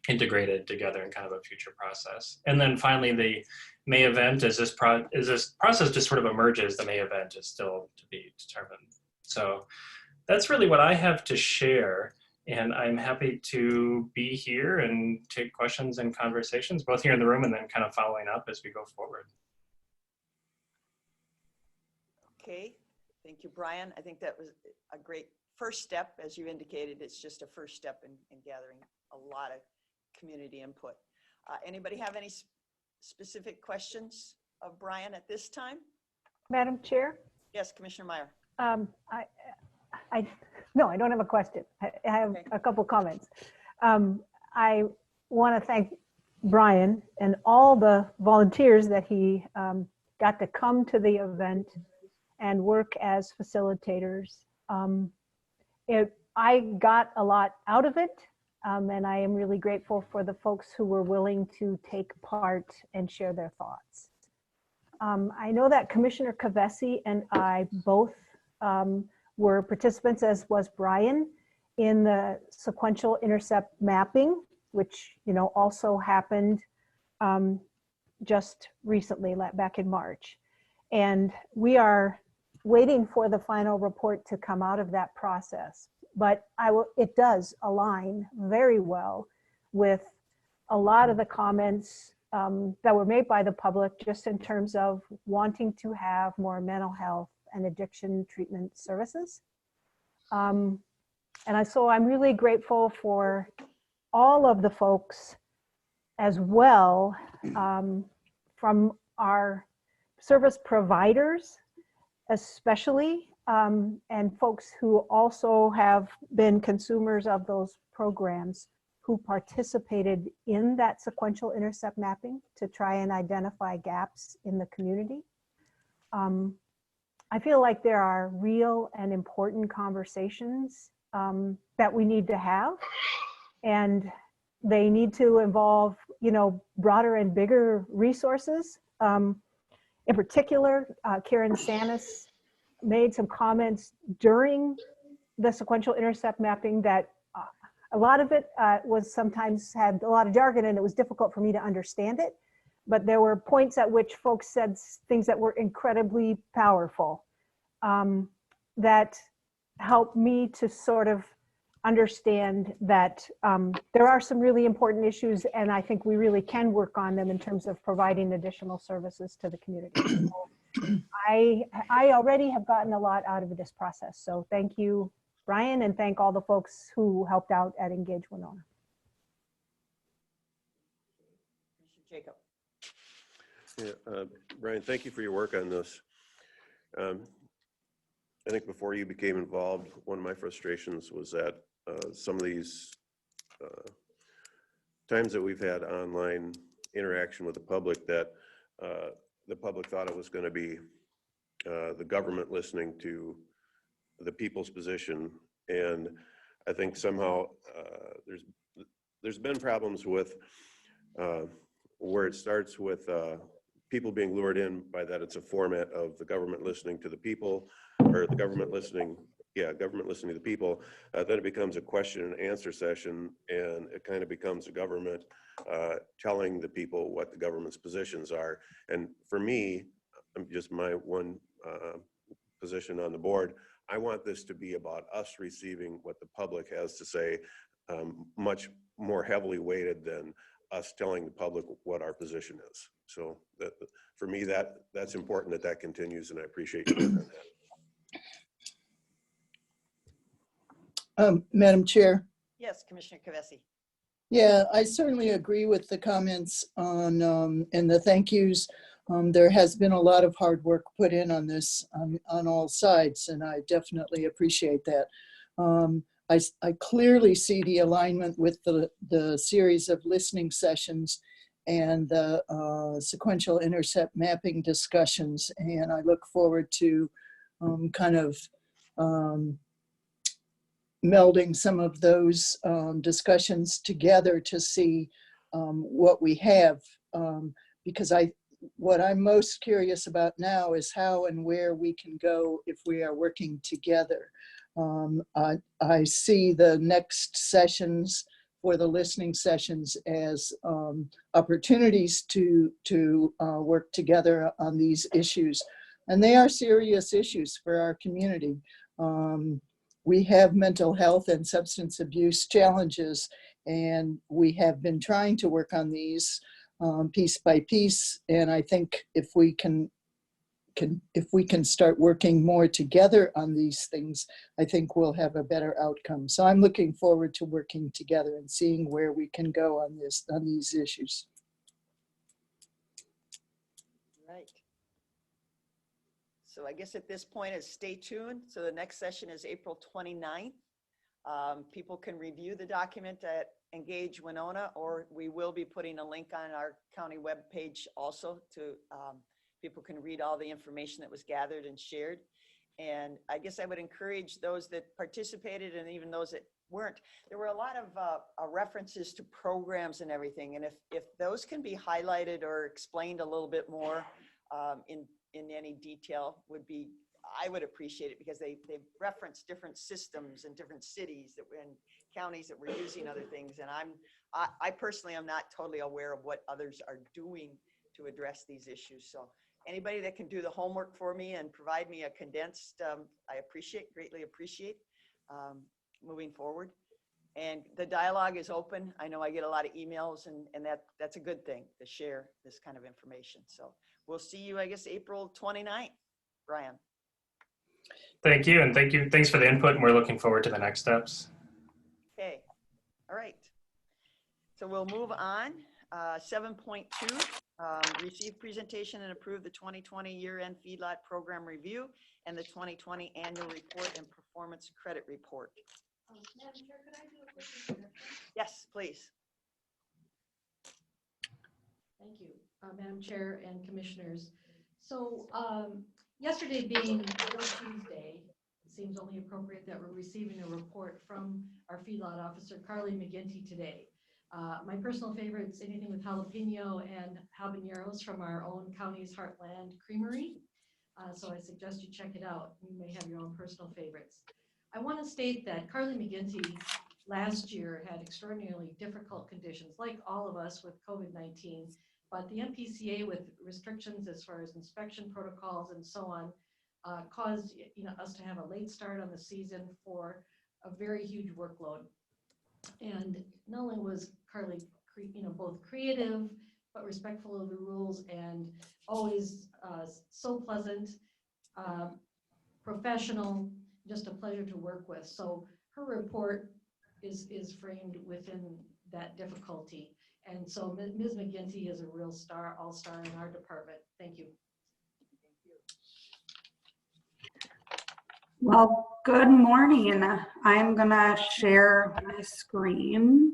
Speaker 7: integrated together in kind of a future process. And then finally, the May event, as this process just sort of emerges, the May event is still to be determined. So that's really what I have to share. And I'm happy to be here and take questions and conversations, both here in the room and then kind of following up as we go forward.
Speaker 2: Okay, thank you, Brian. I think that was a great first step. As you indicated, it's just a first step in gathering a lot of community input. Anybody have any specific questions of Brian at this time?
Speaker 1: Madam Chair?
Speaker 2: Yes, Commissioner Meyer.
Speaker 1: No, I don't have a question. I have a couple comments. I want to thank Brian and all the volunteers that he got to come to the event and work as facilitators. I got a lot out of it. And I am really grateful for the folks who were willing to take part and share their thoughts. I know that Commissioner Kavesi and I both were participants, as was Brian, in the sequential intercept mapping, which also happened just recently, back in March. And we are waiting for the final report to come out of that process. But it does align very well with a lot of the comments that were made by the public, just in terms of wanting to have more mental health and addiction treatment services. So I'm really grateful for all of the folks as well, from our service providers, especially, and folks who also have been consumers of those programs, who participated in that sequential intercept mapping to try and identify gaps in the community. I feel like there are real and important conversations that we need to have, and they need to involve, broader and bigger resources. In particular, Karen Sanis made some comments during the sequential intercept mapping that a lot of it was sometimes had a lot of jargon, and it was difficult for me to understand it. But there were points at which folks said things that were incredibly powerful, that helped me to sort of understand that there are some really important issues, and I think we really can work on them in terms of providing additional services to the community. So I already have gotten a lot out of this process. So thank you, Brian, and thank all the folks who helped out at Engage Winona.
Speaker 2: Jacob.
Speaker 3: Yeah, Brian, thank you for your work on this. I think before you became involved, one of my frustrations was that some of these times that we've had online interaction with the public, that the public thought it was going to be the government listening to the people's position. And I think somehow there's been problems with where it starts with people being lured in by that it's a format of the government listening to the people, or the government listening to the people. Then it becomes a question and answer session, and it kind of becomes a government telling the people what the government's positions are. And for me, just my one position on the board, I want this to be about us receiving what the public has to say, much more heavily weighted than us telling the public what our position is. So that, for me, that's important that continues, and I appreciate you working on that.
Speaker 6: Madam Chair.
Speaker 2: Yes, Commissioner Kavesi.
Speaker 6: Yeah, I certainly agree with the comments on and the thank yous. There has been a lot of hard work put in on this on all sides, and I definitely appreciate that. I clearly see the alignment with the series of listening sessions and the sequential intercept mapping discussions, and I look forward to kind of melding some of those discussions together to see what we have, because what I'm most curious about now is how and where we can go if we are working together. I see the next sessions for the listening sessions as opportunities to work together on these issues, and they are serious issues for our community. We have mental health and substance abuse challenges, and we have been trying to work on these piece by piece. And I think if we can start working more together on these things, I think we'll have a better outcome. So I'm looking forward to working together and seeing where we can go on these issues.
Speaker 2: Right. So I guess at this point is stay tuned. So the next session is April 29th. People can review the document at Engage Winona, or we will be putting a link on our county webpage also to people can read all the information that was gathered and shared. And I guess I would encourage those that participated and even those that weren't. There were a lot of references to programs and everything. And if those can be highlighted or explained a little bit more in any detail, I would appreciate it, because they reference different systems in different cities and counties that were using other things. And I personally am not totally aware of what others are doing to address these issues. So anybody that can do the homework for me and provide me a condensed, I greatly appreciate moving forward. And the dialogue is open. I know I get a lot of emails, and that's a good thing to share this kind of information. So we'll see you, I guess, April 29th. Brian.
Speaker 7: Thank you, and thanks for the input, and we're looking forward to the next steps.
Speaker 2: Okay, all right. So we'll move on. 7.2, receive presentation and approve the 2020 year-end feedlot program review and the 2020 annual report and performance credit report.
Speaker 10: Madam Chair, could I do a quick introduction?
Speaker 2: Yes, please.
Speaker 10: Thank you, Madam Chair and Commissioners. So yesterday being Tuesday, it seems only appropriate that we're receiving a report from our feedlot officer, Carly McGinty, today. My personal favorites, anything with jalapeno and habaneros from our own county's Heartland Creamery. So I suggest you check it out. You may have your own personal favorites. I want to state that Carly McGinty last year had extraordinarily difficult conditions, like all of us with COVID-19, but the MPCA, with restrictions as far as inspection protocols and so on, caused us to have a late start on the season for a very huge workload. And not only was Carly, both creative but respectful of the rules and always so pleasant, professional, just a pleasure to work with. So her report is framed within that difficulty. And so Ms. McGinty is a real star, all-star in our department. Thank you.
Speaker 8: Well, good morning. I'm gonna share my screen.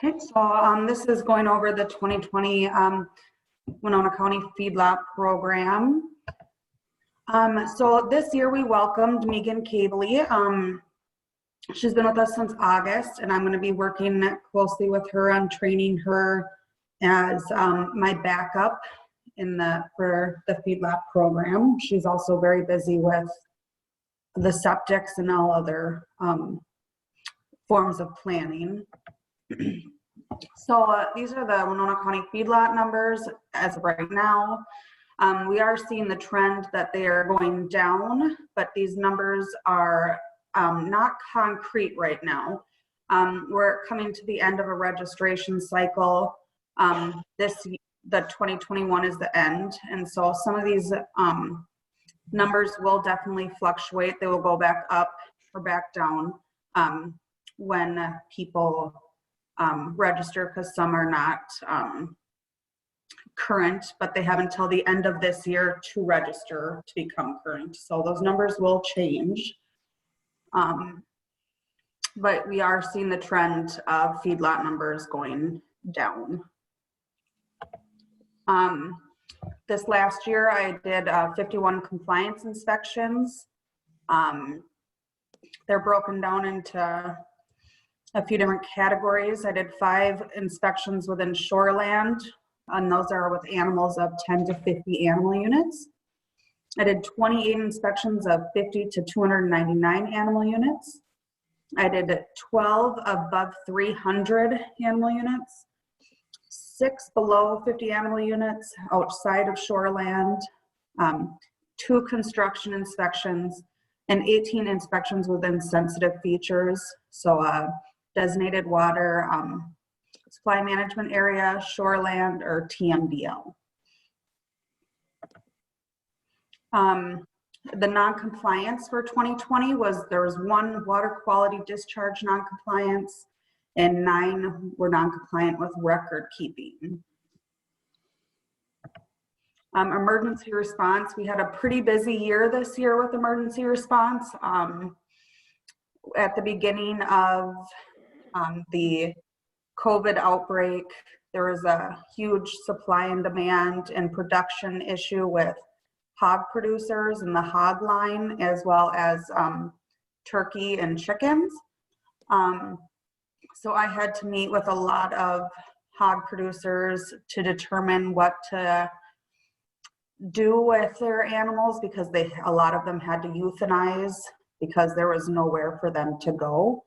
Speaker 8: Okay, so this is going over the 2020 Winona County Feedlot Program. So this year we welcomed Megan Cabley. She's been with us since August, and I'm going to be working closely with her on training her as my backup for the feedlot program. She's also very busy with the septics and all other forms of planning. So these are the Winona County feedlot numbers as of right now. We are seeing the trend that they are going down, but these numbers are not concrete right now. We're coming to the end of a registration cycle. The 2021 is the end, and so some of these numbers will definitely fluctuate. They will go back up or back down when people register, because some are not current, but they have until the end of this year to register to become current. So those numbers will change. But we are seeing the trend of feedlot numbers going down. This last year I did 51 compliance inspections. They're broken down into a few different categories. I did 5 inspections within shoreland, and those are with animals of 10 to 50 animal units. I did 28 inspections of 50 to 299 animal units. I did 12 above 300 animal units, 6 below 50 animal units outside of shoreland, 2 construction inspections, and 18 inspections within sensitive features. So designated water, supply management area, shoreland, or TMDL. The non-compliance for 2020 was, there was 1 water quality discharge non-compliance and 9 were non-compliant with record keeping. Emergency response, we had a pretty busy year this year with emergency response. At the beginning of the COVID outbreak, there was a huge supply and demand and production issue with hog producers and the hog line, as well as turkey and chickens. So I had to meet with a lot of hog producers to determine what to do with their animals, because a lot of them had to euthanize because there was nowhere for them to go.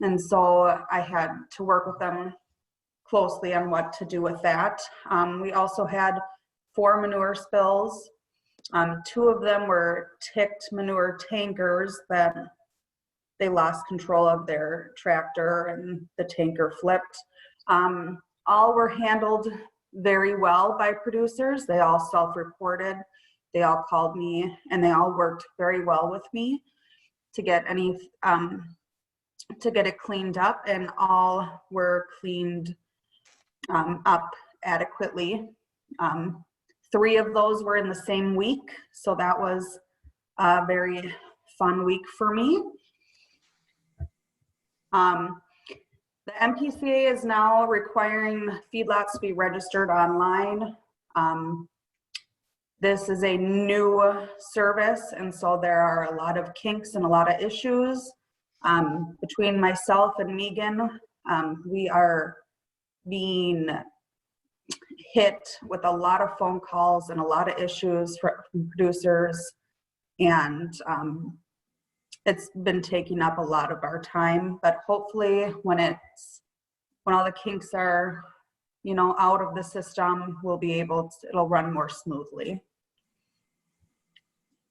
Speaker 8: And so I had to work with them closely on what to do with that. We also had 4 manure spills. 2 of them were ticked manure tankers that they lost control of their tractor and the tanker flipped. All were handled very well by producers. They all self-reported. They all called me, and they all worked very well with me to get it cleaned up, and all were cleaned up adequately. 3 of those were in the same week, so that was a very fun week for me. The MPCA is now requiring feedlots to be registered online. This is a new service, and so there are a lot of kinks and a lot of issues. Between myself and Megan, we are being hit with a lot of phone calls and a lot of issues from producers, and it's been taking up a lot of our time. But hopefully when all the kinks are, out of the system, we'll be able to, it'll run more smoothly.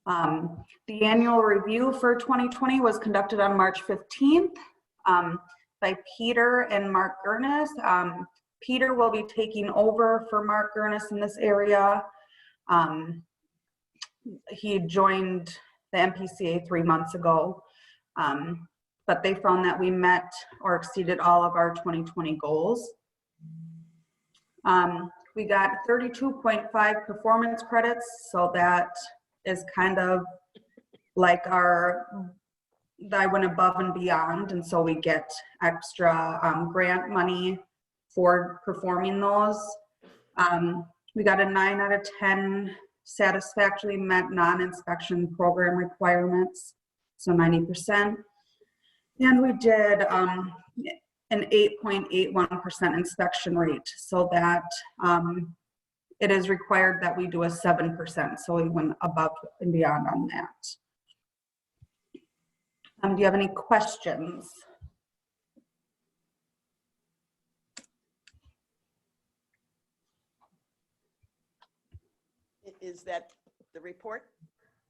Speaker 8: The annual review for 2020 was conducted on March 15th by Peter and Mark Gurnis. Peter will be taking over for Mark Gurnis in this area. He joined the MPCA 3 months ago, but they found that we met or exceeded all of our 2020 goals. We got 32.5 performance credits, so that is kind of like I went above and beyond, and so we get extra grant money for performing those. We got a 9 out of 10 satisfactorily met non-inspection program requirements, so 90%. And we did an 8.81% inspection rate, so that it is required that we do a 7%, so we went above and beyond on that. Do you have any questions?
Speaker 2: is that the report?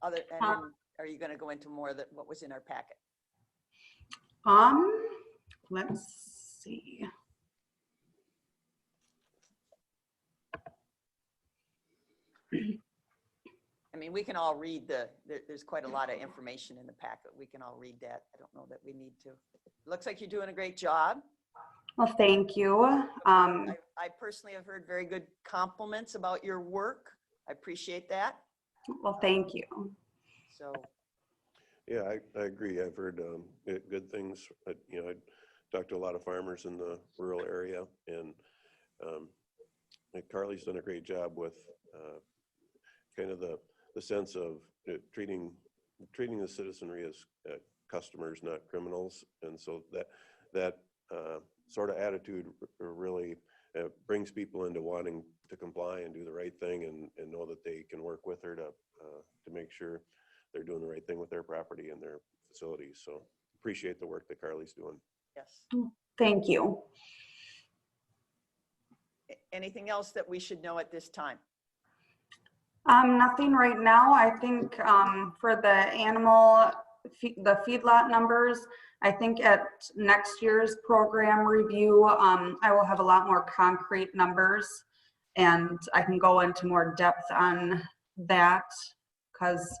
Speaker 2: Other, and then are you going to go into more of what was in our packet?
Speaker 8: Let's see.
Speaker 2: I mean, we can all read there's quite a lot of information in the packet. We can all read that. I don't know that we need to. Looks like you're doing a great job.
Speaker 8: Well, thank you.
Speaker 2: I personally have heard very good compliments about your work. I appreciate that.
Speaker 8: Well, thank you.
Speaker 2: So,
Speaker 3: Yeah, I agree. I've heard good things. You know, I talked to a lot of farmers in the rural area, and Carly's done a great job with kind of the sense of treating the citizenry as customers, not criminals, and so that sort of attitude really brings people into wanting to comply and do the right thing, and know that they can work with her to make sure they're doing the right thing with their property and their facilities. So appreciate the work that Carly's doing.
Speaker 2: yes.
Speaker 8: Thank you.
Speaker 2: Anything else that we should know at this time?
Speaker 8: Nothing right now. I think for the feedlot numbers, I think at next year's program review, I will have a lot more concrete numbers, and I can go into more depth on that, because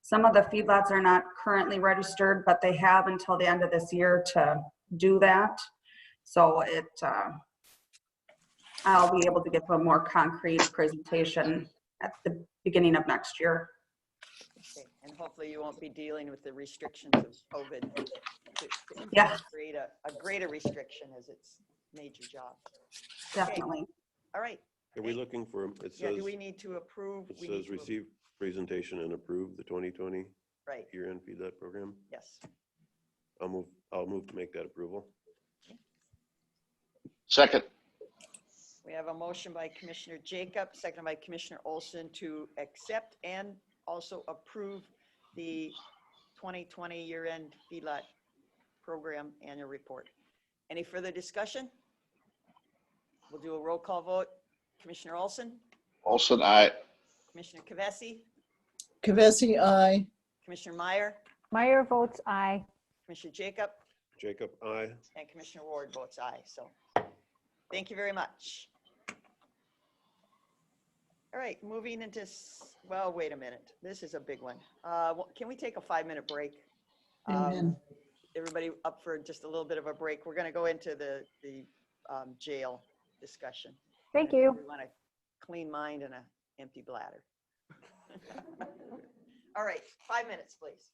Speaker 8: some of the feedlots are not currently registered, but they have until the end of this year to do that. So I'll be able to give a more concrete presentation at the beginning of next year.
Speaker 2: Okay. And hopefully you won't be dealing with the restrictions of COVID to
Speaker 8: Yeah.
Speaker 2: create a greater restriction as it's made your job.
Speaker 8: Definitely.
Speaker 2: Okay. All right.
Speaker 3: Are we looking for, it
Speaker 2: Yeah,
Speaker 3: says,
Speaker 2: do we need to approve?
Speaker 3: it
Speaker 2: We need
Speaker 3: says
Speaker 2: to
Speaker 3: receive presentation and approve the 2020
Speaker 2: Right.
Speaker 3: year-end feedlot program?
Speaker 2: Yes.
Speaker 3: I'll move to make that approval.
Speaker 5: Second.
Speaker 2: We have a motion by Commissioner Jacob, seconded by Commissioner Olson to accept and also approve the 2020 year-end feedlot program annual report. Any further discussion? We'll do a roll call vote. Commissioner Olson?
Speaker 5: Olson, aye.
Speaker 2: Commissioner Kavesi?
Speaker 6: Kavesi, aye.
Speaker 2: Commissioner Meyer?
Speaker 1: Meyer votes aye.
Speaker 2: Commissioner Jacob?
Speaker 3: Jacob, aye.
Speaker 2: And Commissioner Ward votes aye. So thank you very much. All right, moving into, well, wait a minute. This is a big one. Can we take a 5-minute break?
Speaker 6: Amen.
Speaker 2: Everybody up for just a little bit of a break? We're going to go into the jail discussion.
Speaker 1: Thank you.
Speaker 2: We want a clean mind and an empty bladder. All right, 5 minutes, please.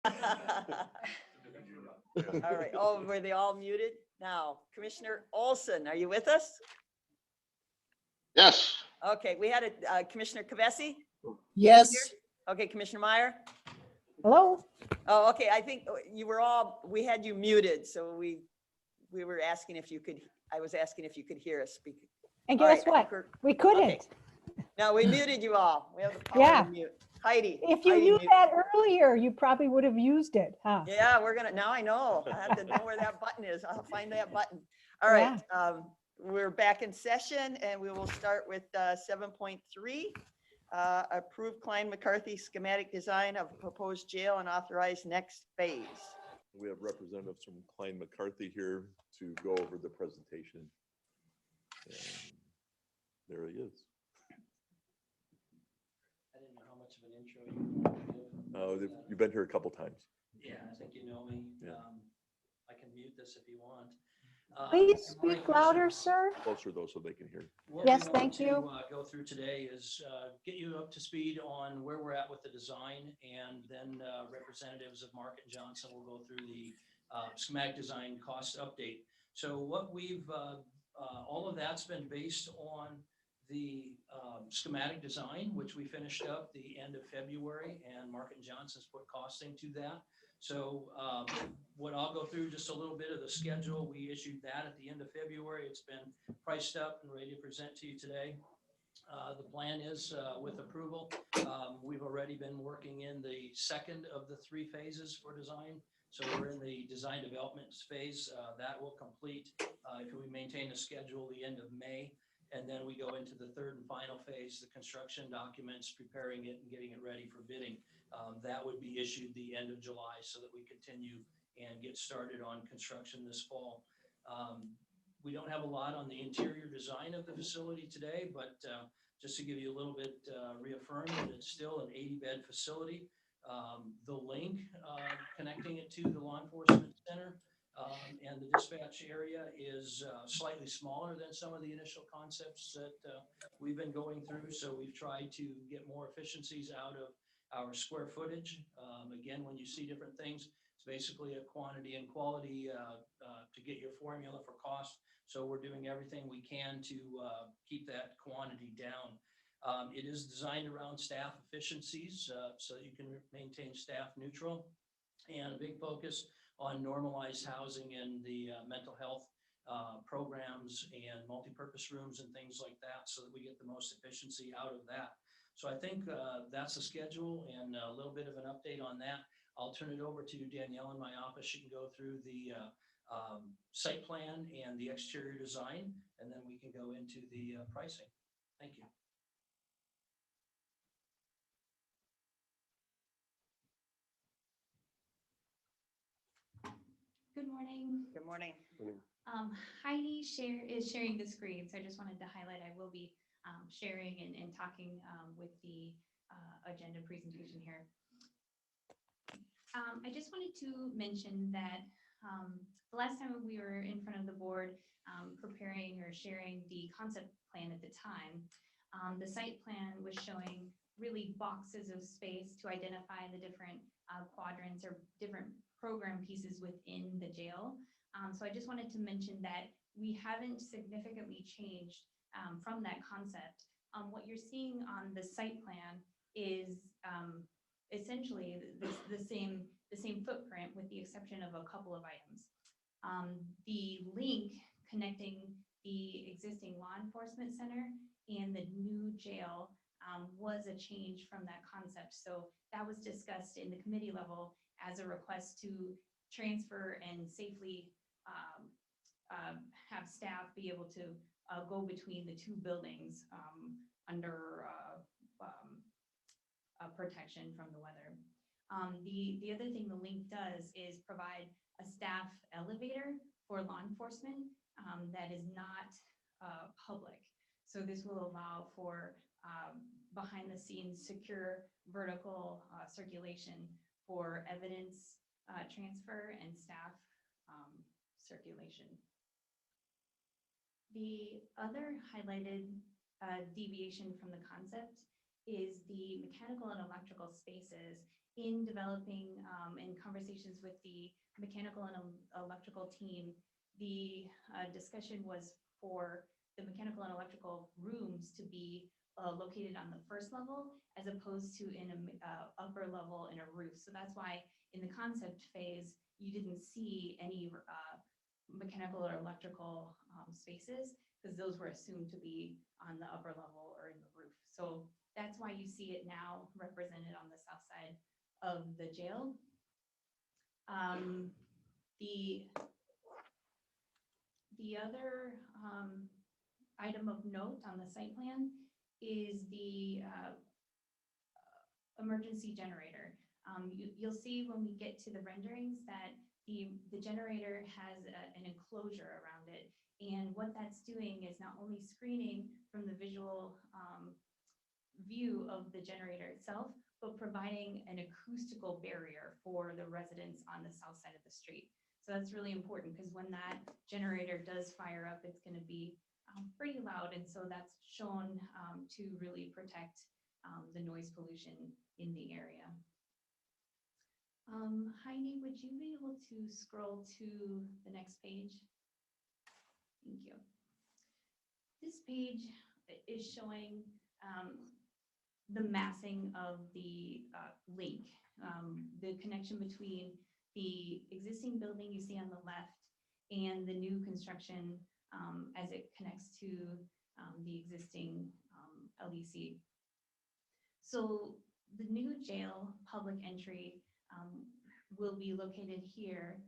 Speaker 2: All right. Oh, were they all muted? Now, Commissioner Olson, are you with us?
Speaker 5: Yes.
Speaker 2: Okay, we had a Commissioner Kavesi?
Speaker 6: Yes.
Speaker 2: Okay, Commissioner Meyer?
Speaker 1: Hello?
Speaker 2: Oh, okay, I think you were all, we had you muted, so we were asking if you could, I was asking if you could hear us speak.
Speaker 1: And
Speaker 2: All
Speaker 1: guess
Speaker 2: right, I think
Speaker 1: what? We couldn't.
Speaker 2: No, we muted you all. We have the power
Speaker 1: Yeah.
Speaker 2: to mute. Heidi.
Speaker 1: If you
Speaker 2: Heidi
Speaker 1: knew
Speaker 2: mute.
Speaker 1: that earlier, you probably would have used it, huh?
Speaker 2: Yeah, we're gonna, now I know. I have to know where that button is. I'll find that button. All right, we're back in session and we will start with 7.3. Approve Klein McCarthy schematic design of proposed jail and authorize next phase.
Speaker 4: We have representatives from Klein McCarthy here to go over the presentation. And there he is.
Speaker 11: I didn't know how much of an intro you wanted to give.
Speaker 4: You've been here a couple times.
Speaker 11: Yeah, I think you know me.
Speaker 4: Yeah.
Speaker 11: I can mute this if you want.
Speaker 1: Please speak louder, sir.
Speaker 4: Closer though, so they can hear.
Speaker 11: What
Speaker 1: Yes,
Speaker 11: we want
Speaker 1: thank you.
Speaker 11: to go through today is get you up to speed on where we're at with the design, and then representatives of Market and Johnson will go through the schematic design cost update. So what we've, all of that's been based on the schematic design, which we finished up the end of February, and Market and Johnson's put costing to that. So what I'll go through just a little bit of the schedule. We issued that at the end of February. It's been priced up and ready to present to you today. The plan is with approval. We've already been working in the second of the 3 phases for design. So we're in the design development phase. That will complete, if we maintain the schedule, the end of May. And then we go into the 3rd and final phase, the construction documents, preparing it and getting it ready for bidding. That would be issued the end of July so that we continue and get started on construction this fall. We don't have a lot on the interior design of the facility today, but just to give you a little bit reaffirm that it's still an 80-bed facility. The link connecting it to the law enforcement center and the dispatch area is slightly smaller than some of the initial concepts that we've been going through. So we've tried to get more efficiencies out of our square footage. Again, when you see different things, it's basically a quantity and quality to get your formula for cost. So we're doing everything we can to keep that quantity down. It is designed around staff efficiencies so that you can maintain staff neutral, and a big focus on normalized housing and the mental health programs and multi-purpose rooms and things like that so that we get the most efficiency out of that. So I think that's the schedule and a little bit of an update on that. I'll turn it over to Danielle in my office. She can go through the site plan and the exterior design, and then we can go into the pricing. Thank you.
Speaker 13: Good morning.
Speaker 2: Good morning.
Speaker 13: Heidi is sharing the screen, so I just wanted to highlight I will be sharing and talking with the agenda presentation here. I just wanted to mention that the last time we were in front of the board preparing or sharing the concept plan at the time, the site plan was showing really boxes of space to identify the different quadrants or different program pieces within the jail. So I just wanted to mention that we haven't significantly changed from that concept. What you're seeing on the site plan is essentially the same footprint with the exception of a couple of items. The link connecting the existing law enforcement center and the new jail was a change from that concept. So that was discussed in the committee level as a request to transfer and safely have staff be able to go between the 2 buildings under protection from the weather. The other thing the link does is provide a staff elevator for law enforcement that is not public. So this will allow for behind the scenes secure vertical circulation for evidence transfer and staff circulation. The other highlighted deviation from the concept is the mechanical and electrical spaces in developing in conversations with the mechanical and electrical team, the discussion was for the mechanical and electrical rooms to be located on the first level as opposed to in a upper level in a roof. So that's why in the concept phase, you didn't see any mechanical or electrical spaces because those were assumed to be on the upper level or in the roof. So that's why you see it now represented on the south side of the jail. The other item of note on the site plan is the emergency generator. You'll see when we get to the renderings that the generator has an enclosure around it. And what that's doing is not only screening from the visual view of the generator itself, but providing an acoustical barrier for the residents on the south side of the street. So that's really important because when that generator does fire up, it's going to be pretty loud. And so that's shown to really protect the noise pollution in the area. Heidi, would you be able to scroll to the next page? Thank you. This page is showing the massing of the link, the connection between the existing building you see on the left and the new construction as it connects to the existing LEC. So the new jail public entry will be located here.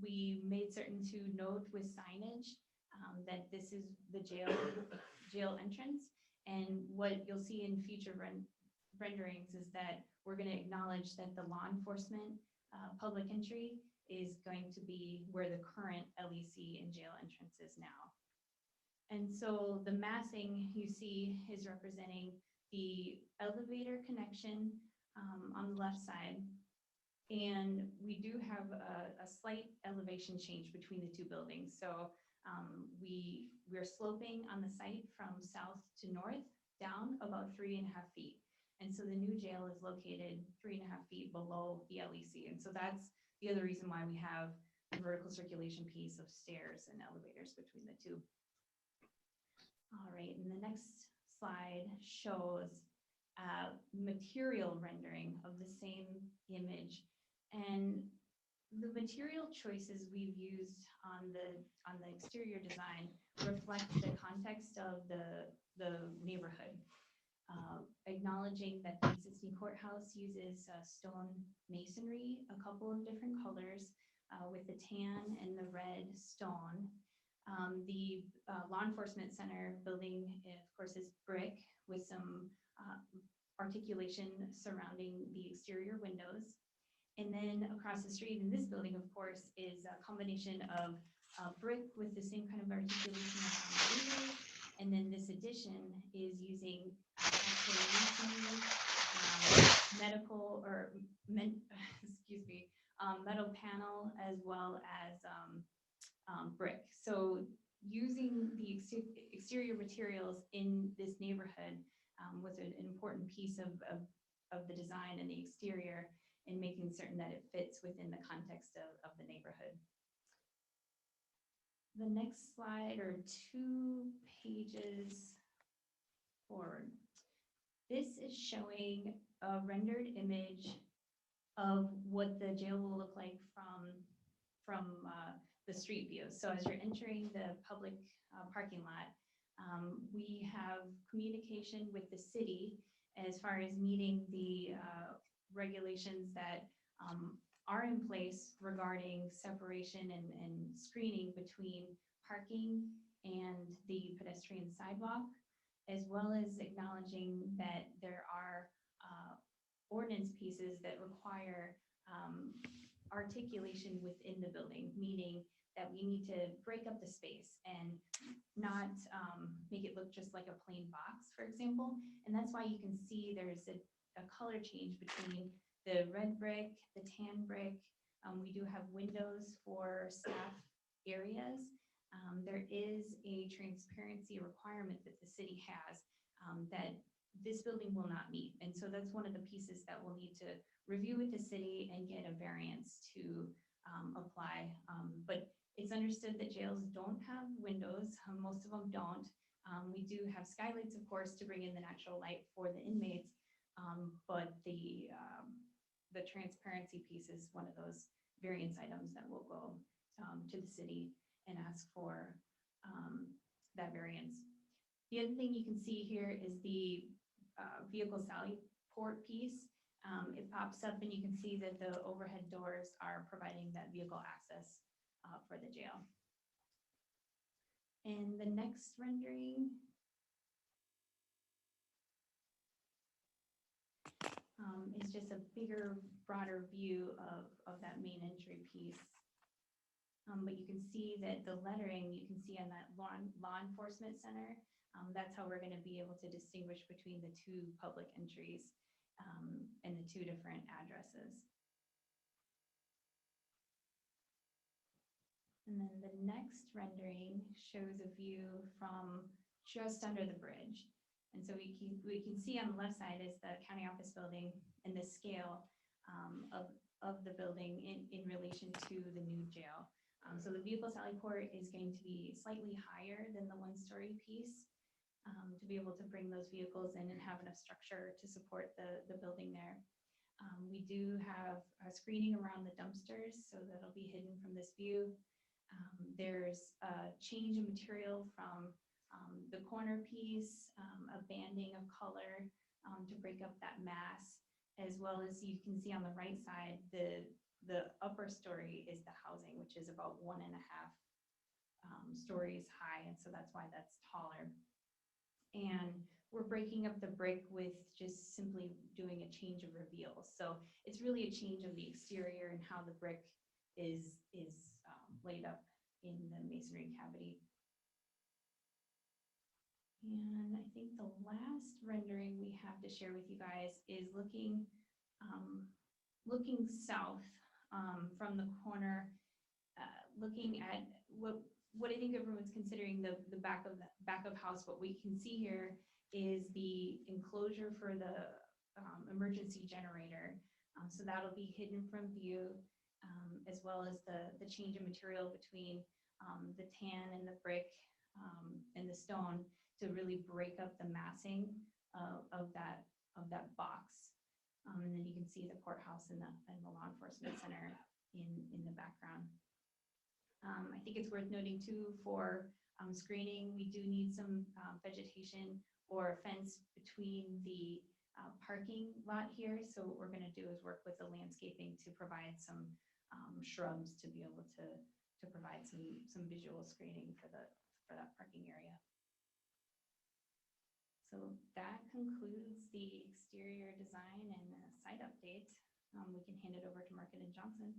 Speaker 13: We made certain to note with signage that this is the jail entrance. And what you'll see in future renderings is that we're going to acknowledge that the law enforcement public entry is going to be where the current LEC and jail entrance is now. And so the massing you see is representing the elevator connection on the left side. And we do have a slight elevation change between the two buildings. So we're sloping on the site from south to north down about 3.5 feet. And so the new jail is located 3.5 feet below the LEC. And so that's the other reason why we have the vertical circulation piece of stairs and elevators between the two. All right, and the next slide shows material rendering of the same image. And the material choices we've used on the exterior design reflect the context of the neighborhood. Acknowledging that the existing courthouse uses stone masonry, a couple of different colors with the tan and the red stone. The law enforcement center building, of course, is brick with some articulation surrounding the exterior windows. And then across the street in this building, of course, is a combination of brick with the same kind of articulation around the windows. And then this addition is using metal panel as well as brick. So using the exterior materials in this neighborhood was an important piece of the design and the exterior and making certain that it fits within the context of the neighborhood. The next slide are 2 pages forward. This is showing a rendered image of what the jail will look like from the street view. So as you're entering the public parking lot, we have communication with the city as far as meeting the regulations that are in place regarding separation and screening between parking and the pedestrian sidewalk, as well as acknowledging that there are ordinance pieces that require articulation within the building, meaning that we need to break up the space and not make it look just like a plain box, for example. And that's why you can see there's a color change between the red brick, the tan brick. We do have windows for staff areas. There is a transparency requirement that the city has that this building will not meet. And so that's one of the pieces that we'll need to review with the city and get a variance to apply. But it's understood that jails don't have windows. Most of them don't. We do have skylights, of course, to bring in the natural light for the inmates. But the transparency piece is one of those variance items that will go to the city and ask for that variance. The other thing you can see here is the vehicle sally port piece. It pops up and you can see that the overhead doors are providing that vehicle access for the jail. And the next rendering is just a bigger, broader view of that main entry piece. But you can see that the lettering you can see on that law enforcement center, that's how we're going to be able to distinguish between the two public entries and the two different addresses. And then the next rendering shows a view from just under the bridge. And so we can see on the left side is the county office building and the scale of the building in relation to the new jail. So the vehicle sally port is going to be slightly higher than the one-story piece to be able to bring those vehicles in and have enough structure to support the building there. We do have a screening around the dumpsters, so that'll be hidden from this view. There's a change in material from the corner piece, a banding of color to break up that mass, as well as you can see on the right side, the upper story is the housing, which is about 1.5 stories high, and so that's why that's taller. And we're breaking up the brick with just simply doing a change of reveals. So it's really a change of the exterior and how the brick is laid up in the masonry cavity. And I think the last rendering we have to share with you guys is looking south from the corner, looking at what I think everyone's considering the back of house. What we can see here is the enclosure for the emergency generator. So that'll be hidden from view, as well as the change in material between the tan and the brick and the stone to really break up the massing of that box. And then you can see the courthouse and the law enforcement center in the background. I think it's worth noting too for screening, we do need some vegetation or a fence between the parking lot here. So what we're going to do is work with the landscaping to provide some shrubs to be able to provide some visual screening for that parking area. So that concludes the exterior design and site update. We can hand it over to Market and Johnson.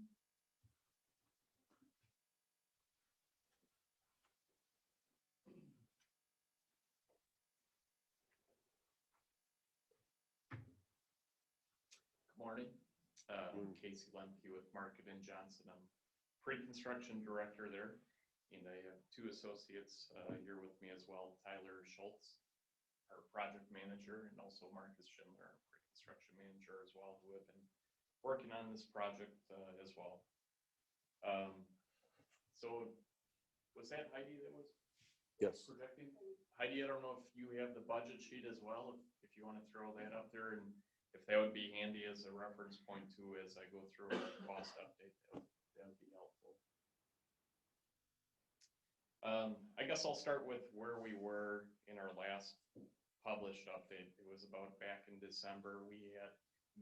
Speaker 14: Good morning. I'm Casey Lemke with Market and Johnson. I'm pre-construction director there, and I have two associates here with me as well, Tyler Schultz, our project manager, and also Marcus Schindler, our pre-construction manager as well, who have been working on this project as well. So was that Heidi that was projecting? Heidi, I don't know if you have the budget sheet as well, if you want to throw that up there, and if that would be handy as a reference point too, as I go through a cost update, that would be helpful. I guess I'll start with where we were in our last published update. It was about back in December. We had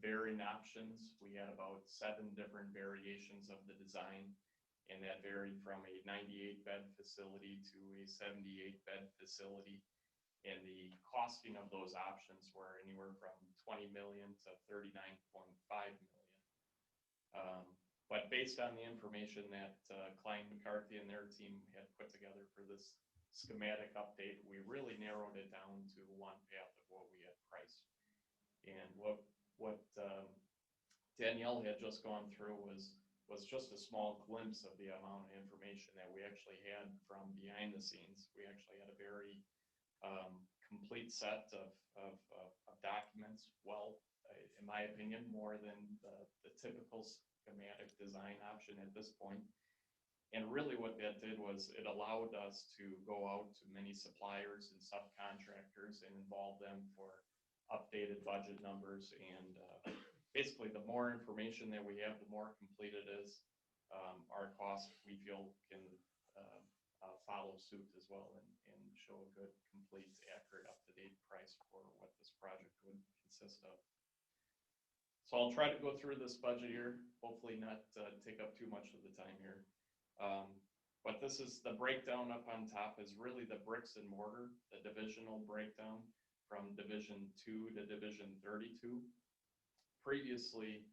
Speaker 14: varying options. We had about 7 different variations of the design, and that varied from a 98-bed facility to a 78-bed facility. And the costing of those options were anywhere from $20 million to $39.5 million. But based on the information that Klein McCarthy and their team had put together for this schematic update, we really narrowed it down to one path of what we had priced. And what Danielle had just gone through was just a small glimpse of the amount of information that we actually had from behind the scenes. We actually had a very complete set of documents, well, in my opinion, more than the typical schematic design option at this point. And really what that did was it allowed us to go out to many suppliers and subcontractors and involve them for updated budget numbers. And basically, the more information that we have, the more complete it is. Our cost, we feel, can follow suit as well and show a good, complete, accurate, up-to-date price for what this project would consist of. So I'll try to go through this budget here, hopefully not take up too much of the time here. But this is the breakdown up on top is really the bricks and mortar, the divisional breakdown from Division 2 to Division 32. Previously,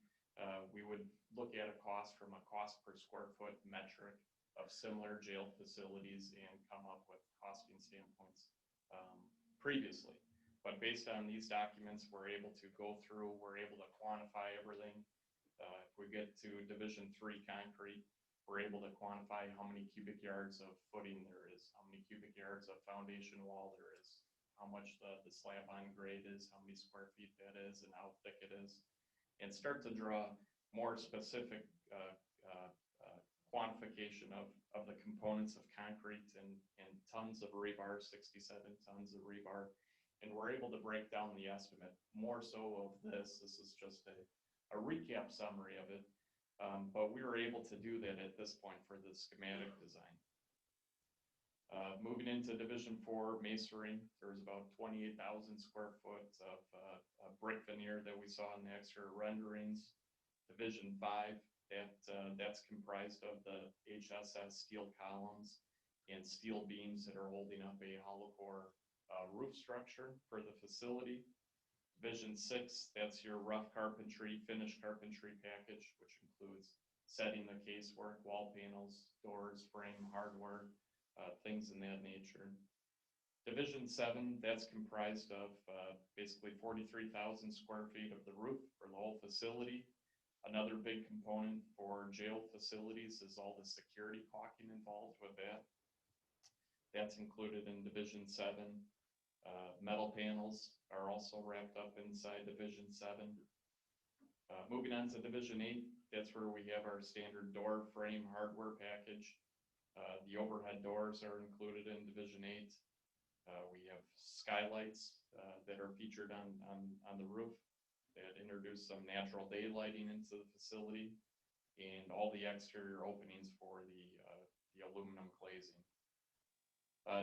Speaker 14: we would look at a cost from a cost per square foot metric of similar jail facilities and come up with costing standpoints previously. But based on these documents, we're able to go through, we're able to quantify everything. If we get to Division 3 concrete, we're able to quantify how many cubic yards of footing there is, how many cubic yards of foundation wall there is, how much the slab on grade is, how many square feet that is, and how thick it is, and start to draw more specific quantification of the components of concrete and tons of rebar, 67 tons of rebar. And we're able to break down the estimate. More so of this is just a recap summary of it. But we were able to do that at this point for the schematic design. Moving into Division 4 masonry, there's about 28,000 square foot of brick veneer that we saw in the extra renderings. Division 5, that's comprised of the HSS steel columns and steel beams that are holding up a hollow core roof structure for the facility. Division 6, that's your rough carpentry, finished carpentry package, which includes setting the casework, wall panels, doors, frame, hardware, things in that nature. Division 7, that's comprised of basically 43,000 square feet of the roof for the whole facility. Another big component for jail facilities is all the security caulking involved with that. That's included in Division 7. Metal panels are also wrapped up inside Division 7. Moving on to Division 8, that's where we have our standard door frame hardware package. The overhead doors are included in Division 8. We have skylights that are featured on the roof that introduce some natural day lighting into the facility, and all the exterior openings for the aluminum glazing.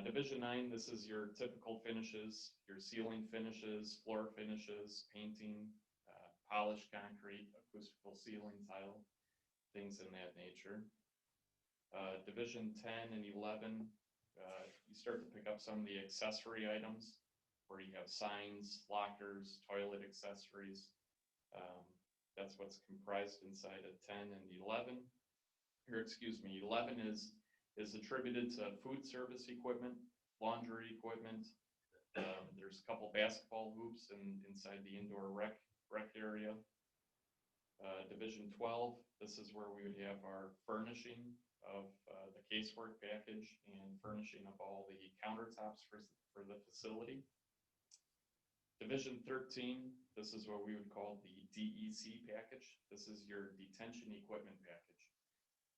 Speaker 14: Division 9, this is your typical finishes, your ceiling finishes, floor finishes, painting, polished concrete, acoustical ceiling tile, things in that nature. Division 10 and 11, you start to pick up some of the accessory items where you have signs, lockers, toilet accessories. That's what's comprised inside of 10 and 11. Or excuse me, 11 is attributed to food service equipment, laundry equipment. There's a couple basketball hoops inside the indoor rec area. Division 12, this is where we would have our furnishing of the casework package and furnishing of all the countertops for the facility. Division 13, this is what we would call the DEC package. This is your detention equipment package.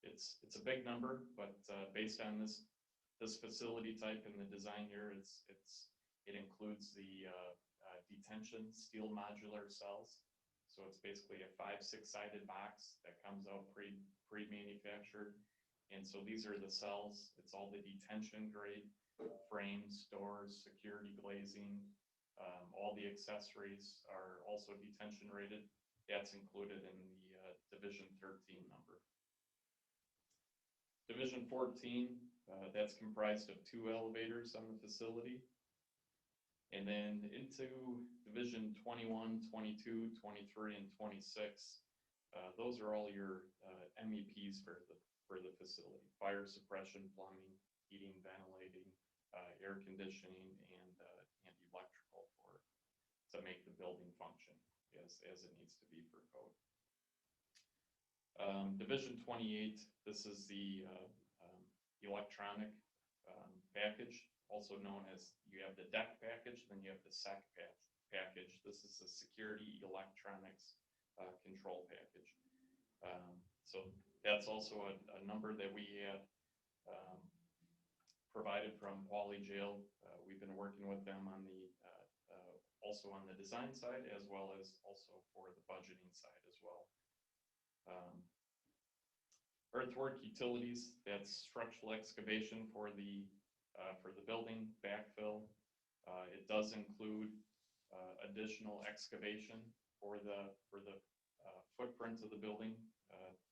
Speaker 14: It's a big number, but based on this facility type and the design here, it includes the detention steel modular cells. So it's basically a 5-6-sided box that comes out pre-manufactured. And so these are the cells. It's all the detention grade frames, doors, security glazing. All the accessories are also detention rated. That's included in the Division 13 number. Division 14, that's comprised of 2 elevators on the facility. And then into Division 21, 22, 23, and 26, those are all your MEPs for the facility: fire suppression, plumbing, heating, ventilating, air conditioning, and electrical to make the building function as it needs to be for code. Division 28, this is the electronic package. also known as, you have the deck package, then you have the SEC package. This is the security electronics control package. So that's also a number that we had provided from Wally Jail. We've been working with them on the also on the design side, as well as also for the budgeting side as well. Earthwork utilities, that's structural excavation for the building, backfill. It does include additional excavation for the footprint of the building.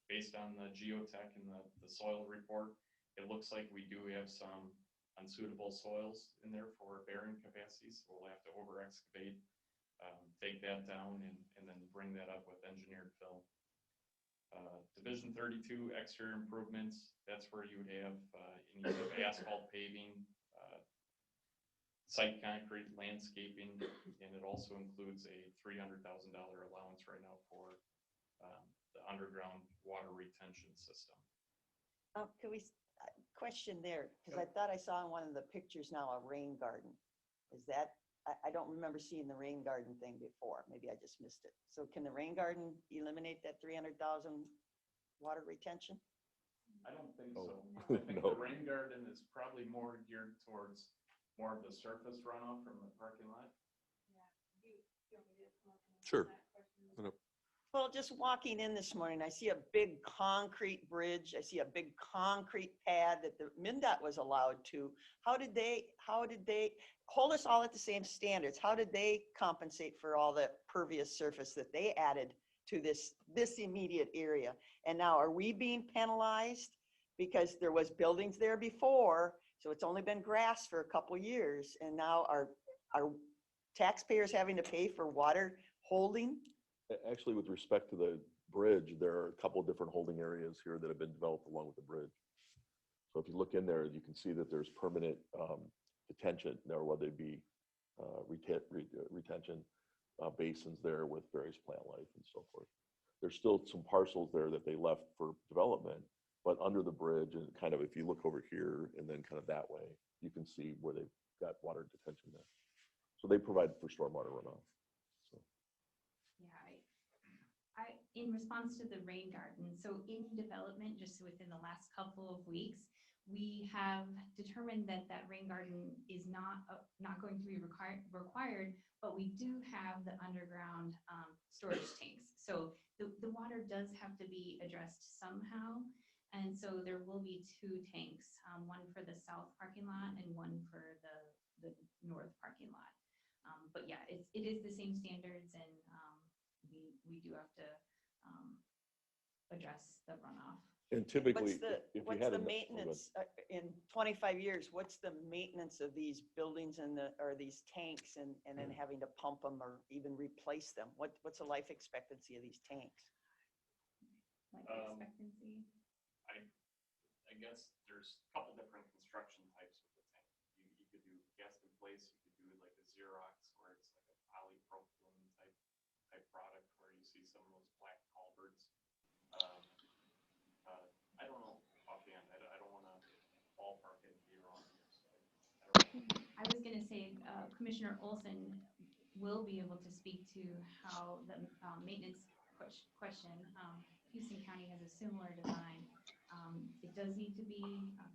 Speaker 14: Based on the geotech and the soil report, it looks like we do have some unsuitable soils in there for bearing capacities. So we'll have to over excavate, take that down, and then bring that up with engineered fill. Division 32 exterior improvements, that's where you would have asphalt paving, site concrete, landscaping, and it also includes a $300,000 allowance right now for the underground water retention system.
Speaker 2: Can we, question there, because I thought I saw in one of the pictures now a rain garden. Is that, I don't remember seeing the rain garden thing before. Maybe I just missed it. So can the rain garden eliminate that 300,000 water retention?
Speaker 14: I don't think so. I think the rain garden is probably more geared towards more of the surface runoff from the parking lot.
Speaker 4: Sure.
Speaker 2: Well, just walking in this morning, I see a big concrete bridge. I see a big concrete pad that the MnDOT was allowed to. How did they hold us all at the same standards? How did they compensate for all the pervious surface that they added to this immediate area? And now are we being penalized because there was buildings there before, so it's only been grass for a couple of years, and now are taxpayers having to pay for water holding?
Speaker 4: Actually, with respect to the bridge, there are a couple of different holding areas here that have been developed along with the bridge. So if you look in there, you can see that there's permanent detention there, whether it be retention basins there with various plant life and so forth. There's still some parcels there that they left for development, but under the bridge, and kind of if you look over here and then kind of that way, you can see where they've got water detention there. So they provide for stormwater runoff.
Speaker 13: In response to the rain garden, so in development, just within the last couple of weeks, we have determined that rain garden is not going to be required, but we do have the underground storage tanks. So the water does have to be addressed somehow. And so there will be 2 tanks, one for the south parking lot and one for the north parking lot. But yeah, it is the same standards, and we do have to address the runoff.
Speaker 4: And typically,
Speaker 2: what's the maintenance in 25 years? What's the maintenance of these buildings or these tanks, and then having to pump them or even replace them? What's the life expectancy of these tanks?
Speaker 13: Life expectancy.
Speaker 14: I guess there's a couple different construction types with the tank. You could do cast in place. You could do like a Xerox, where it's like a polypropylene type product, where you see some of those black culverts. I don't know offhand. I don't want to ballpark it and be wrong here. So
Speaker 13: I was going to say Commissioner Olson will be able to speak to how the maintenance question. Houston County has a similar design. It does need to be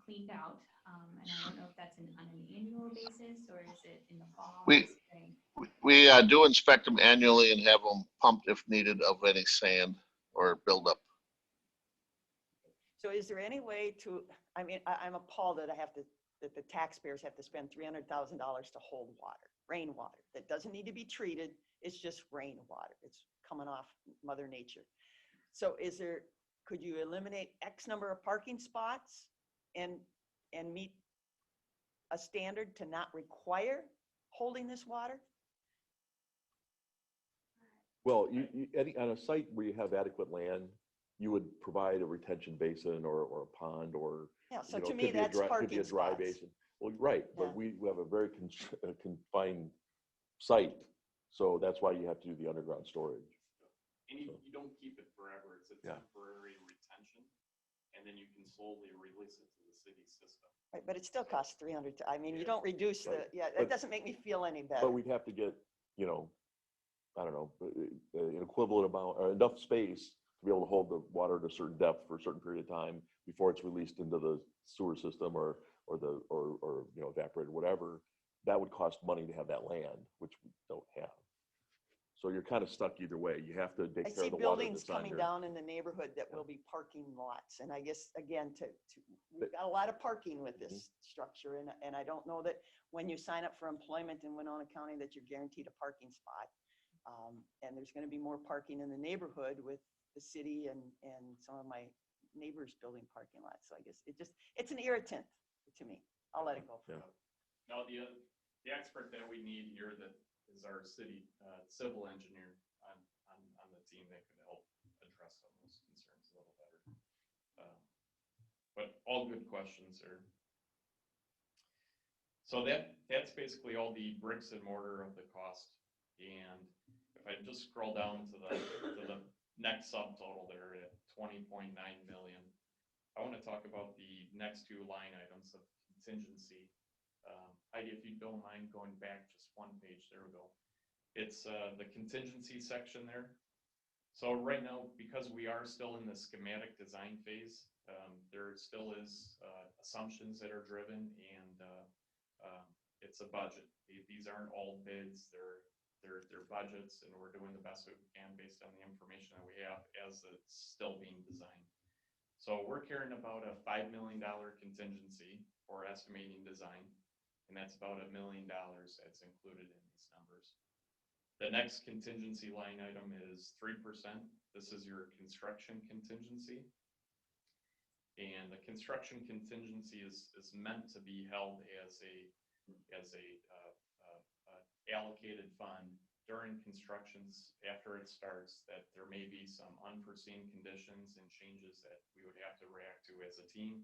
Speaker 13: cleaned out, and I don't know if that's on an annual basis or is it in the fall or spring.
Speaker 5: We do inspect them annually and have them pumped if needed of any sand or buildup.
Speaker 2: So is there any way to, I mean, I'm appalled that that the taxpayers have to spend $300,000 to hold water, rainwater, that doesn't need to be treated. It's just rainwater. It's coming off Mother Nature. So could you eliminate X number of parking spots and meet a standard to not require holding this water?
Speaker 4: Well, on a site where you have adequate land, you would provide a retention basin or a pond, or
Speaker 2: so to me that's parking
Speaker 4: could be a dry
Speaker 2: spots.
Speaker 4: basin. Well, right, but we have a very confined site, so that's why you have to do the underground storage.
Speaker 14: And you don't keep it forever. It's a temporary retention, and then you can slowly release it to the city system.
Speaker 2: Right, but it still costs 300, I mean, you don't reduce the,
Speaker 4: Right.
Speaker 2: yeah, that
Speaker 4: But-
Speaker 2: doesn't make me feel any better.
Speaker 4: But we'd have to get, you know, I don't know, an equivalent amount, or enough space to be able to hold the water at a certain depth for a certain period of time before it's released into the sewer system or you know, evaporated, whatever. That would cost money to have that land, which we don't have. So you're kind of stuck either way. You have to
Speaker 2: I
Speaker 4: take care
Speaker 2: see
Speaker 4: of the water
Speaker 2: buildings
Speaker 4: that's on
Speaker 2: coming
Speaker 4: your.
Speaker 2: down in the neighborhood that will be parking lots. And I guess, again, we've got a lot of parking with this structure. And I don't know that when you sign up for employment in Winona County that you're guaranteed a parking spot. And there's going to be more parking in the neighborhood with the city and some of my neighbors building parking lots. So I guess it's an irritant to me. I'll let it go.
Speaker 4: Yeah.
Speaker 14: Now, the expert that we need here that is our city civil engineer on the team that could help address some of those concerns a little better. But all good questions, sir. So that's basically all the bricks and mortar of the cost. And if I just scroll down to the next subtotal there at 20.9 million, I want to talk about the next two line items of contingency. Heidi, if you don't mind going back just one page, there we go. It's the contingency section there. So right now, because we are still in the schematic design phase, there still is assumptions that are driven, and it's a budget. These aren't all bids, they're budgets, and we're doing the best we can based on the information that we have as it's still being designed. So we're carrying about a $5 million contingency for estimating design, and that's about $1 million that's included in these numbers. The next contingency line item is 3%. This is your construction contingency. And the construction contingency is meant to be held as a allocated fund during constructions after it starts, that there may be some unforeseen conditions and changes that we would have to react to as a team,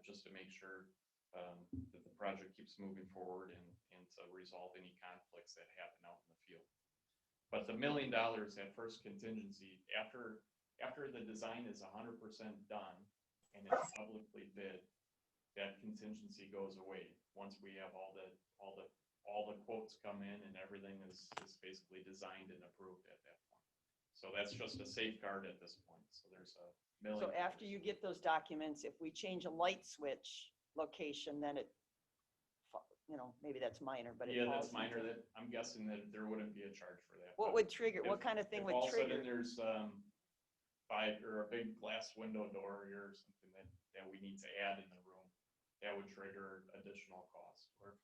Speaker 14: just to make sure that the project keeps moving forward and to resolve any conflicts that happen out in the field. But the $1 million, that first contingency, after the design is 100% done and it's publicly bid, that contingency goes away once we have all the quotes come in and everything is basically designed and approved at that point. So that's just a safeguard at this point. So there's a $1 million.
Speaker 2: So after you get those documents, if we change a light switch location, then it, you know, maybe that's minor, but it
Speaker 14: Yeah,
Speaker 2: falls
Speaker 14: that's minor.
Speaker 2: into-
Speaker 14: That I'm guessing that there wouldn't be a charge for that.
Speaker 2: What would trigger, what kind of thing would
Speaker 14: If all of a
Speaker 2: trigger?
Speaker 14: sudden there's or a big glass window door here or something that we need to add in the room, that would trigger additional costs. Or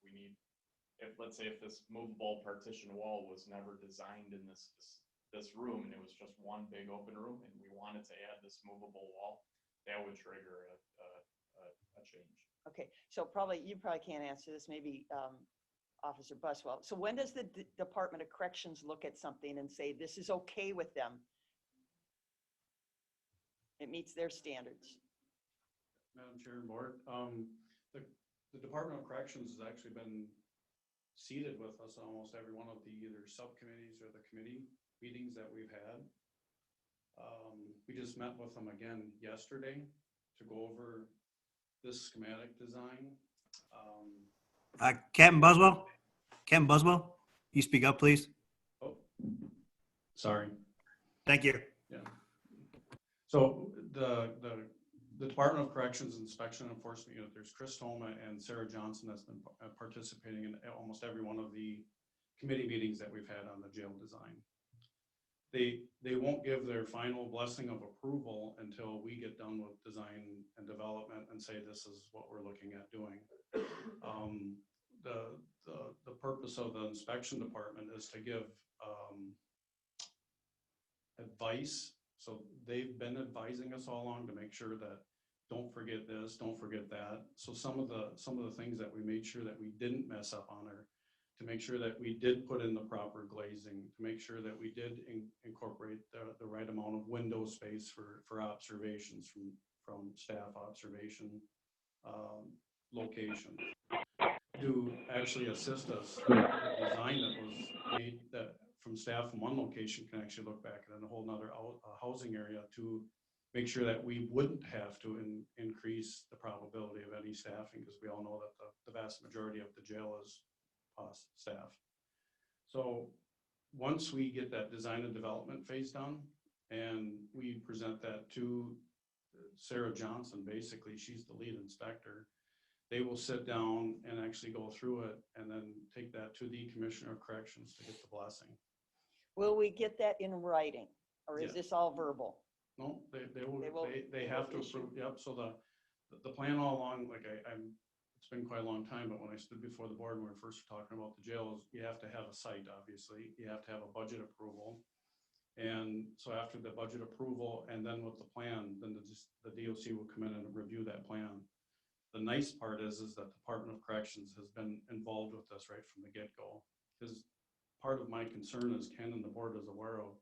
Speaker 14: if let's say if this movable partition wall was never designed in this room and it was just one big open room and we wanted to add this movable wall, that would trigger a change.
Speaker 2: Okay, so you probably can't answer this, maybe Officer Buswell. So when does the Department of Corrections look at something and say, this is okay with them? It meets their standards.
Speaker 15: Madam Chair and Board, the Department of Corrections has actually been seated with us on almost every one of the either subcommittees or the committee meetings that we've had. We just met with them again yesterday to go over this schematic design.
Speaker 16: Captain Buswell, you speak up, please.
Speaker 15: Oh, sorry.
Speaker 16: Thank you.
Speaker 15: Yeah. So the Department of Corrections Inspection and Enforcement Unit, there's Chris Toma and Sarah Johnson that's been participating in almost every one of the committee meetings that we've had on the jail design. They won't give their final blessing of approval until we get done with design and development and say this is what we're looking at doing. The purpose of the inspection department is to give advice. So they've been advising us all along to make sure that don't forget this, don't forget that. So some of the things that we made sure that we didn't mess up on are to make sure that we did put in the proper glazing, to make sure that we did incorporate the right amount of window space for observations from staff observation location, to actually assist us in the design that was made that from staff from one location can actually look back at a whole nother housing area to make sure that we wouldn't have to increase the probability of any staffing, because we all know that the vast majority of the jail is staff. So once we get that design and development phase done and we present that to Sarah Johnson, basically she's the lead inspector, they will sit down and actually go through it and then take that to the Commissioner of Corrections to get the blessing.
Speaker 2: Will we get that in writing, or is
Speaker 15: Yes.
Speaker 2: this all verbal?
Speaker 15: No, they have to approve, yep, so the plan all along, like it's been quite a long time, but when I stood before the board, when we were first talking about the jails, you have to have a site, obviously, you have to have a budget approval. And so after the budget approval and then with the plan, then the DOC will come in and review that plan. The nice part is that the Department of Corrections has been involved with this right from the get-go. Because part of my concern, as Ken and the board is aware of,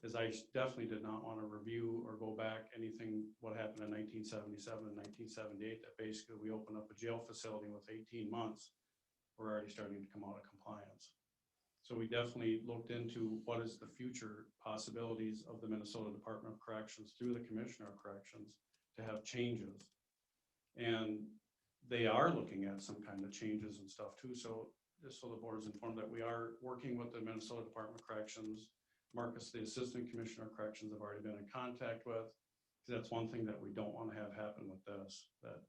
Speaker 15: is I definitely did not want to review or go back anything what happened in 1977 and 1978, that basically we opened up a jail facility with 18 months. We're already starting to come out of compliance. So we definitely looked into what is the future possibilities of the Minnesota Department of Corrections through the Commissioner of Corrections to have changes. And they are looking at some kind of changes and stuff too. So just so the board is informed that we are working with the Minnesota Department of Corrections. Marcus, the Assistant Commissioner of Corrections, have already been in contact with. That's one thing that we don't want to have happen with this, that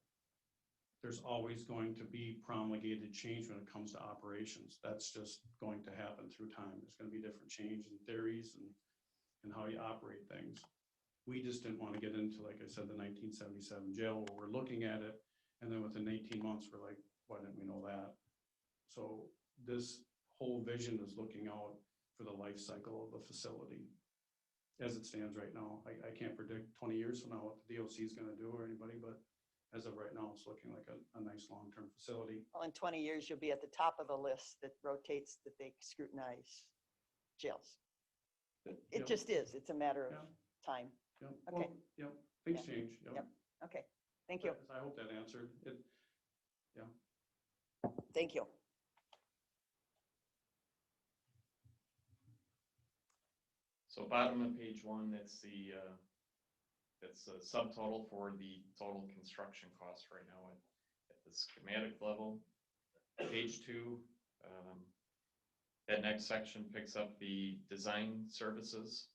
Speaker 15: there's always going to be promulgated change when it comes to operations. That's just going to happen through time. There's going to be different change in theories and how you operate things. We just didn't want to get into, like I said, the 1977 jail where we're looking at it, and then within 18 months, we're like, why didn't we know that? So this whole vision is looking out for the life cycle of the facility as it stands right now. I can't predict 20 years from now what the DOC is going to do or anybody, but as of right now, it's looking like a nice long-term facility.
Speaker 2: Well, in 20 years, you'll be at the top of the list that rotates, that they scrutinize jails. It
Speaker 15: Yep.
Speaker 2: just is. It's a matter of
Speaker 15: Yeah.
Speaker 2: time.
Speaker 15: Yep.
Speaker 2: Okay.
Speaker 15: Well, yep. Things
Speaker 2: Yeah.
Speaker 15: change. Yep.
Speaker 2: Yep. Okay. Thank you.
Speaker 15: But I hope that answered it. Yeah.
Speaker 2: Thank you.
Speaker 14: So bottom of page 1, that's the subtotal for the total construction cost right now at the schematic level. Page 2, that next section picks up the design services.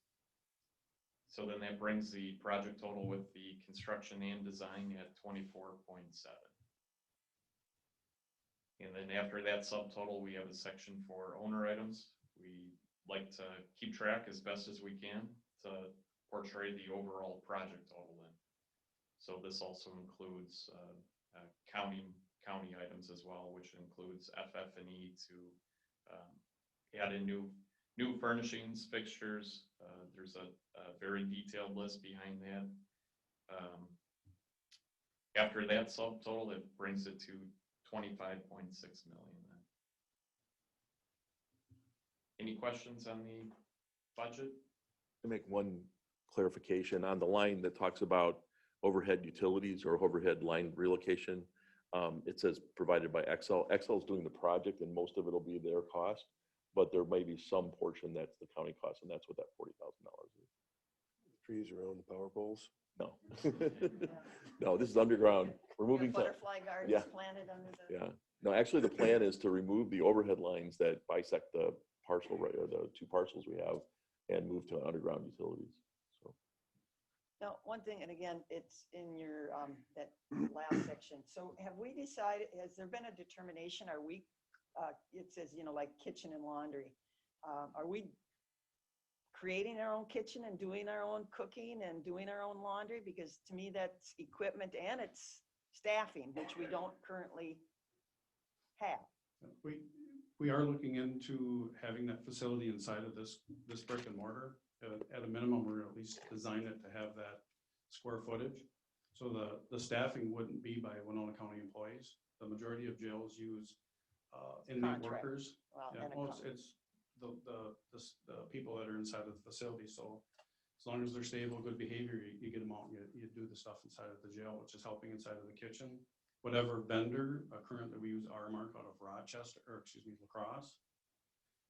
Speaker 14: So then that brings the project total with the construction and design at 24.7. And then after that subtotal, we have a section for owner items. We like to keep track as best as we can to portray the overall project total in. So this also includes county items as well, which includes FF&E to add in new furnishings, fixtures. There's a very detailed list behind that. After that subtotal, it brings it to 25.6 million. Any questions on the budget?
Speaker 4: To make one clarification on the line that talks about overhead utilities or overhead line relocation, it says provided by Excel. Excel is doing the project and most of it will be their cost, but there may be some portion that's the county cost, and that's what that $40,000 is.
Speaker 3: Trees around the power poles?
Speaker 4: No. No, this is underground. We're moving to.
Speaker 2: Butterfly gardens planted under the.
Speaker 4: Yeah. No, actually the plan is to remove the overhead lines that bisect the parcel, right, or the two parcels we have, and move to underground utilities. So.
Speaker 2: Now, one thing, and again, it's in your, that last section. So have we decided, has there been a determination, are we, it says, like kitchen and laundry. Are we creating our own kitchen and doing our own cooking and doing our own laundry? Because to me, that's equipment and it's staffing, which we don't currently have.
Speaker 15: We are looking into having that facility inside of this brick and mortar. At a minimum, we're at least design it to have that square footage. So the staffing wouldn't be by Winona County employees. The majority of jails use inmate workers.
Speaker 2: Well,
Speaker 15: Yeah, well, it's the people that are inside of the facility. So as long as they're stable, good behavior, you get them out and you do the stuff inside of the jail, which is helping inside of the kitchen. Whatever vendor, currently we use Mark out of Rochester, or excuse me, La Crosse.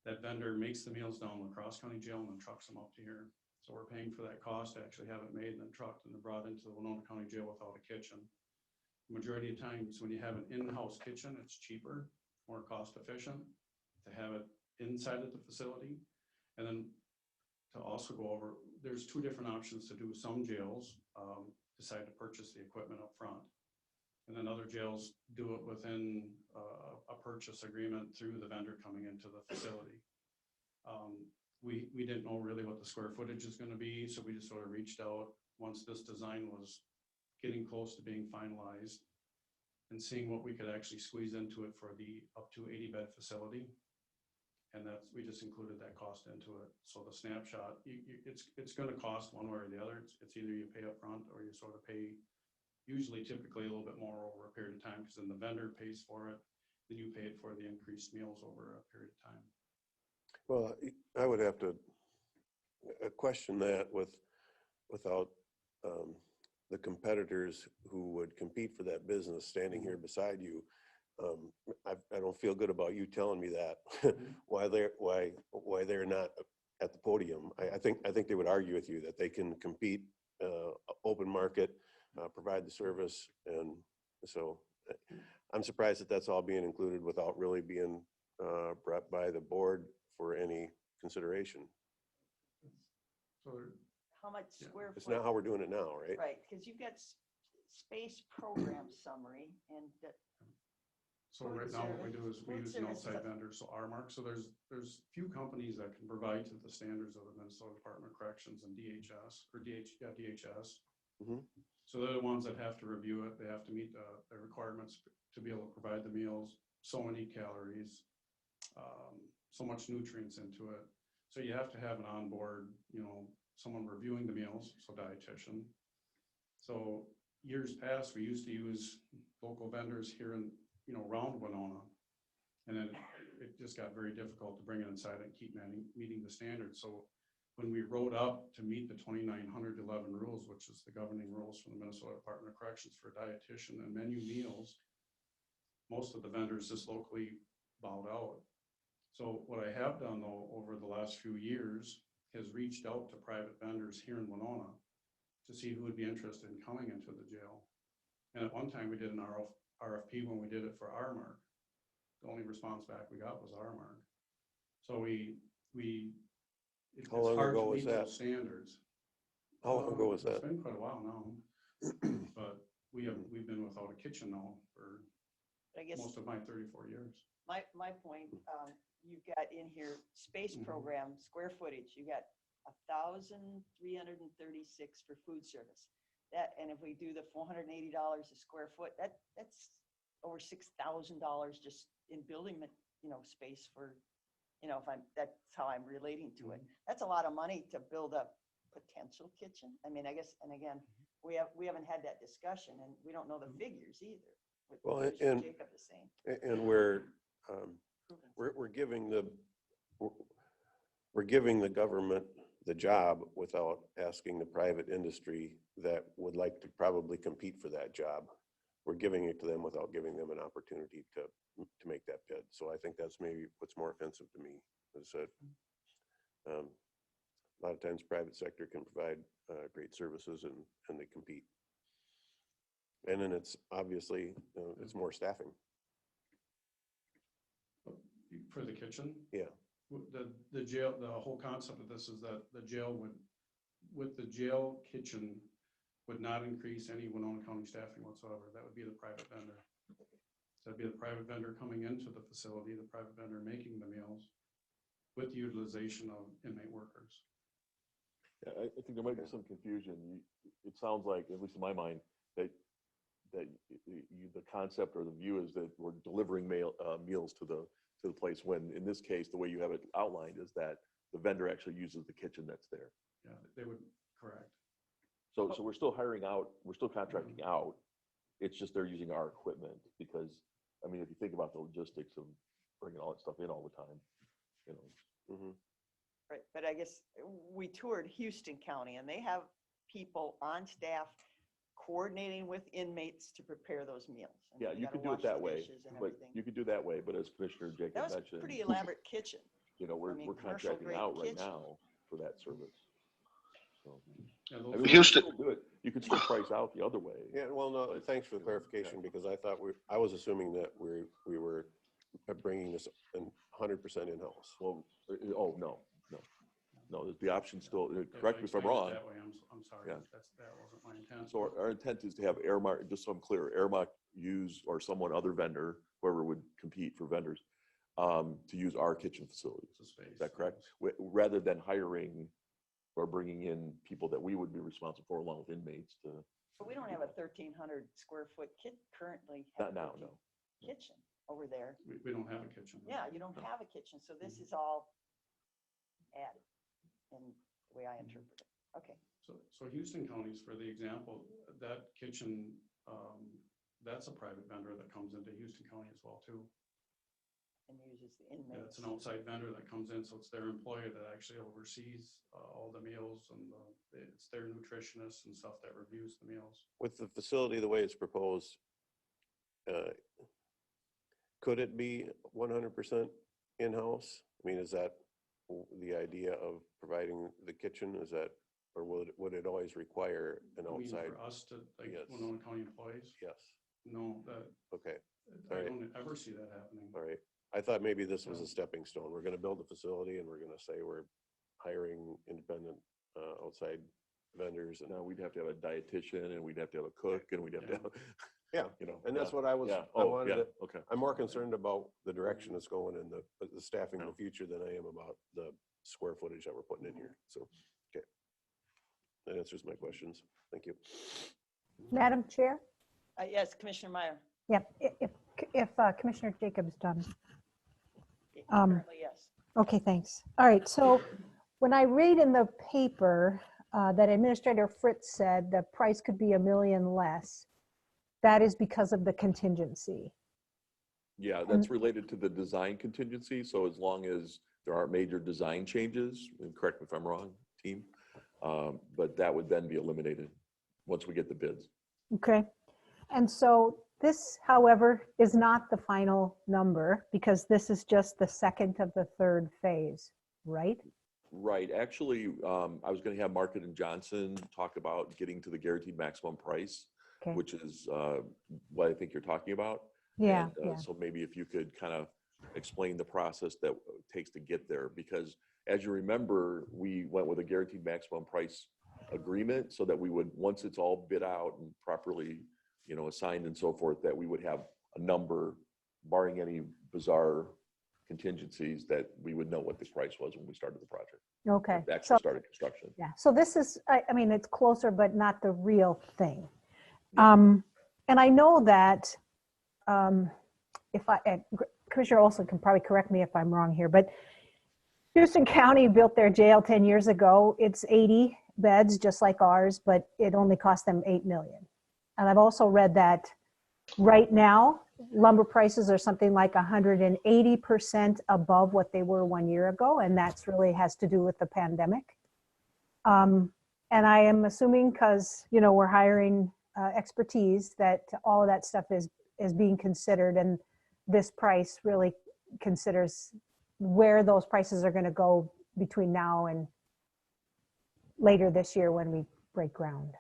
Speaker 15: That vendor makes the meals down in La Crosse County Jail and then trucks them up to here. So we're paying for that cost to actually have it made and then trucked and then brought into the Winona County Jail without a kitchen. Majority of times when you have an in-house kitchen, it's cheaper, more cost efficient to have it inside of the facility. And then to also go over, there's two different options to do. Some jails decide to purchase the equipment up front. And then other jails do it within a purchase agreement through the vendor coming into the facility. We didn't know really what the square footage is going to be, so we just sort of reached out once this design was getting close to being finalized and seeing what we could actually squeeze into it for the up to 80 bed facility. And we just included that cost into it. So the snapshot, it's going to cost one way or the other. It's either you pay up front or you sort of pay usually typically a little bit more over a period of time, because then the vendor pays for it, then you pay for the increased meals over a period of time.
Speaker 3: Well, I would have to question that without the competitors who would compete for that business standing here beside you. I don't feel good about you telling me that why they're not at the podium. I think they would argue with you that they can compete, open market, provide the service, and so I'm surprised that that's all being included without really being brought by the board for any consideration.
Speaker 15: So
Speaker 2: How much square
Speaker 3: It's
Speaker 2: foot?
Speaker 3: not how we're doing it now, right?
Speaker 2: Right, because you've got space program summary and.
Speaker 15: So right now what we do is we use an outside vendor, so R-Mark. So there's few companies that can provide to the standards of the Minnesota Department of Corrections and DHS.
Speaker 3: Mm-hmm.
Speaker 15: So they're the ones that have to review it. They have to meet the requirements to be able to provide the meals, so many calories, so much nutrients into it. So you have to have an onboard, someone reviewing the meals, so dietitian. So years past, we used to use local vendors here in, around Winona. And then it just got very difficult to bring it inside and keep meeting the standards. So when we wrote up to meet the 2911 rules, which is the governing rules from the Minnesota Department of Corrections for dietitian and menu meals, most of the vendors just locally bowed out. So what I have done though over the last few years is reached out to private vendors here in Winona to see who would be interested in coming into the jail. And at one time we did an RFP when we did it for R-Mark. The only response back we got was R-Mark. So
Speaker 3: How long ago was that?
Speaker 15: Standards.
Speaker 3: How long ago was that?
Speaker 15: It's been quite a while now, but we've been without a kitchen now for most of my 34 years.
Speaker 2: My point, you've got in here space program, square footage, you got 1,336 for food service. That, and if we do the $480 a square foot, that's over $6,000 just in building, space for, that's how I'm relating to it. That's a lot of money to build a potential kitchen. I mean, I guess, and again, we haven't had that discussion and we don't know the figures either.
Speaker 3: Well,
Speaker 2: and Jacob is saying.
Speaker 3: And we're giving the government the job without asking the private industry that would like to probably compete for that job. We're giving it to them without giving them an opportunity to make that bid. So I think that's maybe what's more offensive to me, is that a lot of times private sector can provide great services and they compete. And then it's obviously, it's more staffing.
Speaker 15: For the kitchen?
Speaker 3: Yeah.
Speaker 15: The jail, the whole concept of this is that the jail with the jail kitchen would not increase any Winona County staffing whatsoever. That would be the private vendor. So that'd be the private vendor coming into the facility, the private vendor making the meals with the utilization of inmate workers.
Speaker 4: Yeah, I think there might be some confusion. It sounds like, at least in my mind, that the concept or the view is that we're delivering meals to the place, when in this case, the way you have it outlined is that the vendor actually uses the kitchen that's there.
Speaker 15: Yeah, they would, correct.
Speaker 4: So we're still hiring out, we're still contracting out. It's just they're using our equipment because, I mean, if you think about the logistics of bringing all that stuff in all the time,
Speaker 2: Right, but I guess we toured Houston County and they have people on staff coordinating with inmates to prepare those meals. And
Speaker 4: yeah,
Speaker 2: they
Speaker 4: you
Speaker 2: gotta
Speaker 4: could do it
Speaker 2: wash
Speaker 4: that
Speaker 2: the
Speaker 4: way,
Speaker 2: dishes and
Speaker 4: but
Speaker 2: everything.
Speaker 4: you could do that way. But as Commissioner Jacob
Speaker 2: That was a
Speaker 4: mentioned,
Speaker 2: pretty elaborate kitchen.
Speaker 4: we're
Speaker 2: commercial
Speaker 4: contracting
Speaker 2: grade
Speaker 4: out right
Speaker 2: kitchen.
Speaker 4: now for that service. So,
Speaker 15: Yeah,
Speaker 4: I
Speaker 15: those-
Speaker 4: mean, we can
Speaker 5: Houston-
Speaker 4: still do it. You could still price out the other way.
Speaker 3: Yeah, well, no, thanks for the clarification, because I thought I was assuming that we were bringing this in 100% in-house.
Speaker 4: Well, oh, no, the option still, correct me if I'm wrong.
Speaker 15: That way, I'm sorry,
Speaker 4: Yeah.
Speaker 15: that wasn't my intent.
Speaker 4: So our intent is to have Airmark, just so I'm clear, Airmark use, or someone other vendor, whoever would compete for vendors, to use our kitchen facilities.
Speaker 15: It's a space.
Speaker 4: Is that correct? Rather than hiring or bringing in people that we would be responsible for along with inmates to.
Speaker 2: But we don't have a 1,300 square foot currently.
Speaker 4: Not now, no.
Speaker 2: Kitchen over there.
Speaker 15: We don't have a kitchen.
Speaker 2: Yeah, you don't have a kitchen, so this is all added in the way I interpret it. Okay.
Speaker 15: So Houston counties, for the example, that kitchen, that's a private vendor that comes into Houston County as well too.
Speaker 2: And uses the
Speaker 15: Yeah,
Speaker 2: inmates.
Speaker 15: it's an outside vendor that comes in, so it's their employee that actually oversees all the meals, and it's their nutritionist and stuff that reviews the meals.
Speaker 3: With the facility, the way it's proposed, could it be 100% in-house? I mean, is that the idea of providing the kitchen? Is that, or would it always require an
Speaker 15: You mean
Speaker 3: outside?
Speaker 15: for us to, like,
Speaker 3: Yes.
Speaker 15: Winona County employees?
Speaker 3: Yes.
Speaker 15: No,
Speaker 3: Okay.
Speaker 15: I
Speaker 3: All right.
Speaker 15: don't ever see that happening.
Speaker 3: All right. I thought maybe this was a stepping stone. We're going to build a facility and we're going to say we're hiring independent outside vendors. And
Speaker 4: Now we'd have to have a dietitian, and we'd have to have a cook, and we'd have to have,
Speaker 3: yeah,
Speaker 4: you know.
Speaker 3: and that's
Speaker 4: yeah,
Speaker 3: what I was.
Speaker 4: Yeah.
Speaker 3: I
Speaker 4: Oh,
Speaker 3: wanted
Speaker 4: yeah.
Speaker 3: to.
Speaker 4: Okay.
Speaker 3: I'm more concerned about the direction it's going in the staffing in the future than I am about the square footage that we're putting in here. So, okay. That answers my questions. Thank you.
Speaker 1: Madam Chair?
Speaker 2: Yes, Commissioner Meyer.
Speaker 1: Yep, if Commissioner Jacobs done.
Speaker 2: Currently, yes.
Speaker 1: Okay, thanks. All right, so when I read in the paper that Administrator Fritz said the price could be $1 million less, that is because of the contingency.
Speaker 4: Yeah, that's related to the design contingency. So as long as there aren't major design changes, and correct me if I'm wrong, team, but that would then be eliminated once we get the bids.
Speaker 1: Okay, and so this, however, is not the final number because this is just the second of the third phase, right?
Speaker 4: Right. Actually, I was going to have Market and Johnson talk about getting to the guaranteed maximum price,
Speaker 1: Okay.
Speaker 4: which is what I think you're talking about.
Speaker 1: Yeah,
Speaker 4: And,
Speaker 1: yeah.
Speaker 4: So maybe if you could kind of explain the process that it takes to get there, because as you remember, we went with a guaranteed maximum price agreement so that we would, once it's all bid out and properly, you know, assigned and so forth, that we would have a number, barring any bizarre contingencies, that we would know what the price was when we started the project.
Speaker 1: Okay.
Speaker 4: Actually started construction.
Speaker 1: Yeah, so this is, I mean, it's closer, but not the real thing. And I know that Commissioner Olson can probably correct me if I'm wrong here, but Houston County built their jail 10 years ago. It's 80 beds, just like ours, but it only cost them $8 million. And I've also read that right now, lumber prices are something like 180% above what they were 1 year ago, and that's really has to do with the pandemic. And I am assuming, because you know we're hiring expertise, that all of that stuff is being considered, and this price really considers where those prices are going to go between now and later this year when we break ground.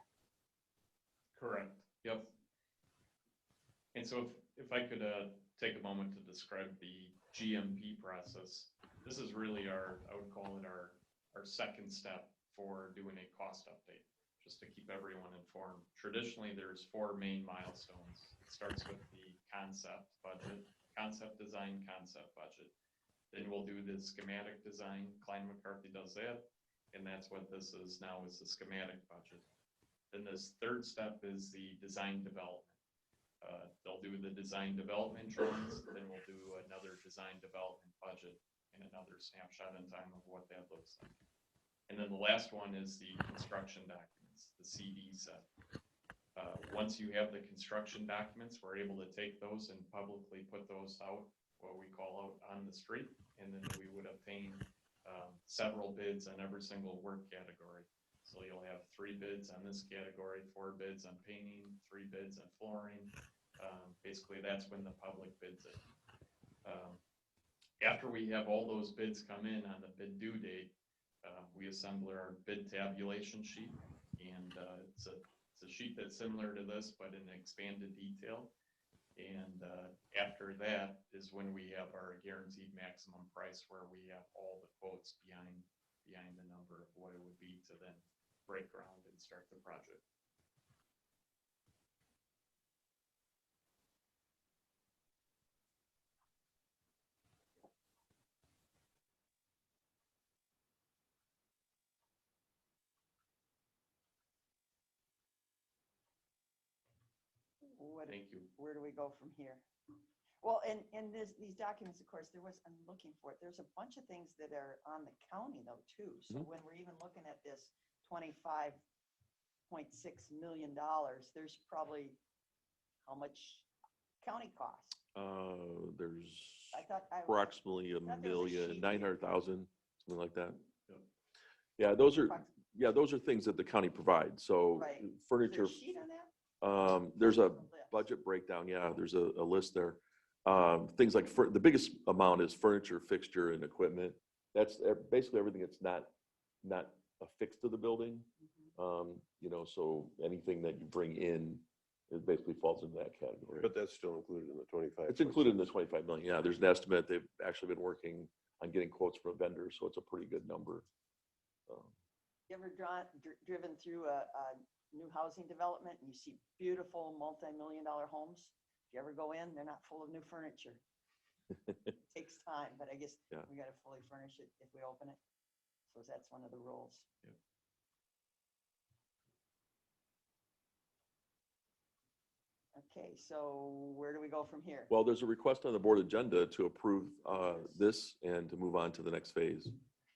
Speaker 14: Correct. Yep. And so if I could take a moment to describe the GMP process, this is really I would call it our second step for doing a cost update, just to keep everyone informed. Traditionally, there's 4 main milestones. It starts with the concept budget, concept design, concept budget. Then we'll do the schematic design. Klein McCarthy does that. And that's what this is now, is the schematic budget. Then this third step is the design development. They'll do the design development drawings, then we'll do another design development budget and another snapshot in time of what that looks like. And then the last one is the construction documents, the CD set. Once you have the construction documents, we're able to take those and publicly put those out, what we call out on the street, and then we would obtain several bids on every single work category. So you'll have 3 bids on this category, 4 bids on painting, 3 bids on flooring. Basically, that's when the public bids it. After we have all those bids come in on the bid due date, We assemble our bid tabulation sheet, and it's a sheet that's similar to this, but in expanded detail. And after that is when we have our guaranteed maximum price, where we have all the quotes behind the number of what it would be to then break ground and start the project. Thank you.
Speaker 2: Where do we go from here? Well, and these documents, of course, I'm looking for it. There's a bunch of things that are on the county though, too. So when we're even looking at this $25.6 million, there's probably how much county costs?
Speaker 4: There's
Speaker 2: I thought
Speaker 4: approximately
Speaker 2: thought there was a sheet here.
Speaker 4: $1,900,000, something like that. Yeah, those are things that the county provides. So
Speaker 2: Right.
Speaker 4: furniture.
Speaker 2: Is there a sheet on that?
Speaker 4: There's a budget breakdown. Yeah, there's a list there. Things like the biggest amount is furniture, fixture, and equipment. That's basically everything that's not affixed to the building. You know, so anything that you bring in, it basically falls into that category.
Speaker 3: But that's still included in the 25.
Speaker 4: It's included in the 25 million. Yeah, there's an estimate. They've actually been working on getting quotes from a vendor, so it's a pretty good number.
Speaker 2: You ever driven through a new housing development and you see beautiful multi-million-dollar homes? If you ever go in, they're not full of new furniture. It takes time, but I guess we got to fully furnish it if we open it. So that's one of the rules.
Speaker 14: Yep.
Speaker 2: Okay, so where do we go from here?
Speaker 4: Well, there's a request on the board agenda to approve this and to move on to the next phase.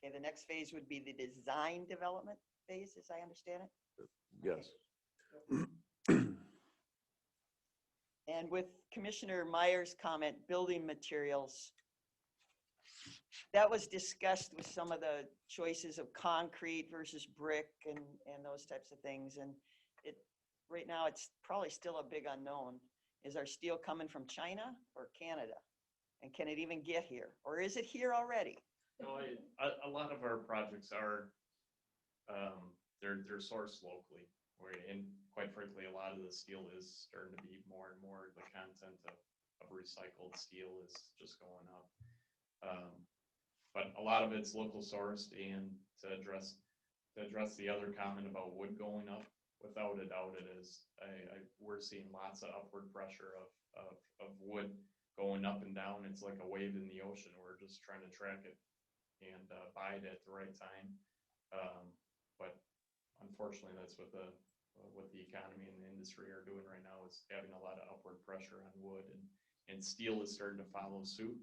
Speaker 2: Okay, the next phase would be the design development phase, as I understand it.
Speaker 4: Yes.
Speaker 2: And with Commissioner Meyer's comment, building materials, that was discussed with some of the choices of concrete versus brick and those types of things. And right now, it's probably still a big unknown. Is our steel coming from China or Canada? And can it even get here? Or is it here already?
Speaker 14: No, a lot of our projects are, they're sourced locally. And quite frankly, a lot of the steel is starting to be more and more, the content of recycled steel is just going up. But a lot of it's local sourced, and to address the other comment about wood going up, without a doubt it is. We're seeing lots of upward pressure of wood going up and down. It's like a wave in the ocean. We're just trying to track it and buy it at the right time. But unfortunately, that's what the economy and the industry are doing right now, is having a lot of upward pressure on wood, and steel is starting to follow suit.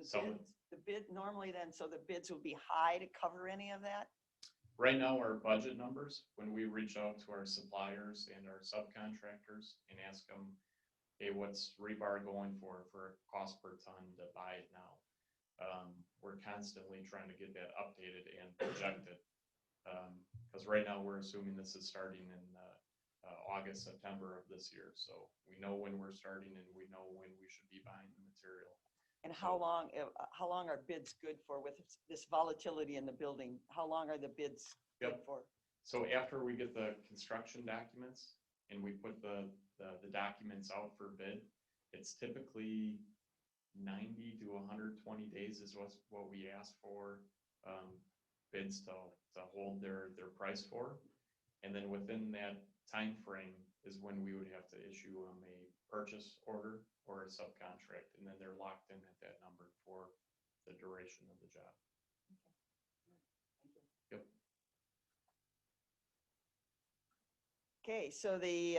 Speaker 2: So the bid normally then, so the bids will be high to cover any of that?
Speaker 14: Right now, our budget numbers, when we reach out to our suppliers and our subcontractors and ask them, hey, what's rebar going for cost per ton to buy it now? We're constantly trying to get that updated and projected. Because right now we're assuming this is starting in August, September of this year. So we know when we're starting and we know when we should be buying the material.
Speaker 2: And how long are bids good for with this volatility in the building? How long are the bids good for?
Speaker 14: So after we get the construction documents and we put the documents out for bid, it's typically 90 to 120 days is what we ask for bids to hold their price for. And then within that time frame is when we would have to issue them a purchase order or a subcontract, and then they're locked in at that number for the duration of the job. Yep.
Speaker 2: Okay, so the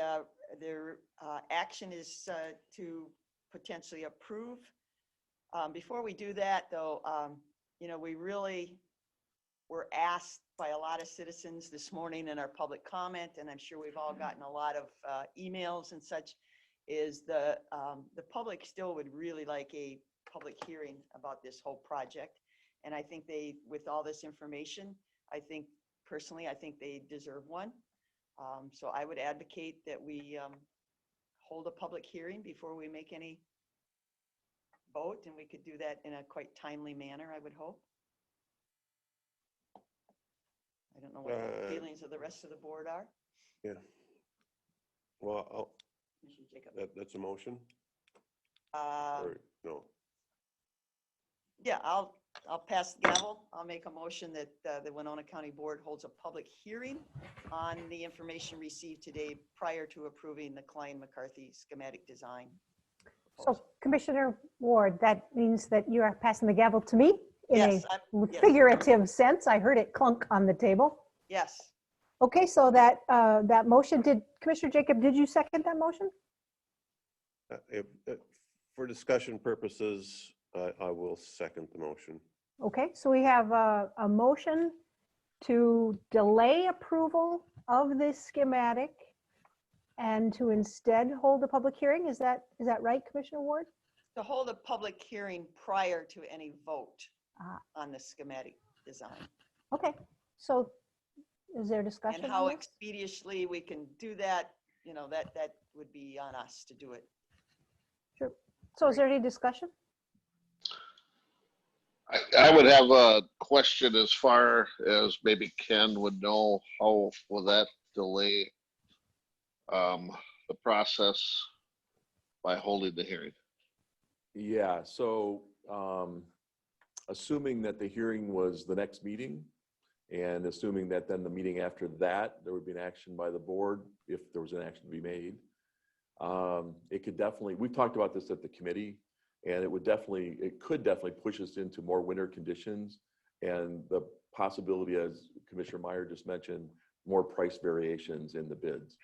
Speaker 2: action is to potentially approve. Before we do that, though, you know, we really were asked by a lot of citizens this morning in our public comment, and I'm sure we've all gotten a lot of emails and such, is the public still would really like a public hearing about this whole project. And I think with all this information, personally, I think they deserve one. So I would advocate that we hold a public hearing before we make any vote, and we could do that in a quite timely manner, I would hope. don't know what the feelings of the rest of the board are.
Speaker 3: Yeah. Well,
Speaker 2: Commissioner Jacob.
Speaker 3: that's a motion?
Speaker 2: Um,
Speaker 3: Or no?
Speaker 2: Yeah, I'll pass the gavel. I'll make a motion that the Winona County Board holds a public hearing on the information received today prior to approving the Klein-McCarthy schematic design.
Speaker 1: So Commissioner Ward, that means that you are passing the gavel to me in
Speaker 2: Yes,
Speaker 1: a
Speaker 2: yes.
Speaker 1: figurative sense. I heard it clunk on the table.
Speaker 2: Yes.
Speaker 1: Okay, so that motion, did Commissioner Jacob, did you second that motion?
Speaker 3: For discussion purposes, I will second the motion.
Speaker 1: Okay, so we have a motion to delay approval of this schematic and to instead hold a public hearing. Is that right, Commissioner Ward?
Speaker 2: To hold a public hearing prior to any vote on the schematic design.
Speaker 1: Okay, so is there discussion?
Speaker 2: And how expeditiously we can do that, you know, that would be on us to do it.
Speaker 1: Sure. So is there any discussion?
Speaker 5: I would have a question as far as maybe Ken would know, how will that delay the process by holding the hearing?
Speaker 4: Yeah, so assuming that the hearing was the next meeting, and assuming that then the meeting after that, there would be an action by the board, if there was an action to be made. It could definitely, we've talked about this at the committee, and it could definitely push us into more winter conditions, and the possibility, as Commissioner Meyer just mentioned, more price variations in the bids.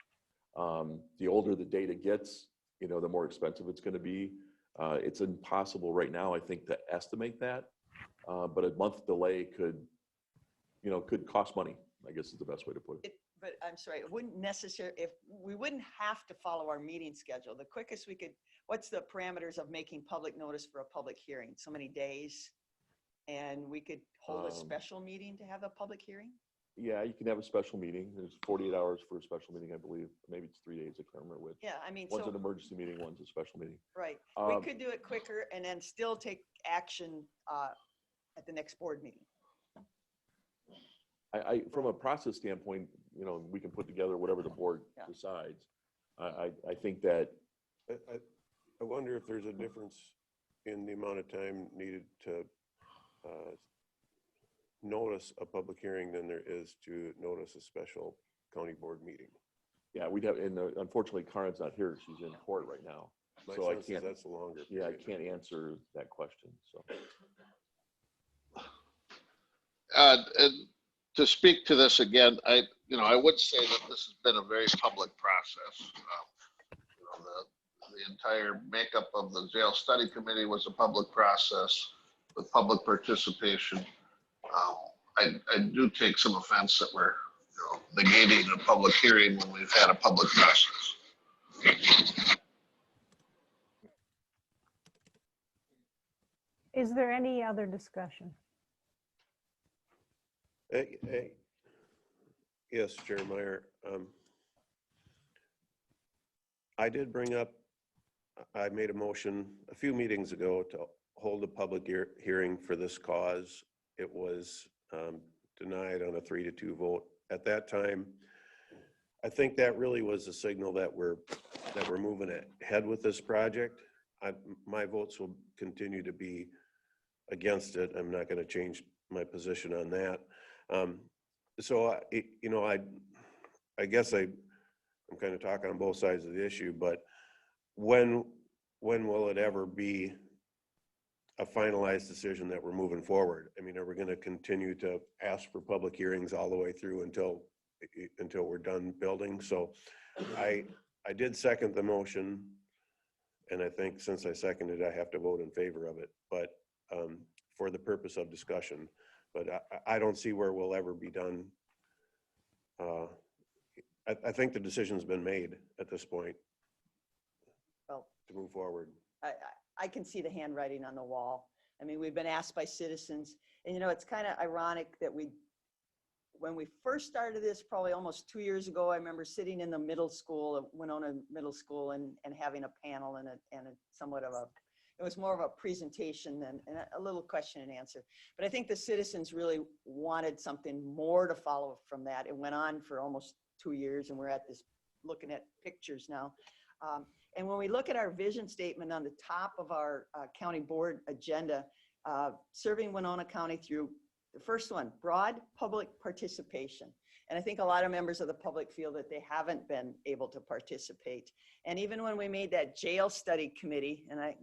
Speaker 4: The older the data gets, you know, the more expensive it's going to be. It's impossible right now, I think, to estimate that, but a month delay could cost money, I guess is the best way to put it.
Speaker 2: But I'm sorry, it wouldn't necessarily, if we wouldn't have to follow our meeting schedule. The quickest we could, what's the parameters of making public notice for a public hearing? So many days? And we could hold a special meeting to have a public hearing?
Speaker 4: Yeah, you can have a special meeting. There's 48 hours for a special meeting, I believe. Maybe it's 3 days, I can't remember which.
Speaker 2: Yeah, I mean,
Speaker 4: one's
Speaker 2: so,
Speaker 4: an emergency meeting, one's a special meeting.
Speaker 2: right. We could do it quicker and then still take action at the next board meeting.
Speaker 4: From a process standpoint, you know, we can put together whatever the board decides. I think that.
Speaker 3: I wonder if there's a difference in the amount of time needed to notice a public hearing than there is to notice a special county board meeting.
Speaker 4: Yeah, we'd have, and unfortunately, Karen's not here. She's in court right now.
Speaker 3: My
Speaker 4: So I
Speaker 3: sense is
Speaker 4: can't,
Speaker 3: that's a longer
Speaker 4: yeah, I
Speaker 3: period.
Speaker 4: can't answer that question, so.
Speaker 5: And to speak to this again, I would say that this has been a very public process. The entire makeup of the jail study committee was a public process with public participation. I do take some offense that we're negating a public hearing when we've had a public process.
Speaker 1: Is there any other discussion?
Speaker 3: Yes, Chair Meyer. I did bring up, I made a motion a few meetings ago to hold a public hearing for this cause. It was denied on a 3-2 vote. At that time, I think that really was a signal that we're moving ahead with this project. My votes will continue to be against it. I'm not going to change my position on that. So, I guess I'm kind of talking on both sides of the issue, but when will it ever be a finalized decision that we're moving forward? I mean, are we going to continue to ask for public hearings all the way through until we're done building? So I did second the motion, and I think since I seconded, I have to vote in favor of it, but for the purpose of discussion. But I don't see where we'll ever be done. I think the decision's been made at this point.
Speaker 2: Well,
Speaker 3: to move forward.
Speaker 2: I can see the handwriting on the wall. I mean, we've been asked by citizens, and it's kind of ironic that when we first started this, probably almost 2 years ago, I remember sitting in the middle school, Winona Middle School, and having a panel and a somewhat of a It was more of a presentation than and a little question and answer. But I think the citizens really wanted something more to follow from that. It went on for almost 2 years, and we're at this looking at pictures now. And when we look at our vision statement on the top of our county board agenda, serving Winona County through the first one, broad public participation. And I think a lot of members of the public feel that they haven't been able to participate. And even when we made that jail study committee, and I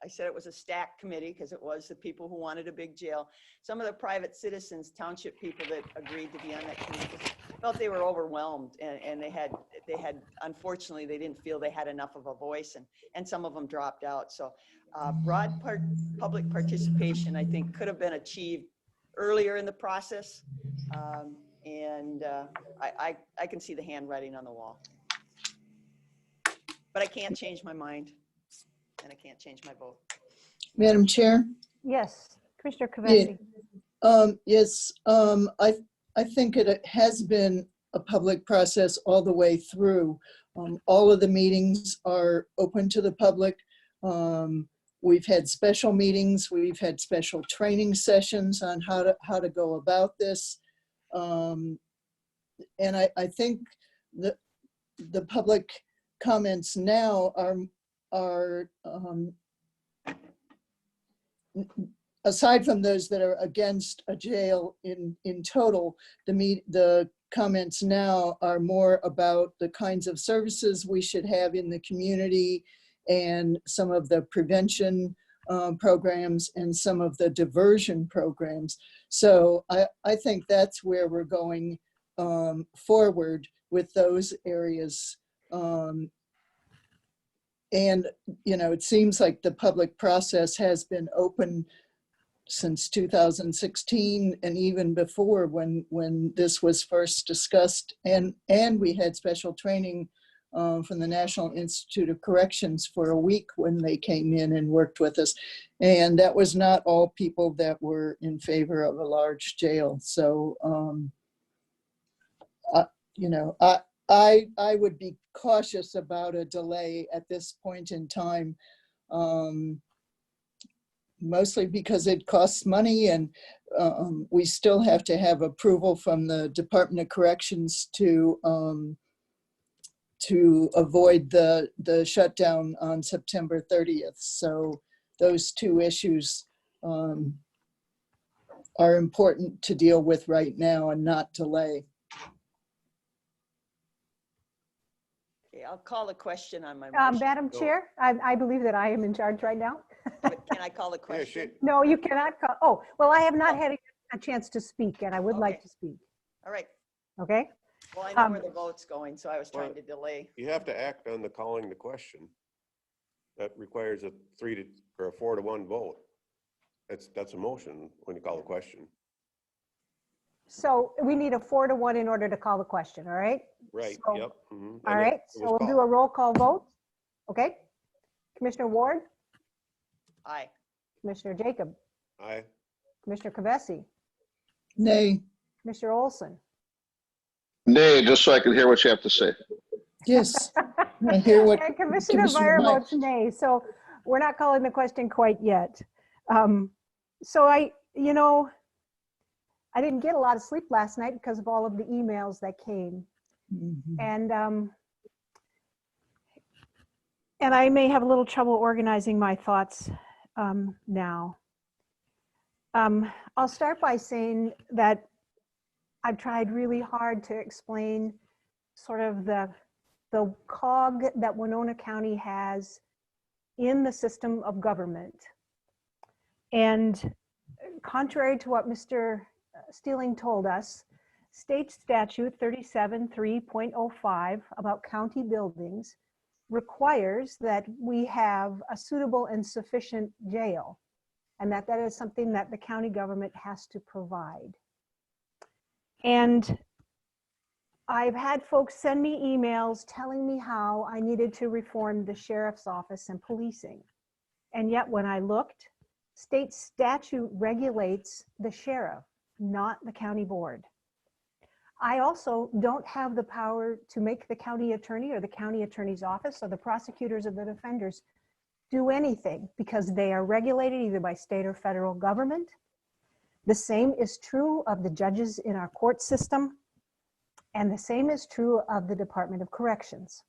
Speaker 2: said it was a stacked committee because it was the people who wanted a big jail. Some of the private citizens, township people that agreed to be on that committee felt they were overwhelmed, and they had unfortunately they didn't feel they had enough of a voice, and some of them dropped out. So broad public participation, I think, could have been achieved earlier in the process. I can see the handwriting on the wall, but I can't change my mind, and I can't change my vote.
Speaker 6: Madam Chair?
Speaker 1: Yes, Commissioner Kavesi.
Speaker 6: Yes, I think it has been a public process all the way through. All of the meetings are open to the public. We've had special meetings. We've had special training sessions on how to go about this. And I think the public comments now are aside from those that are against a jail in total, the comments now are more about the kinds of services we should have in the community and some of the prevention programs and some of the diversion programs. So I think that's where we're going forward with those areas. And, you know, it seems like the public process has been open since 2016 and even before when this was first discussed, and we had special training from the National Institute of Corrections for a week when they came in and worked with us. And that was not all people that were in favor of a large jail. So, you know, I would be cautious about a delay at this point in time, mostly because it costs money, and we still have to have approval from the Department of Corrections to avoid the shutdown on September 30th. So those two issues are important to deal with right now and not delay.
Speaker 2: Okay, I'll call the question on my motion.
Speaker 1: Madam Chair, I believe that I am in charge right now.
Speaker 2: Can I call the question?
Speaker 1: No, you cannot call. Oh, well, I have not had a chance to speak, and I would like to speak.
Speaker 2: All right.
Speaker 1: Okay.
Speaker 2: Well, I know where the vote's going, so I was trying to delay.
Speaker 3: You have to act on the calling the question. That requires a 3 or a 4 to 1 vote. That's a motion when you call the question.
Speaker 1: So we need a 4 to 1 in order to call the question, all right?
Speaker 3: Right,
Speaker 1: So,
Speaker 3: yep.
Speaker 1: All right, so we'll do a roll call vote. Okay. Commissioner Ward?
Speaker 2: Aye.
Speaker 1: Commissioner Jacob?
Speaker 3: Aye.
Speaker 1: Commissioner Kavesi?
Speaker 6: Nay.
Speaker 1: Commissioner Olson?
Speaker 5: Nay, just so I can hear what you have to say.
Speaker 6: Yes, I hear what
Speaker 1: And Commissioner Meyer votes nay, so we're not calling the question quite yet. So you know, I didn't get a lot of sleep last night because of all of the emails that came. And I may have a little trouble organizing my thoughts now. I'll start by saying that I've tried really hard to explain sort of the cog that Winona County has in the system of government. And contrary to what Mr. Steeling told us, state statute 37.3.05 about county buildings requires that we have a suitable and sufficient jail, and that is something that the county government has to provide. And I've had folks send me emails telling me how I needed to reform the sheriff's office and policing. And yet when I looked, state statute regulates the sheriff, not the county board. I also don't have the power to make the county attorney or the county attorney's office or the prosecutors or the defenders do anything because they are regulated either by state or federal government. The same is true of the judges in our court system, and the same is true of the Department of Corrections.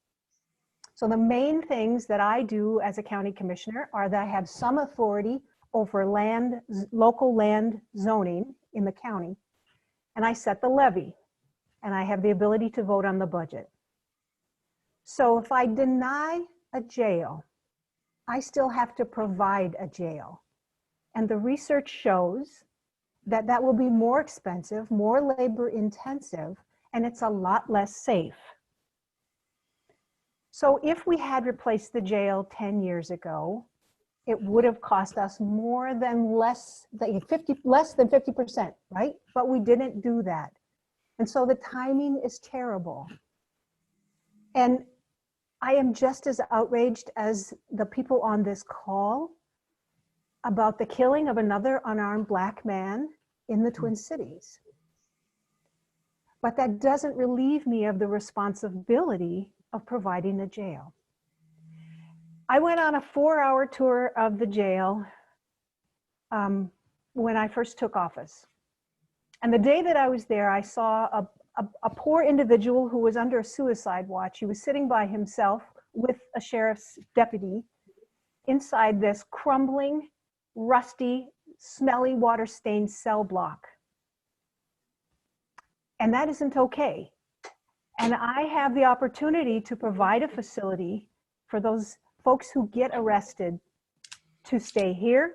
Speaker 1: So the main things that I do as a county commissioner are that I have some authority over local land zoning in the county, and I set the levy, and I have the ability to vote on the budget. So if I deny a jail, I still have to provide a jail. And the research shows that that will be more expensive, more labor intensive, and it's a lot less safe. So if we had replaced the jail 10 years ago, it would have cost us less than 50%, right? But we didn't do that. And so the timing is terrible. And I am just as outraged as the people on this call about the killing of another unarmed Black man in the Twin Cities. But that doesn't relieve me of the responsibility of providing a jail. I went on a 4-hour tour of the jail when I first took office. And the day that I was there, I saw a poor individual who was under a suicide watch. He was sitting by himself with a sheriff's deputy inside this crumbling, rusty, smelly, water-stained cell block. And that isn't okay. And I have the opportunity to provide a facility for those folks who get arrested to stay here,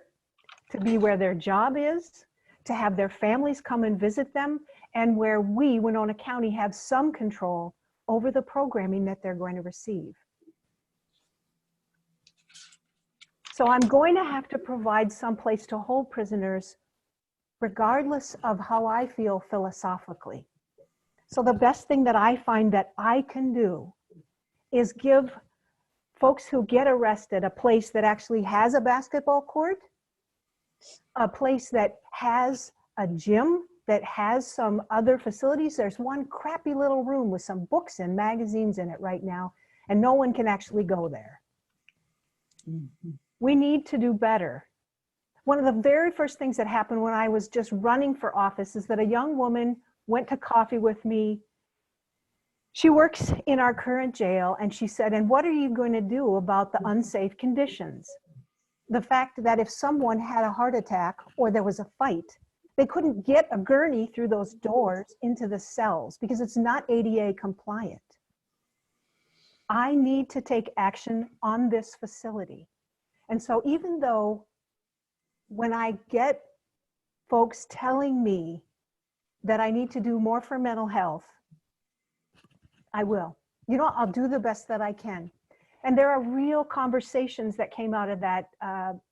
Speaker 1: to be where their job is, to have their families come and visit them, and where we, Winona County, have some control over the programming that they're going to receive. So I'm going to have to provide some place to hold prisoners regardless of how I feel philosophically. So the best thing that I find that I can do is give folks who get arrested a place that actually has a basketball court, a place that has a gym, that has some other facilities. There's one crappy little room with some books and magazines in it right now, and no one can actually go there. Mm-hmm. We need to do better. One of the very first things that happened when I was just running for office is that a young woman went to coffee with me. She works in our current jail, and she said, and what are you going to do about the unsafe conditions? The fact that if someone had a heart attack or there was a fight, they couldn't get a gurney through those doors into the cells because it's not ADA compliant. I need to take action on this facility. And so even though when I get folks telling me that I need to do more for mental health, I will. You know, I'll do the best that I can. And there are real conversations that came out of that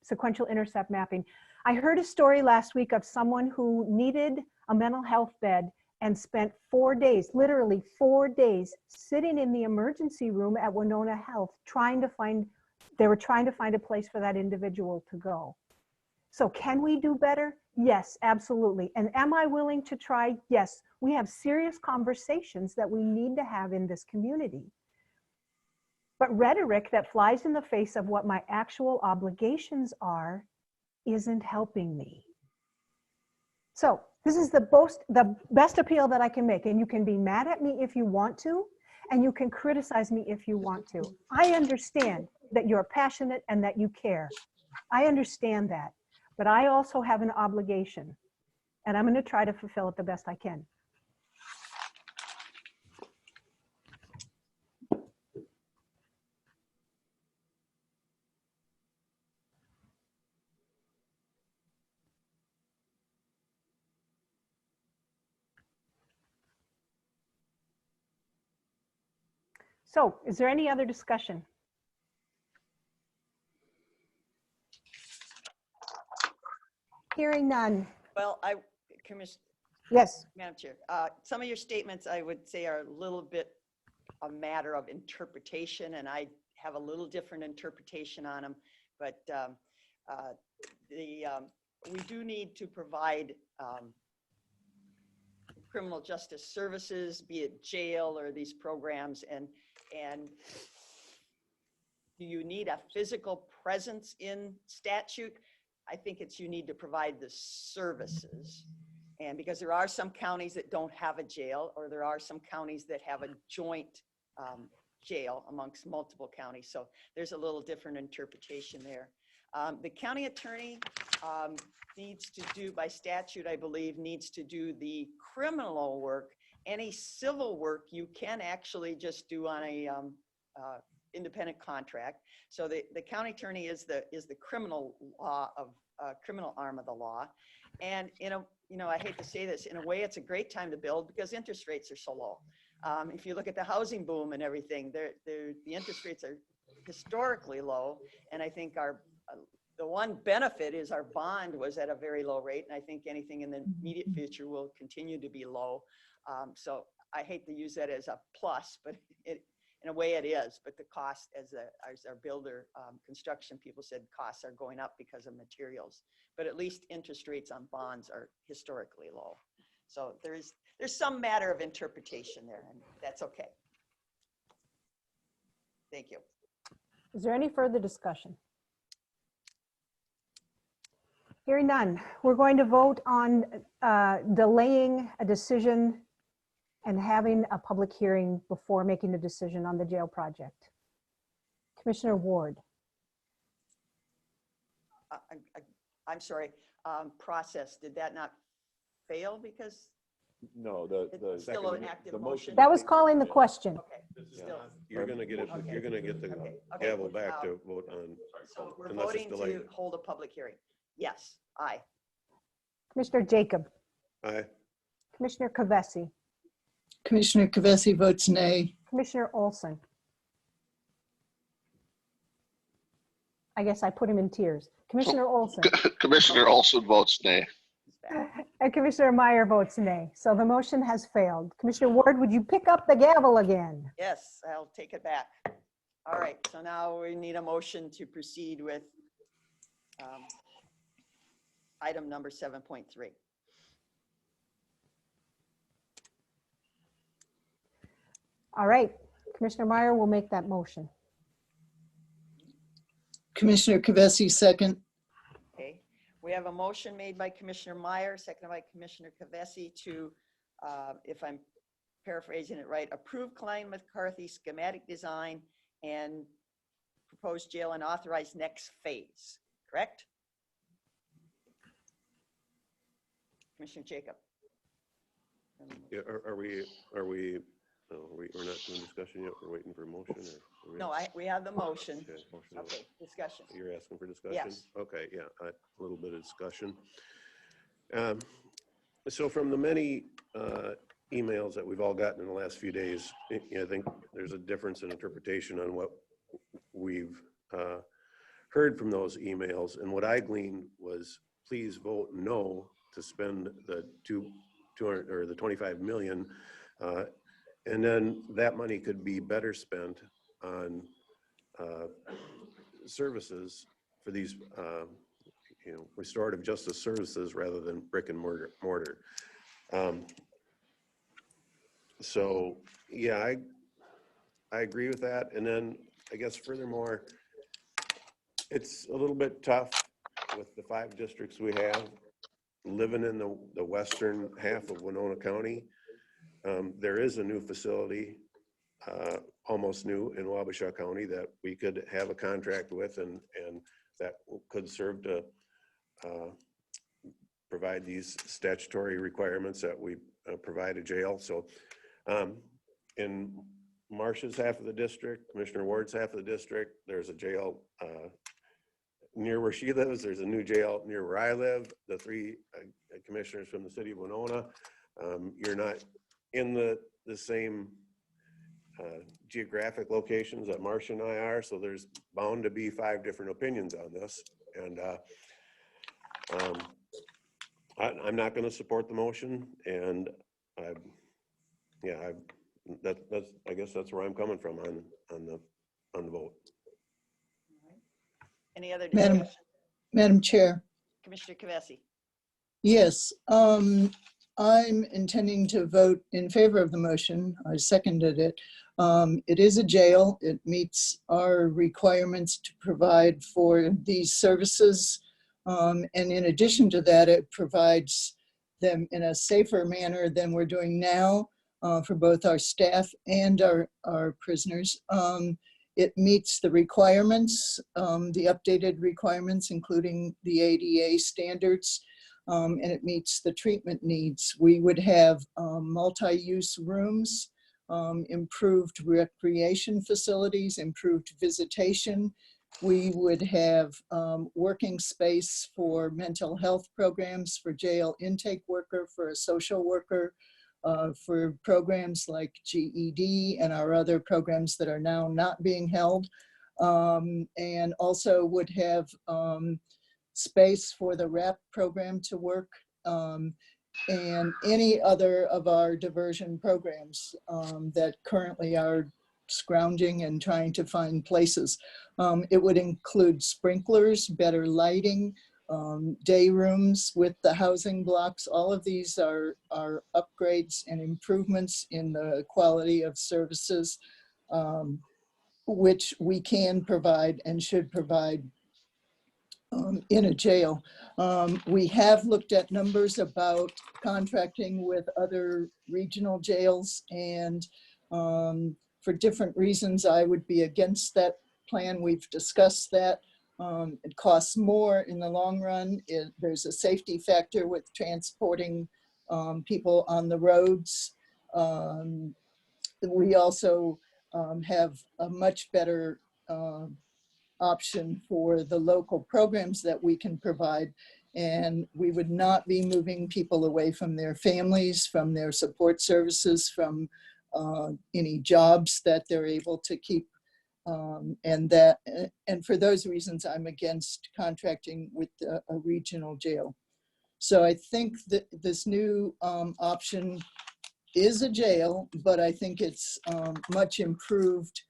Speaker 1: sequential intercept mapping. I heard a story last week of someone who needed a mental health bed and spent 4 days, literally 4 days, sitting in the emergency room at Winona Health they were trying to find a place for that individual to go. So can we do better? Yes, absolutely. And am I willing to try? Yes. We have serious conversations that we need to have in this community. But rhetoric that flies in the face of what my actual obligations are isn't helping me. So this is the best appeal that I can make. And you can be mad at me if you want to, and you can criticize me if you want to. I understand that you're passionate and that you care. I understand that. But I also have an obligation, and I'm going to try to fulfill it the best I can. So, is there any other discussion? Hearing none.
Speaker 2: Well, Commissioner.
Speaker 1: Yes.
Speaker 2: Madam Chair, some of your statements I would say are a little bit a matter of interpretation, and I have a little different interpretation on them. But we do need to provide criminal justice services, be it jail or these programs, and do you need a physical presence in statute? I think it's you need to provide the services. And because there are some counties that don't have a jail, or there are some counties that have a joint jail amongst multiple counties. So there's a little different interpretation there. The county attorney needs to do, by statute, I believe, needs to do the criminal work. Any civil work you can actually just do on a independent contract. So the county attorney is the criminal law of criminal arm of the law. And I hate to say this, in a way, it's a great time to build because interest rates are so low. If you look at the housing boom and everything, the interest rates are historically low. And I think the one benefit is our bond was at a very low rate. And I think anything in the immediate future will continue to be low. So I hate to use that as a plus, but in a way it is. But the cost, as our builder construction people said, costs are going up because of materials. But at least interest rates on bonds are historically low. So there's some matter of interpretation there, and that's okay. Thank you.
Speaker 1: Is there any further discussion? Hearing none, we're going to vote on delaying a decision and having a public hearing before making a decision on the jail project. Commissioner Ward.
Speaker 2: I'm sorry, process, did that not fail because?
Speaker 3: No,
Speaker 2: it's still an active motion.
Speaker 1: That was calling the question.
Speaker 2: Okay.
Speaker 3: Yeah, you're gonna get it.
Speaker 2: Okay.
Speaker 3: You're gonna get the
Speaker 2: Okay.
Speaker 3: gavel back to vote on.
Speaker 2: So we're
Speaker 3: unless it's
Speaker 2: voting
Speaker 3: delayed.
Speaker 2: to hold a public hearing. Yes, aye.
Speaker 1: Commissioner Jacob.
Speaker 3: Aye.
Speaker 1: Commissioner Kavesi.
Speaker 6: Commissioner Kavesi votes nay.
Speaker 1: Commissioner Olson. I guess I put him in tears. Commissioner Olson.
Speaker 5: Commissioner Olson votes nay.
Speaker 1: And Commissioner Meyer votes nay. So the motion has failed. Commissioner Ward, would you pick up the gavel again?
Speaker 2: Yes, I'll take it back. All right, so now we need a motion to proceed with item number 7.3.
Speaker 1: All right, Commissioner Meyer will make that motion.
Speaker 6: Commissioner Kavesi second.
Speaker 2: Okay, we have a motion made by Commissioner Meyer, seconded by Commissioner Kavesi to, if I'm paraphrasing it right, approve Klein McCarthy schematic design and proposed jail and authorize next phase, correct? Commissioner Jacob.
Speaker 3: Yeah, we're not doing discussion yet. We're waiting for a motion. Or
Speaker 2: No, we have the motion.
Speaker 3: Okay, motion.
Speaker 2: Okay, discussion.
Speaker 3: You're asking for discussion?
Speaker 2: Yes.
Speaker 3: Okay, yeah, a little bit of discussion. So from the many emails that we've all gotten in the last few days, I think there's a difference in interpretation on what we've heard from those emails. And what I gleaned was, please vote no to spend the 200 or the 25 million. And then that money could be better spent on services for these, restorative justice services rather than brick and mortar. So yeah, I agree with that. And then I guess furthermore, it's a little bit tough with the 5 districts we have living in the western half of Winona County. There is a new facility, almost new in Wabasha County that we could have a contract with and that could serve to provide these statutory requirements that we provide a jail. So in Marcia's half of the district, Commissioner Ward's half of the district, there's a jail near where she lives. There's a new jail near where I live. The 3 commissioners from the city of Winona, you're not in the same geographic locations that Marcia and I are, so there's bound to be 5 different opinions on this. And I'm not going to support the motion, and I guess that's where I'm coming from on the vote.
Speaker 2: Any other discussion?
Speaker 6: Madam Chair.
Speaker 2: Commissioner Kavesi.
Speaker 6: Yes, I'm intending to vote in favor of the motion. I seconded it. It is a jail. It meets our requirements to provide for these services. And in addition to that, it provides them in a safer manner than we're doing now for both our staff and our prisoners. It meets the requirements, the updated requirements, including the ADA standards, and it meets the treatment needs. We would have multi-use rooms, improved recreation facilities, improved visitation. We would have working space for mental health programs, for jail intake worker, for a social worker, for programs like GED and our other programs that are now not being held. And also would have space for the RAP program to work, and any other of our diversion programs that currently are scrounging and trying to find places. It would include sprinklers, better lighting, day rooms with the housing blocks. All of these are upgrades and improvements in the quality of services, which we can provide and should provide in a jail. We have looked at numbers about contracting with other regional jails, and for different reasons, I would be against that plan. We've discussed that. It costs more in the long run. There's a safety factor with transporting people on the roads. We also have a much better option for the local programs that we can provide. And we would not be moving people away from their families, from their support services, from any jobs that they're able to keep. And for those reasons, I'm against contracting with a regional jail. So I think that this new option is a jail, but I think it's much improved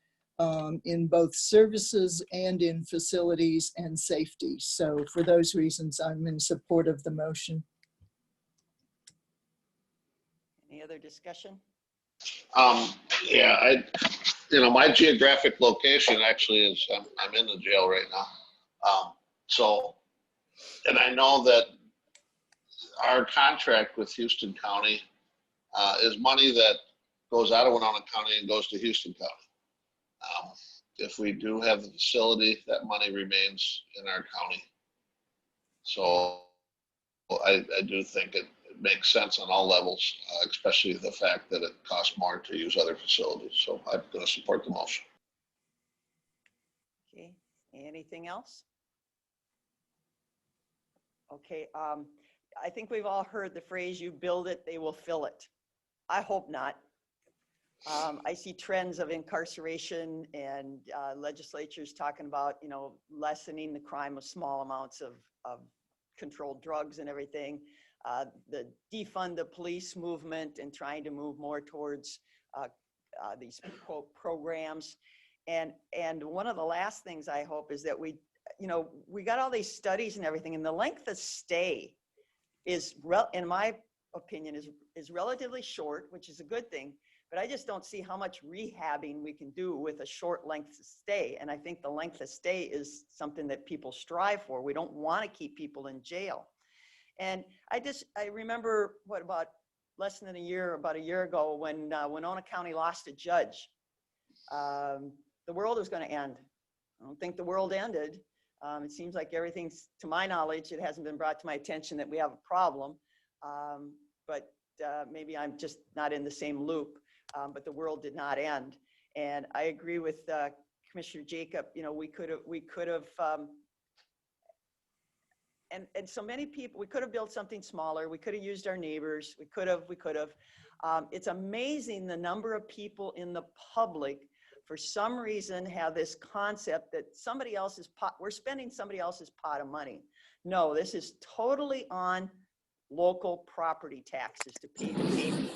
Speaker 6: in both services and in facilities and safety. So for those reasons, I'm in support of the motion.
Speaker 2: Any other discussion?
Speaker 5: Yeah, my geographic location actually is, I'm in the jail right now. And I know that our contract with Houston County is money that goes out of Winona County and goes to Houston County. If we do have the facility, that money remains in our county. So I do think it makes sense on all levels, especially the fact that it costs more to use other facilities. So I'm going to support the motion.
Speaker 2: Okay, anything else? Okay, I think we've all heard the phrase, you build it, they will fill it. I hope not. I see trends of incarceration and legislatures talking about, lessening the crime of small amounts of controlled drugs and everything. The defund the police movement and trying to move more towards these quote programs. And one of the last things I hope is that we got all these studies and everything, and the length of stay is, in my opinion, is relatively short, which is a good thing. But I just don't see how much rehabbing we can do with a short length of stay. And I think the length of stay is something that people strive for. We don't want to keep people in jail. And I remember about a year ago when Winona County lost a judge. The world was going to end. I don't think the world ended. It seems like everything's, to my knowledge, it hasn't been brought to my attention that we have a problem. But maybe I'm just not in the same loop. But the world did not end. And I agree with Commissioner Jacob. We could have, and so many people, we could have built something smaller. We could have used our neighbors. We could have. It's amazing the number of people in the public, for some reason, have this concept that we're spending somebody else's pot of money. No, this is totally on local property taxes to pay the people.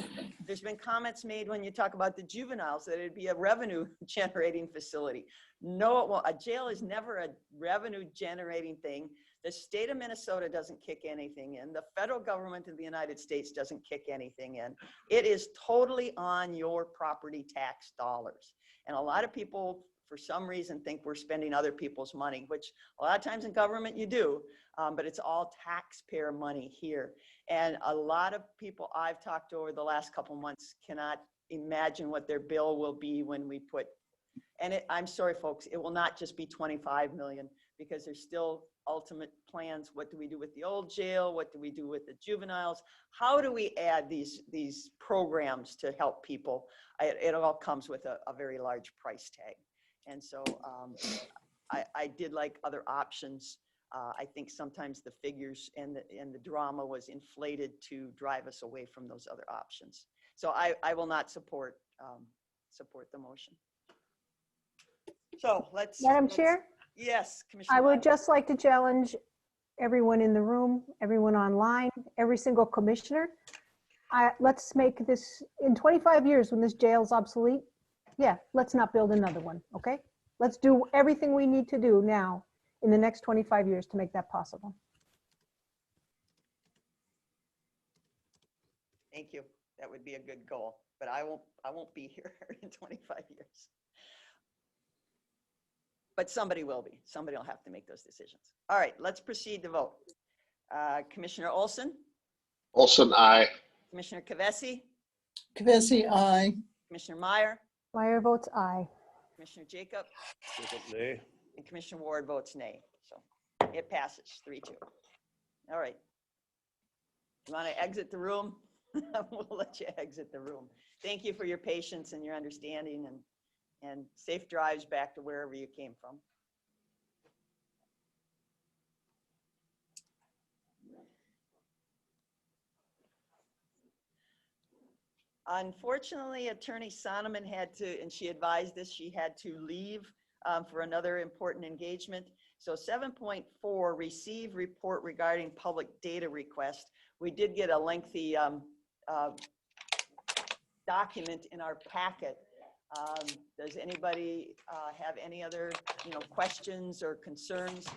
Speaker 2: There's been comments made when you talk about the juveniles that it'd be a revenue generating facility. No, it won't. A jail is never a revenue generating thing. The state of Minnesota doesn't kick anything in. The federal government of the United States doesn't kick anything in. It is totally on your property tax dollars. And a lot of people, for some reason, think we're spending other people's money, which a lot of times in government you do, but it's all taxpayer money here. And a lot of people I've talked to over the last couple months cannot imagine what their bill will be when we put, and I'm sorry, folks, it will not just be 25 million, because there's still ultimate plans. What do we do with the old jail? What do we do with the juveniles? How do we add these programs to help people? It all comes with a very large price tag. And so I did like other options. I think sometimes the figures and the drama was inflated to drive us away from those other options. So I will not support the motion. So
Speaker 1: Madam Chair?
Speaker 2: Yes, Commissioner.
Speaker 1: I would just like to challenge everyone in the room, everyone online, every single commissioner. Let's make this, in 25 years when this jail's obsolete, yeah, let's not build another one, okay? Let's do everything we need to do now in the next 25 years to make that possible.
Speaker 2: Thank you. That would be a good goal, but I won't be here in 25 years. But somebody will be. Somebody will have to make those decisions. All right, let's proceed to vote. Commissioner Olson?
Speaker 5: Olson, aye.
Speaker 2: Commissioner Kavesi?
Speaker 6: Kavesi, aye.
Speaker 2: Commissioner Meyer?
Speaker 1: Meyer votes aye.
Speaker 2: Commissioner Jacob?
Speaker 3: Jacob, nay.
Speaker 2: And Commissioner Ward votes nay. So it passes 3-2. All right. You want to exit the room? We'll let you exit the room. Thank you for your patience and your understanding, and safe drives back to wherever you came from. Unfortunately, Attorney Sonneman had to, and she advised us, she had to leave for another important engagement. So 7.4, receive report regarding public data request. We did get a lengthy document in our packet. Does anybody have any other questions or concerns?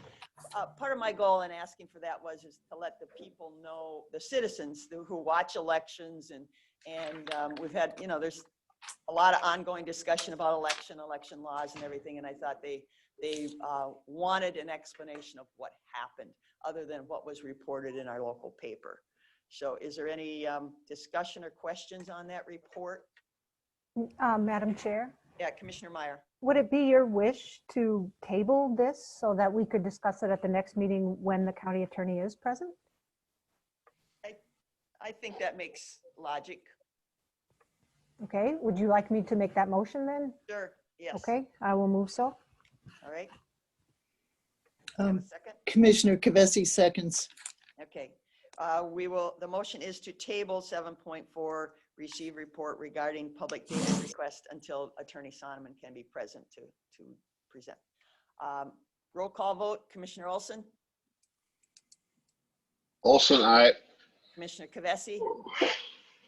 Speaker 2: Part of my goal in asking for that was to let the people know, the citizens who watch elections, and we've had, there's a lot of ongoing discussion about election laws and everything, and I thought they wanted an explanation of what happened other than what was reported in our local paper. So is there any discussion or questions on that report?
Speaker 1: Madam Chair?
Speaker 2: Yeah, Commissioner Meyer.
Speaker 1: Would it be your wish to table this so that we could discuss it at the next meeting when the county attorney is present?
Speaker 2: I think that makes logic.
Speaker 1: Okay, would you like me to make that motion then?
Speaker 2: Sure, yes.
Speaker 1: Okay, I will move so.
Speaker 2: All right. Second?
Speaker 6: Commissioner Kavesi seconds.
Speaker 2: Okay. The motion is to table 7.4, receive report regarding public data request until Attorney Sonneman can be present to present. Roll call vote, Commissioner Olson?
Speaker 5: Olson, aye.
Speaker 2: Commissioner Kavesi?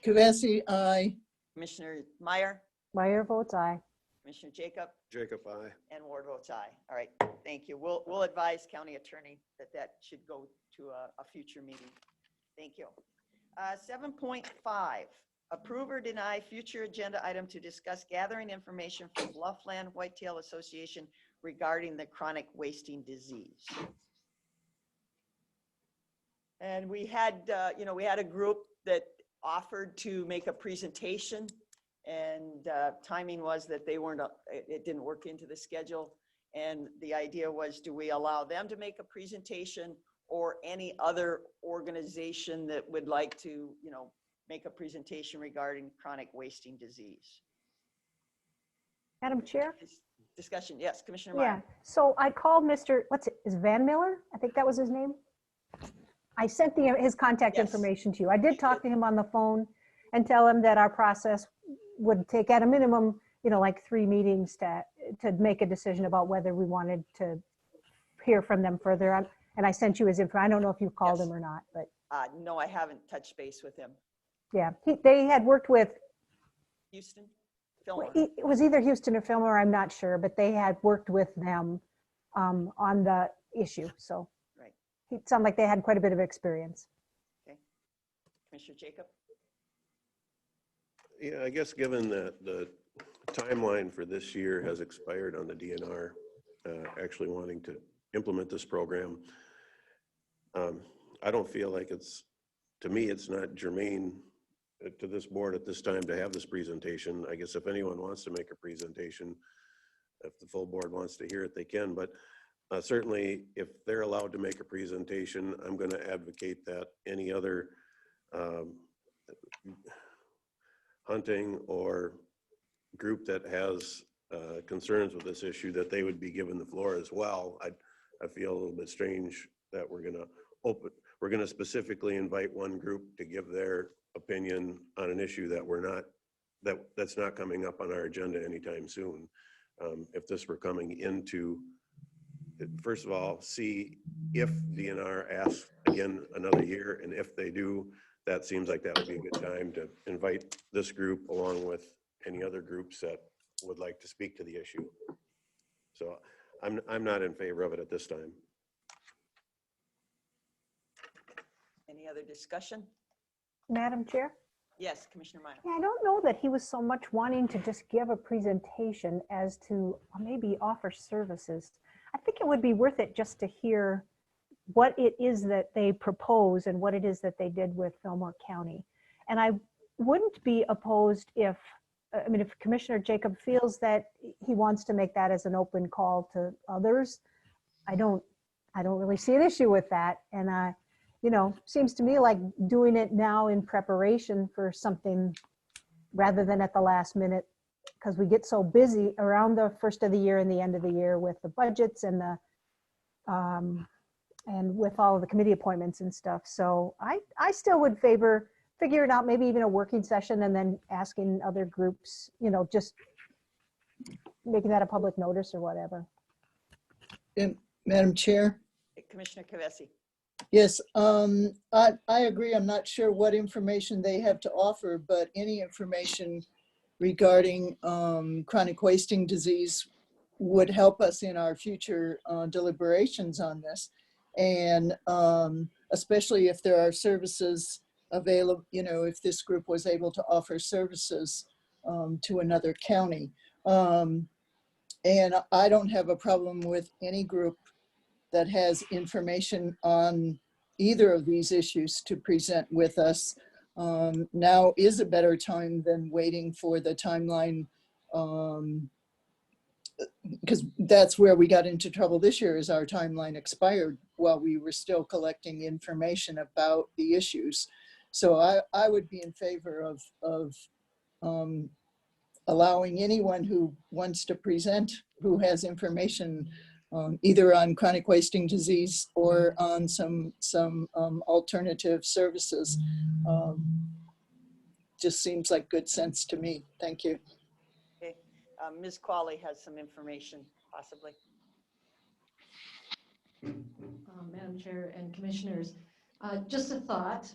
Speaker 6: Kavesi, aye.
Speaker 2: Commissioner Meyer?
Speaker 1: Meyer votes aye.
Speaker 2: Commissioner Jacob?
Speaker 3: Jacob, aye.
Speaker 2: And Ward votes aye. All right, thank you. We'll advise county attorney that should go to a future meeting. Thank you. 7.5, approve or deny future agenda item to discuss gathering information from Bluffland Whitetail Association regarding the chronic wasting disease. And we had, we had a group that offered to make a presentation, and timing was that they weren't, it didn't work into the schedule. And the idea was, do we allow them to make a presentation, or any other organization that would like to, make a presentation regarding chronic wasting disease?
Speaker 1: Madam Chair?
Speaker 2: Discussion, yes, Commissioner Meyer.
Speaker 1: Yeah, so I called Mr., is Van Miller? I think that was his name. I sent his contact information to you. I did talk to him on the phone and tell him that our process would take at a minimum, like 3 meetings to make a decision about whether we wanted to hear from them further. And I sent you his info. I don't know if you called him or not, but.
Speaker 2: No, I haven't touched base with him.
Speaker 1: Yeah, they had worked with.
Speaker 2: Houston? Fillmore.
Speaker 1: It was either Houston or Fillmore, I'm not sure, but they had worked with them on the issue. So
Speaker 2: right.
Speaker 1: it sounded like they had quite a bit of experience.
Speaker 2: Okay. Commissioner Jacob?
Speaker 3: Yeah, I guess given that the timeline for this year has expired on the DNR, actually wanting to implement this program, I don't feel like to me, it's not germane to this board at this time to have this presentation. I guess if anyone wants to make a presentation, if the full board wants to hear it, they can. But certainly, if they're allowed to make a presentation, I'm going to advocate that any other hunting or group that has concerns with this issue, that they would be given the floor as well. I feel a little bit strange that we're going to specifically invite one group to give their opinion on an issue that that's not coming up on our agenda anytime soon. If this were coming into, first of all, see if DNR asks again another year, and if they do, that seems like that would be a good time to invite this group along with any other groups that would like to speak to the issue. So I'm not in favor of it at this time.
Speaker 2: Any other discussion?
Speaker 1: Madam Chair?
Speaker 2: Yes, Commissioner Meyer.
Speaker 1: Yeah, I don't know that he was so much wanting to just give a presentation as to maybe offer services. I think it would be worth it just to hear what it is that they propose and what it is that they did with Fillmore County. And I wouldn't be opposed if Commissioner Jacob feels that he wants to make that as an open call to others. I don't really see an issue with that. And seems to me like doing it now in preparation for something rather than at the last minute, because we get so busy around the first of the year and the end of the year with the budgets and and with all of the committee appointments and stuff. So I still would favor figuring out maybe even a working session and then asking other groups, just making that a public notice or whatever.
Speaker 6: Madam Chair?
Speaker 2: Commissioner Kavesi.
Speaker 6: Yes, I agree. I'm not sure what information they have to offer, but any information regarding chronic wasting disease would help us in our future deliberations on this. And especially if there are services available, if this group was able to offer services to another county. And I don't have a problem with any group that has information on either of these issues to present with us. Now is a better time than waiting for the timeline, because that's where we got into trouble this year, is our timeline expired while we were still collecting information about the issues. So I would be in favor of allowing anyone who wants to present, who has information either on chronic wasting disease or on some alternative services. Just seems like good sense to me. Thank you.
Speaker 2: Okay, Ms. Qualley has some information, possibly.
Speaker 10: Madam Chair and Commissioners, just a thought.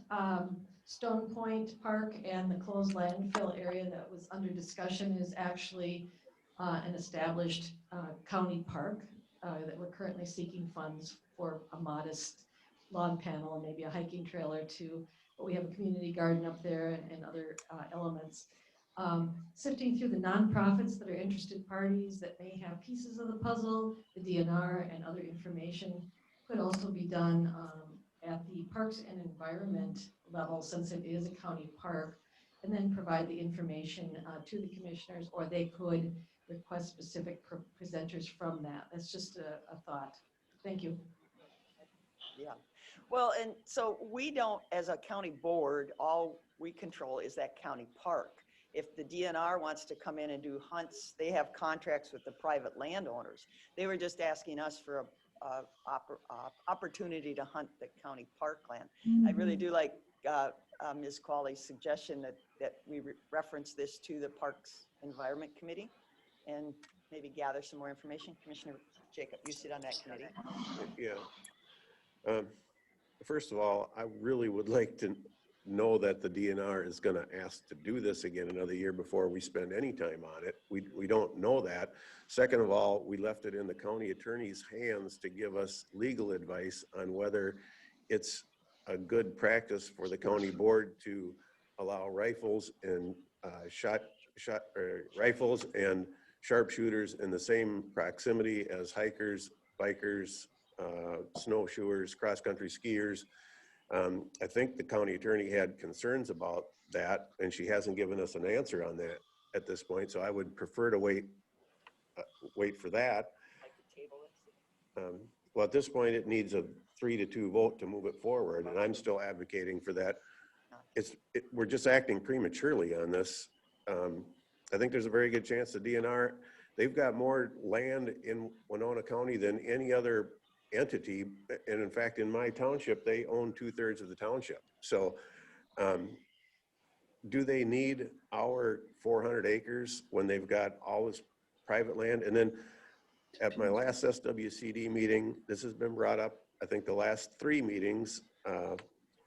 Speaker 10: Stone Point Park and the closed landfill area that was under discussion is actually an established county park that we're currently seeking funds for a modest lawn panel and maybe a hiking trail or two. But we have a community garden up there and other elements. Sifting through the nonprofits that are interested parties that may have pieces of the puzzle, the DNR and other information could also be done at the Parks and Environment level, since it is a county park, and then provide the information to the commissioners, or they could request specific presenters from that. That's just a thought. Thank you.
Speaker 2: Yeah. Well, and so we don't, as a county board, all we control is that county park. If the DNR wants to come in and do hunts, they have contracts with the private landowners. They were just asking us for a opportunity to hunt the county parkland. I really do like Ms. Qualley's suggestion that we reference this to the Parks Environment Committee and maybe gather some more information. Commissioner Jacob, you sit on that committee.
Speaker 3: Yeah. First of all, I really would like to know that the DNR is going to ask to do this again another year before we spend any time on it. We don't know that. Second of all, we left it in the county attorney's hands to give us legal advice on whether it's a good practice for the county board to allow rifles and rifles and sharpshooters in the same proximity as hikers, bikers, snowshoers, cross-country skiers. I think the county attorney had concerns about that, and she hasn't given us an answer on that at this point. So I would prefer to wait for that. Well, at this point, it needs a 3-2 vote to move it forward, and I'm still advocating for that. We're just acting prematurely on this. I think there's a very good chance the DNR, they've got more land in Winona County than any other entity. And in fact, in my township, they own 2/3 of the township. So do they need our 400 acres when they've got all this private land? And then at my last SWCD meeting, this has been brought up. I think the last 3 meetings,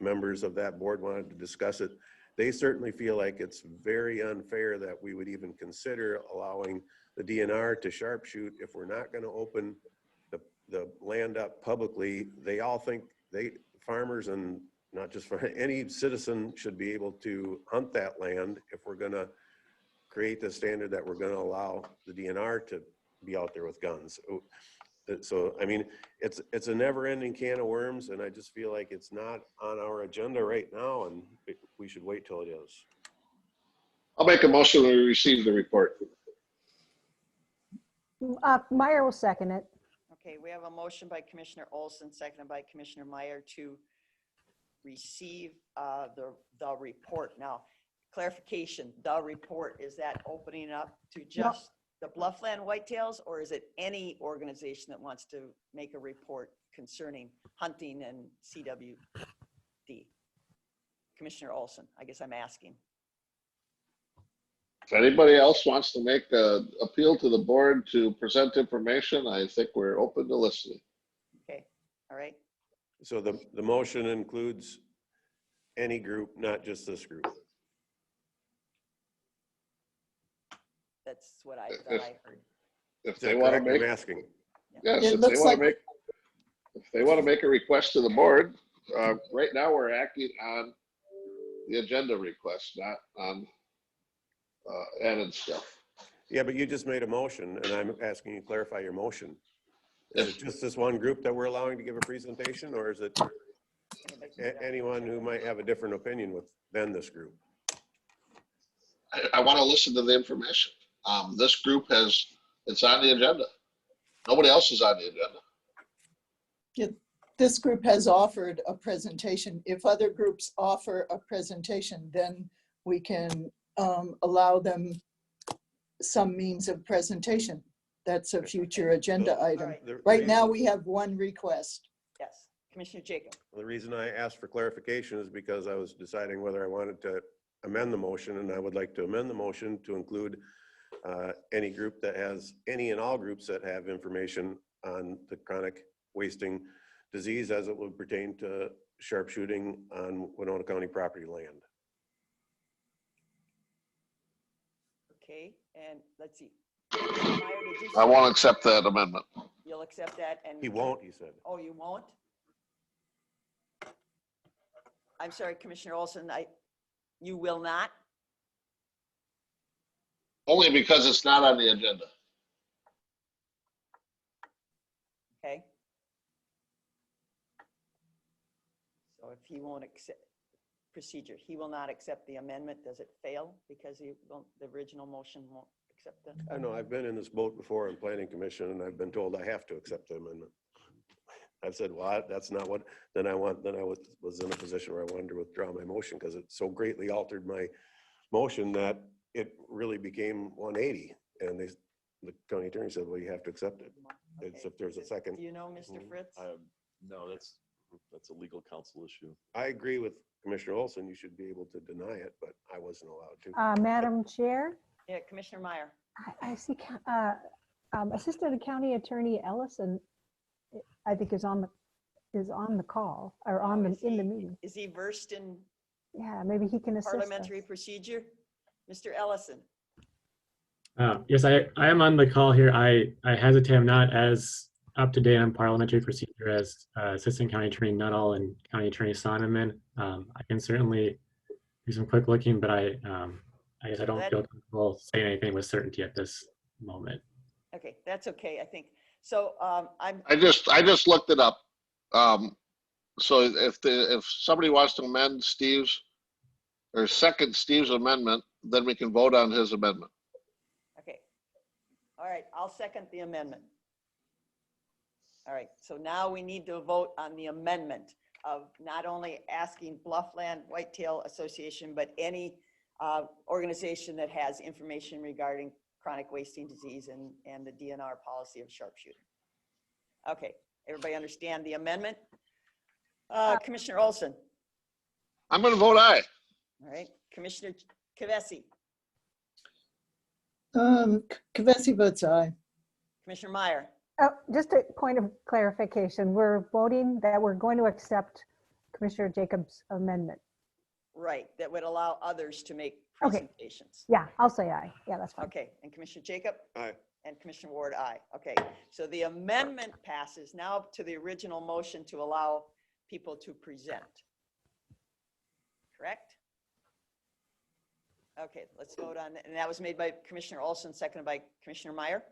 Speaker 3: members of that board wanted to discuss it. They certainly feel like it's very unfair that we would even consider allowing the DNR to sharpshoot if we're not going to open the land up publicly. They all think farmers and not just for any citizen should be able to hunt that land if we're going to create the standard that we're going to allow the DNR to be out there with guns. So, I mean, it's a never-ending can of worms, and I just feel like it's not on our agenda right now, and we should wait till it is.
Speaker 5: I'll make a motion to receive the report.
Speaker 1: Meyer will second it.
Speaker 2: Okay, we have a motion by Commissioner Olson, seconded by Commissioner Meyer to receive the report. Now, clarification, the report, is that opening up to just the Bluffland Whitetails, or is it any organization that wants to make a report concerning hunting and CWD? Commissioner Olson, I guess I'm asking.
Speaker 5: If anybody else wants to make an appeal to the board to present information, I think we're open to listening.
Speaker 2: Okay, all right.
Speaker 3: So the motion includes any group, not just this group.
Speaker 2: That's what I thought I heard.
Speaker 5: If they want to make,
Speaker 3: I'm asking.
Speaker 5: Yes, if they want to make a request to the board, right now we're acting on the agenda request, not on added stuff.
Speaker 3: Yeah, but you just made a motion, and I'm asking you to clarify your motion. Is it just this one group that we're allowing to give a presentation, or is it anyone who might have a different opinion than this group?
Speaker 5: I want to listen to the information. This group it's on the agenda. Nobody else is on the agenda.
Speaker 6: Yeah, this group has offered a presentation. If other groups offer a presentation, then we can allow them some means of presentation. That's a future agenda item. Right now, we have one request.
Speaker 2: Yes, Commissioner Jacob.
Speaker 3: The reason I asked for clarification is because I was deciding whether I wanted to amend the motion, and I would like to amend the motion to include any group that has, any and all groups that have information on the chronic wasting disease as it would pertain to sharpshooting on Winona County property land.
Speaker 2: Okay, and let's see.
Speaker 5: I won't accept that amendment.
Speaker 2: You'll accept that? And
Speaker 3: he won't, he said.
Speaker 2: Oh, you won't? I'm sorry, Commissioner Olson, you will not?
Speaker 5: Only because it's not on the agenda.
Speaker 2: Okay. So if he won't accept procedure, he will not accept the amendment, does it fail because the original motion won't accept it?
Speaker 3: I know, I've been in this boat before in planning commission, and I've been told I have to accept the amendment. I've said, well, that's not what, then I was in a position where I wanted to withdraw my motion because it so greatly altered my motion that it really became 180. And the county attorney said, well, you have to accept it. Okay. It's if there's a second.
Speaker 2: Do you know, Mr. Fritz?
Speaker 4: No, that's a legal counsel issue.
Speaker 3: I agree with Commissioner Olson. You should be able to deny it, but I wasn't allowed to.
Speaker 1: Madam Chair?
Speaker 2: Yeah, Commissioner Meyer.
Speaker 1: I see Assistant County Attorney Ellison, I think is on the call or in the meeting.
Speaker 2: Is he versed in
Speaker 1: Yeah, maybe he can assist us.
Speaker 2: Parliamentary procedure. Mr. Ellison.
Speaker 17: Yes, I am on the call here. I hesitate. I'm not as up to date on parliamentary procedure as Assistant County Attorney Nuttall and County Attorney Sonneman. I can certainly do some quick looking, but I guess I don't feel comfortable saying anything with certainty at this moment.
Speaker 2: Okay, that's okay, I think. So
Speaker 5: I just looked it up. So if somebody wants to amend Steve's or second Steve's amendment, then we can vote on his amendment.
Speaker 2: okay. All right, I'll second the amendment. All right, so now we need to vote on the amendment of not only asking Bluffland Whitetail Association, but any organization that has information regarding chronic wasting disease and the DNR policy of sharpshooting. Okay, everybody understand the amendment? Commissioner Olson.
Speaker 5: I'm going to vote aye.
Speaker 2: All right, Commissioner Kavesi.
Speaker 6: Kavesi votes aye.
Speaker 2: Commissioner Meyer.
Speaker 1: Just a point of clarification. We're voting that we're going to accept Commissioner Jacobs' amendment.
Speaker 2: Right, that would allow others to make
Speaker 1: Okay.
Speaker 2: presentations.
Speaker 1: Yeah, I'll say aye. Yeah, that's fine.
Speaker 2: Okay, and Commissioner Jacob?
Speaker 3: Aye.
Speaker 2: And Commissioner Ward, aye. Okay, so the amendment passes now to the original motion to allow people to present. Correct? Okay, let's vote on, and that was made by Commissioner Olson, seconded by Commissioner Meyer.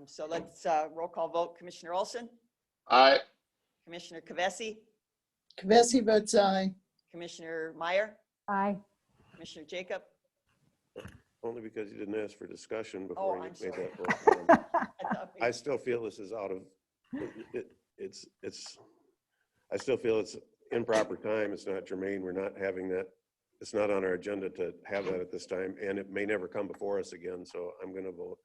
Speaker 2: So let's roll call vote. Commissioner Olson?
Speaker 5: Aye.
Speaker 2: Commissioner Kavesi?
Speaker 6: Kavesi votes aye.
Speaker 2: Commissioner Meyer?
Speaker 1: Aye.
Speaker 2: Commissioner Jacob?
Speaker 3: Only because you didn't ask for discussion before you
Speaker 2: I'm
Speaker 3: made
Speaker 2: sorry.
Speaker 3: that vote. I still feel this is out of, I still feel it's improper time. It's not germane. We're not having that. It's not on our agenda to have that at this time, and it may never come before us again. So I'm going to vote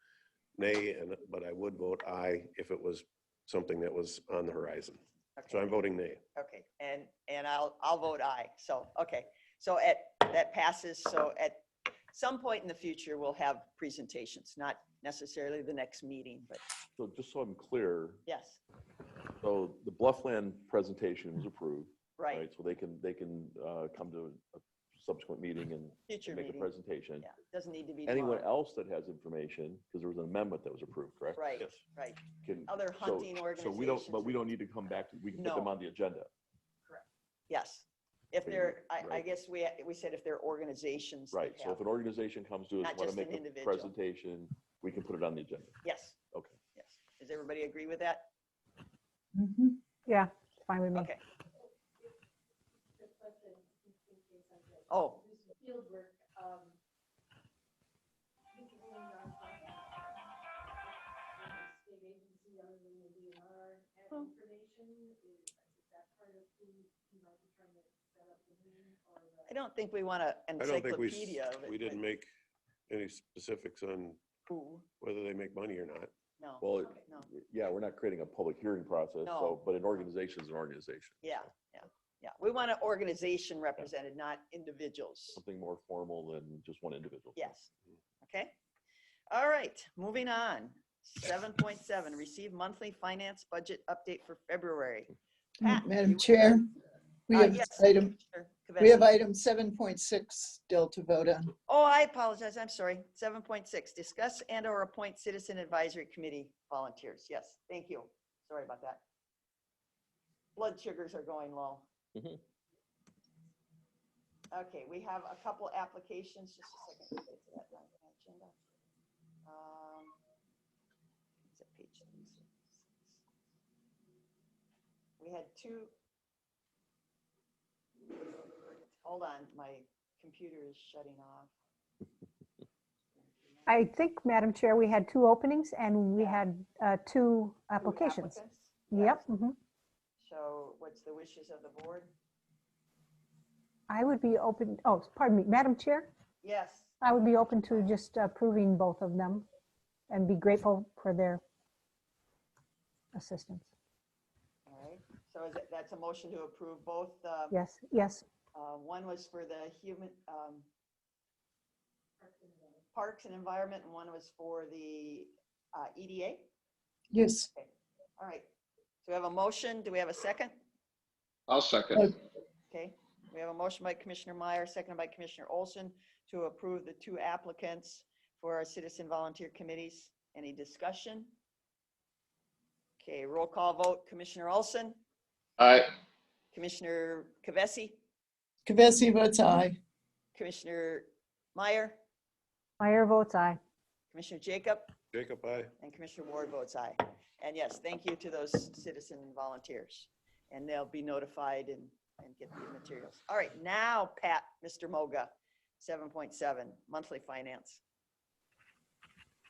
Speaker 3: nay, but I would vote aye if it was something that was on the horizon.
Speaker 2: Okay.
Speaker 3: So I'm voting nay.
Speaker 2: Okay, and I'll vote aye. So, okay, so that passes. So at some point in the future, we'll have presentations, not necessarily the next meeting, but
Speaker 4: So just so I'm clear,
Speaker 2: yes,
Speaker 4: so the Bluffland presentation was approved.
Speaker 2: right.
Speaker 4: So they can come to a subsequent meeting and
Speaker 2: Future
Speaker 4: make
Speaker 2: meeting.
Speaker 4: a presentation.
Speaker 2: Yeah, doesn't need to be
Speaker 4: Anyone
Speaker 2: tomorrow.
Speaker 4: else that has information, because there was an amendment that was approved, correct?
Speaker 2: Right,
Speaker 3: Yes.
Speaker 2: right.
Speaker 4: Can,
Speaker 2: Other
Speaker 4: so-
Speaker 2: hunting
Speaker 4: So we don't,
Speaker 2: organizations.
Speaker 4: but we don't need to come back to, we can put them
Speaker 2: No.
Speaker 4: on the agenda.
Speaker 2: Yes. If
Speaker 4: Okay,
Speaker 2: they're, I
Speaker 4: right.
Speaker 2: guess we said if they're organizations. that
Speaker 4: Right, so
Speaker 2: have-
Speaker 4: if an organization comes to us,
Speaker 2: Not
Speaker 4: want to
Speaker 2: just
Speaker 4: make
Speaker 2: an
Speaker 4: a
Speaker 2: individual.
Speaker 4: presentation, we can put it on the agenda.
Speaker 2: Yes,
Speaker 4: Okay.
Speaker 2: yes. Does everybody agree with that?
Speaker 1: Yeah, fine with me.
Speaker 2: Okay. Oh,
Speaker 10: Field work, state agency other than the DNR have information, is that part of who you might be trying to set up the meeting or the?
Speaker 2: I don't think we want an
Speaker 3: I don't think
Speaker 2: encyclopedia of it.
Speaker 3: we didn't make any specifics on
Speaker 2: Who?
Speaker 3: whether they make money or not.
Speaker 2: No.
Speaker 4: Well,
Speaker 2: No.
Speaker 4: yeah, we're not creating a public hearing process,
Speaker 2: No.
Speaker 4: so, but an organization is an organization.
Speaker 2: Yeah, yeah, yeah. We want an organization represented, not individuals.
Speaker 4: Something more formal than just one individual.
Speaker 2: Yes. Okay. All right, moving on. 7.7, receive monthly finance budget update for February. Pat,
Speaker 6: Madam
Speaker 2: you-
Speaker 6: Chair, we have
Speaker 2: yes,
Speaker 6: item,
Speaker 2: Commissioner
Speaker 6: we have
Speaker 2: Kavesi.
Speaker 6: item 7.6 still to vote on.
Speaker 2: Oh, I apologize. I'm sorry. 7.6, discuss and or appoint citizen advisory committee volunteers. Yes, thank you. Sorry about that. Blood sugars are going low.
Speaker 4: Mhm.
Speaker 2: Okay, we have a couple applications. Just a second. to get to that on the agenda. It's at page 36. We had two. Hold on, my computer is shutting off.
Speaker 1: I think, Madam Chair, we had 2 openings and we had 2 applications.
Speaker 2: Applicants?
Speaker 1: Yep. Mhm.
Speaker 2: So what's the wishes of the board?
Speaker 1: I would be open, oh, pardon me, Madam Chair,
Speaker 2: Yes.
Speaker 1: I would be open to just approving both of them and be grateful for their assistance.
Speaker 2: All right. So is it, that's a motion to approve both?
Speaker 1: Yes, yes.
Speaker 2: One was for the human, Parks and Environment, and one was for the EDA?
Speaker 6: Yes.
Speaker 2: Okay. All right. So we have a motion. Do we have a second?
Speaker 5: I'll second.
Speaker 2: Okay. We have a motion by Commissioner Meyer, seconded by Commissioner Olson to approve the 2 applicants for our citizen volunteer committees. Any discussion? Okay, roll call vote. Commissioner Olson,
Speaker 5: Aye.
Speaker 2: Commissioner Kavesi,
Speaker 6: Kavesi votes aye.
Speaker 2: Commissioner Meyer,
Speaker 1: Meyer votes aye.
Speaker 2: Commissioner Jacob,
Speaker 3: Jacob, aye.
Speaker 2: and Commissioner Ward votes aye. And yes, thank you to those citizen volunteers. And they'll be notified and get the materials. All right, now, Pat, Mr. Moga, 7.7, monthly finance.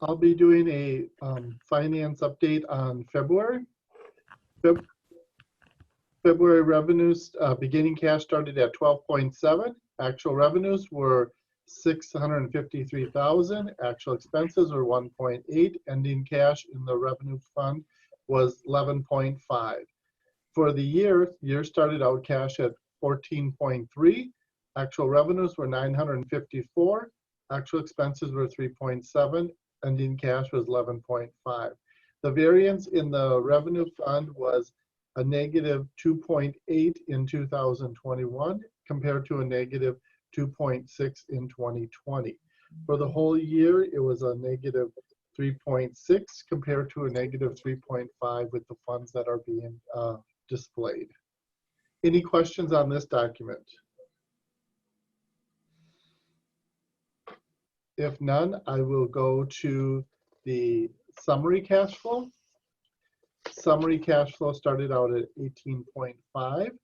Speaker 18: I'll be doing a finance update on February. February revenues, beginning cash started at 12.7. Actual revenues were 653,000. Actual expenses were 1.8. Ending cash in the revenue fund was 11.5. For the year started out cash at 14.3. Actual revenues were 954. Actual expenses were 3.7. Ending cash was 11.5. The variance in the revenue fund was a negative 2.8 in 2021 compared to a negative 2.6 in 2020. For the whole year, it was a negative 3.6 compared to a negative 3.5 with the funds that are being displayed. Any questions on this document? If none, I will go to the summary cash flow. Summary cash flow started out at 18.5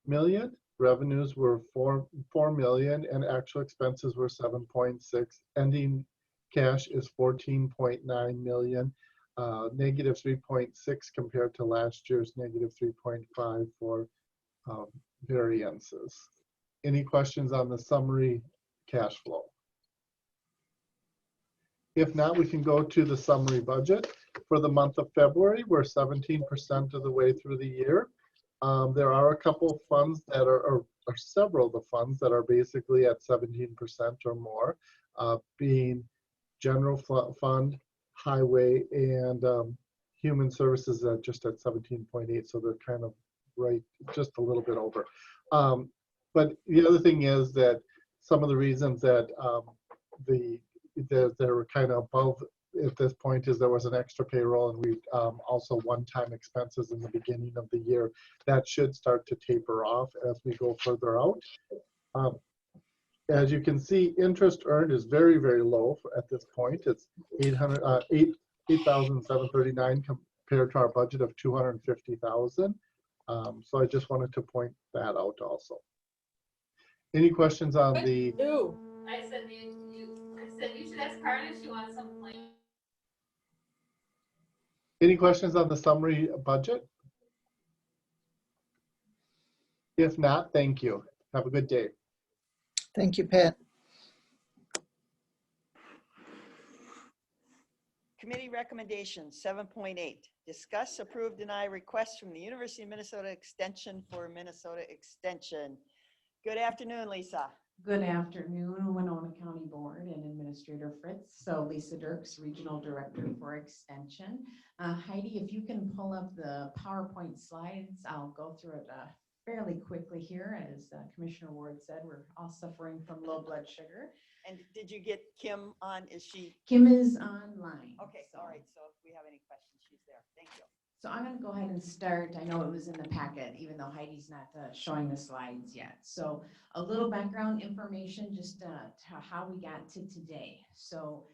Speaker 18: million. Revenues were 4 million and actual expenses were 7.6. Ending cash is 14.9 million, negative 3.6 compared to last year's negative 3.5 for variances. Any questions on the summary cash flow? If not, we can go to the summary budget. For the month of February, we're 17% of the way through the year. There are a couple of funds that or several of the funds that are basically at 17% or more, being general fund, highway, and human services at just at 17.8. So they're kind of right, just a little bit over. But the other thing is that some of the reasons that they were kind of above at this point is there was an extra payroll, and we also one-time expenses in the beginning of the year that should start to taper off as we go further out. As you can see, interest earned is very, very low at this point. It's 8,739 compared to our budget of 250,000. So I just wanted to point that out also. Any questions on the?
Speaker 19: I said you should ask Carla if she wants some plate.
Speaker 18: Any questions on the summary budget? If not, thank you. Have a good day.
Speaker 6: Thank you, Pat.
Speaker 2: Committee recommendations, 7.8. Discuss, approve, deny requests from the University of Minnesota Extension for Minnesota Extension. Good afternoon, Lisa.
Speaker 20: Good afternoon, Winona County Board and Administrator Fritz. So Lisa Dirks, Regional Director for Extension. Heidi, if you can pull up the PowerPoint slides, I'll go through it fairly quickly here. As Commissioner Ward said, we're all suffering from low blood sugar.
Speaker 2: And did you get Kim on? Is she?
Speaker 20: Kim is online.
Speaker 2: Okay, all right. So if we have any questions, she's there. Thank you.
Speaker 20: So I'm going to go ahead and start. I know it was in the packet, even though Heidi's not showing the slides yet. So a little background information just to how we got to today. So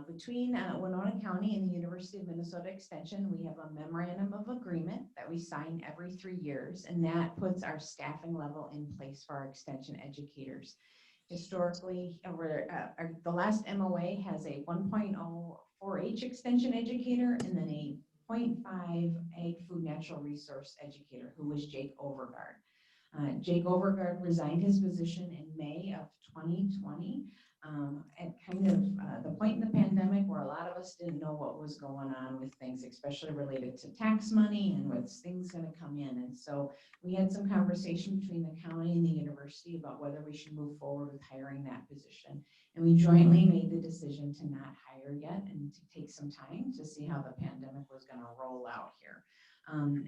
Speaker 20: between Winona County and the University of Minnesota Extension, we have a memorandum of agreement that we sign every 3 years, and that puts our staffing level in place for our extension educators. Historically, the last MOA has a 1.0 4-H extension educator and then a 0.5 Ag Food Natural Resource educator, who was Jake Overgaard. Jake Overgaard resigned his position in May of 2020 at kind of the point in the pandemic where a lot of us didn't know what was going on with things, especially related to tax money and what's things going to come in. And so we had some conversation between the county and the university about whether we should move forward with hiring that position. And we jointly made the decision to not hire yet and to take some time to see how the pandemic was going to roll out here.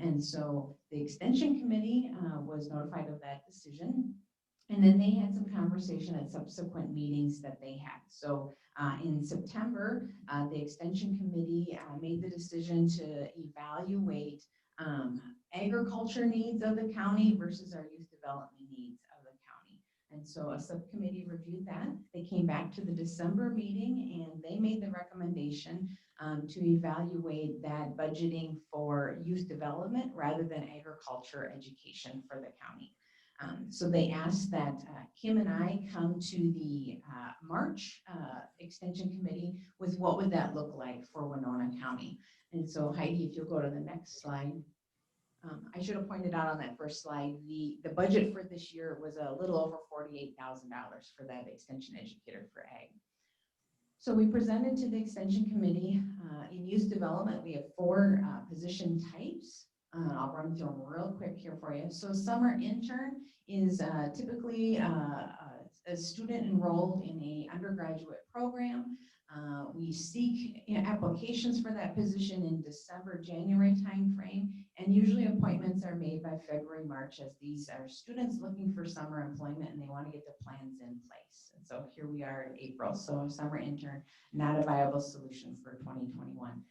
Speaker 20: And so the extension committee was notified of that decision. And then they had some conversation at subsequent meetings that they had. So in September, the Extension Committee made the decision to evaluate agriculture needs of the county versus our youth development needs of the county. And so a subcommittee reviewed that. They came back to the December meeting and they made the recommendation to evaluate that budgeting for youth development rather than agriculture education for the county. So they asked that Kim and I come to the March Extension Committee with what would that look like for Winona County. And so Heidi, if you'll go to the next slide. I should have pointed out on that first slide, the budget for this year was a little over $48,000 for that extension educator for ag. So we presented to the Extension Committee in youth development, we have 4 position types. I'll run through them real quick here for you. So summer intern is typically a student enrolled in a undergraduate program. We seek applications for that position in December, January timeframe, and usually appointments are made by February, March, as these are students looking for summer employment and they want to get the plans in place. And so here we are in April, so summer intern, not a viable solution for 2021.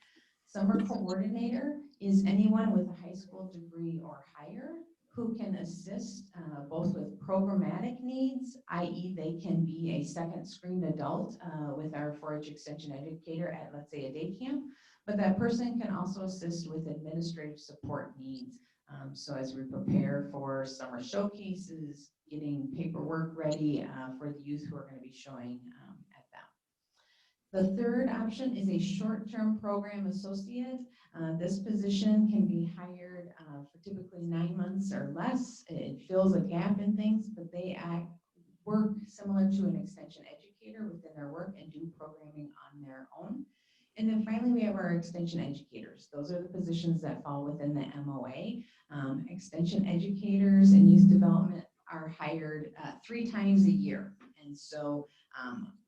Speaker 20: Summer coordinator is anyone with a high school degree or higher who can assist both with programmatic needs, i.e. they can be a second screened adult with our 4-H extension educator at, let's say, a day camp, but that person can also assist with administrative support needs. So as we prepare for summer showcases, getting paperwork ready for the youth who are going to be showing at them. The third option is a short-term program associate. This position can be hired for typically 9 months or less. It fills a gap in things, but they work similar to an extension educator within their work and do programming on their own. And then finally, we have our extension educators. Those are the positions that fall within the MOA. Extension educators and youth development are hired 3 times a year. And so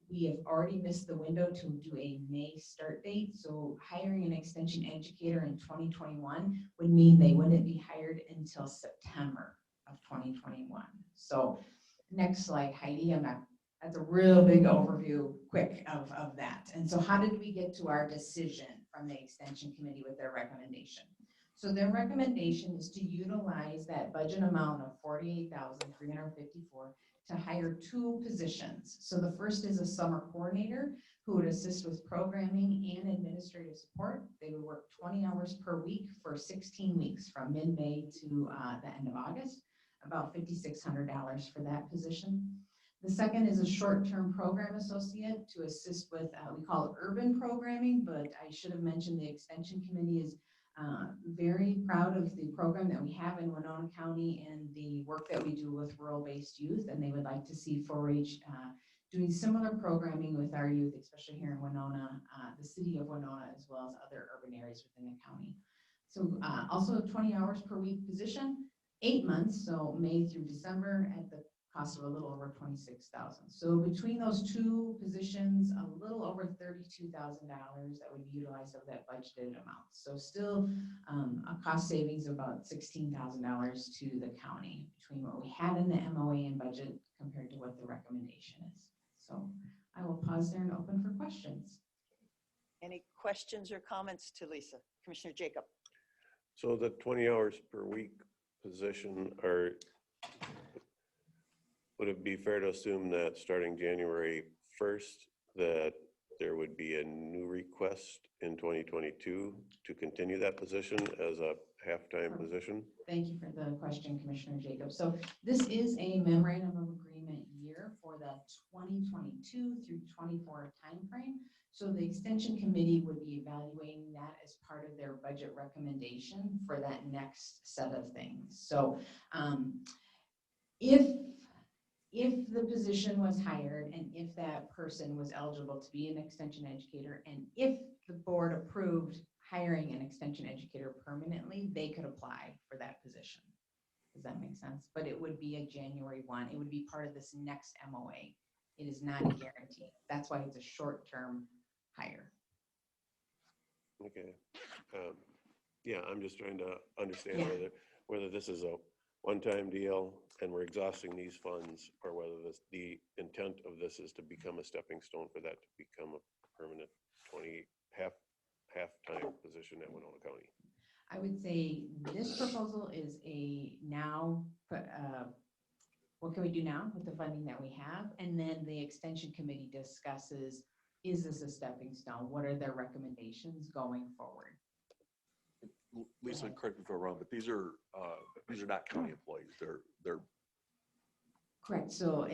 Speaker 20: we have already missed the window to do a May start date. So hiring an extension educator in 2021 would mean they wouldn't be hired until September of 2021. So next slide, Heidi. That's a real big overview, quick, of that. And so how did we get to our decision from the Extension Committee with their recommendation? So their recommendation is to utilize that budget amount of $48,354 to hire 2 positions. So the first is a summer coordinator who would assist with programming and administrative support. They would work 20 hours per week for 16 weeks from mid-May to the end of August, about $5,600 for that position. The second is a short-term program associate to assist with, we call it urban programming, but I should have mentioned the Extension Committee is very proud of the program that we have in Winona County and the work that we do with rural-based youth, and they would like to see 4-H doing similar programming with our youth, especially here in Winona, the city of Winona, as well as other urban areas within the county. So also a 20 hours per week position, 8 months, so May through December at the cost of a little over $26,000. So between those 2 positions, a little over $32,000 that would be utilized of that budgeted amount. So still a cost savings of about $16,000 to the county between what we had in the MOA and budget compared to what the recommendation is. So I will pause there and open for questions.
Speaker 2: Any questions or comments to Lisa? Commissioner Jacob.
Speaker 3: So the 20 hours per week position, would it be fair to assume that starting January 1st, that there would be a new request in 2022 to continue that position as a half-time position?
Speaker 20: Thank you for the question, Commissioner Jacob. So this is a memorandum of agreement year for the 2022 through 24 timeframe. So the Extension Committee would be evaluating that as part of their budget recommendation for that next set of things. So if the position was hired and if that person was eligible to be an extension educator, and if the board approved hiring an extension educator permanently, they could apply for that position. Does that make sense? But it would be a January 1. It would be part of this next MOA. It is not a guarantee. That's why it's a short-term hire.
Speaker 3: Okay. Yeah, I'm just trying to understand
Speaker 20: Yeah.
Speaker 3: whether this is a one-time deal and we're exhausting these funds, or whether the intent of this is to become a stepping stone for that to become a permanent half-time position at Winona County.
Speaker 20: I would say this proposal is a now, what can we do now with the funding that we have? And then the extension committee discusses, is this a stepping stone? What are their recommendations going forward?
Speaker 4: Lisa, correct me if I'm wrong, but these are not county employees. They're
Speaker 20: Correct. So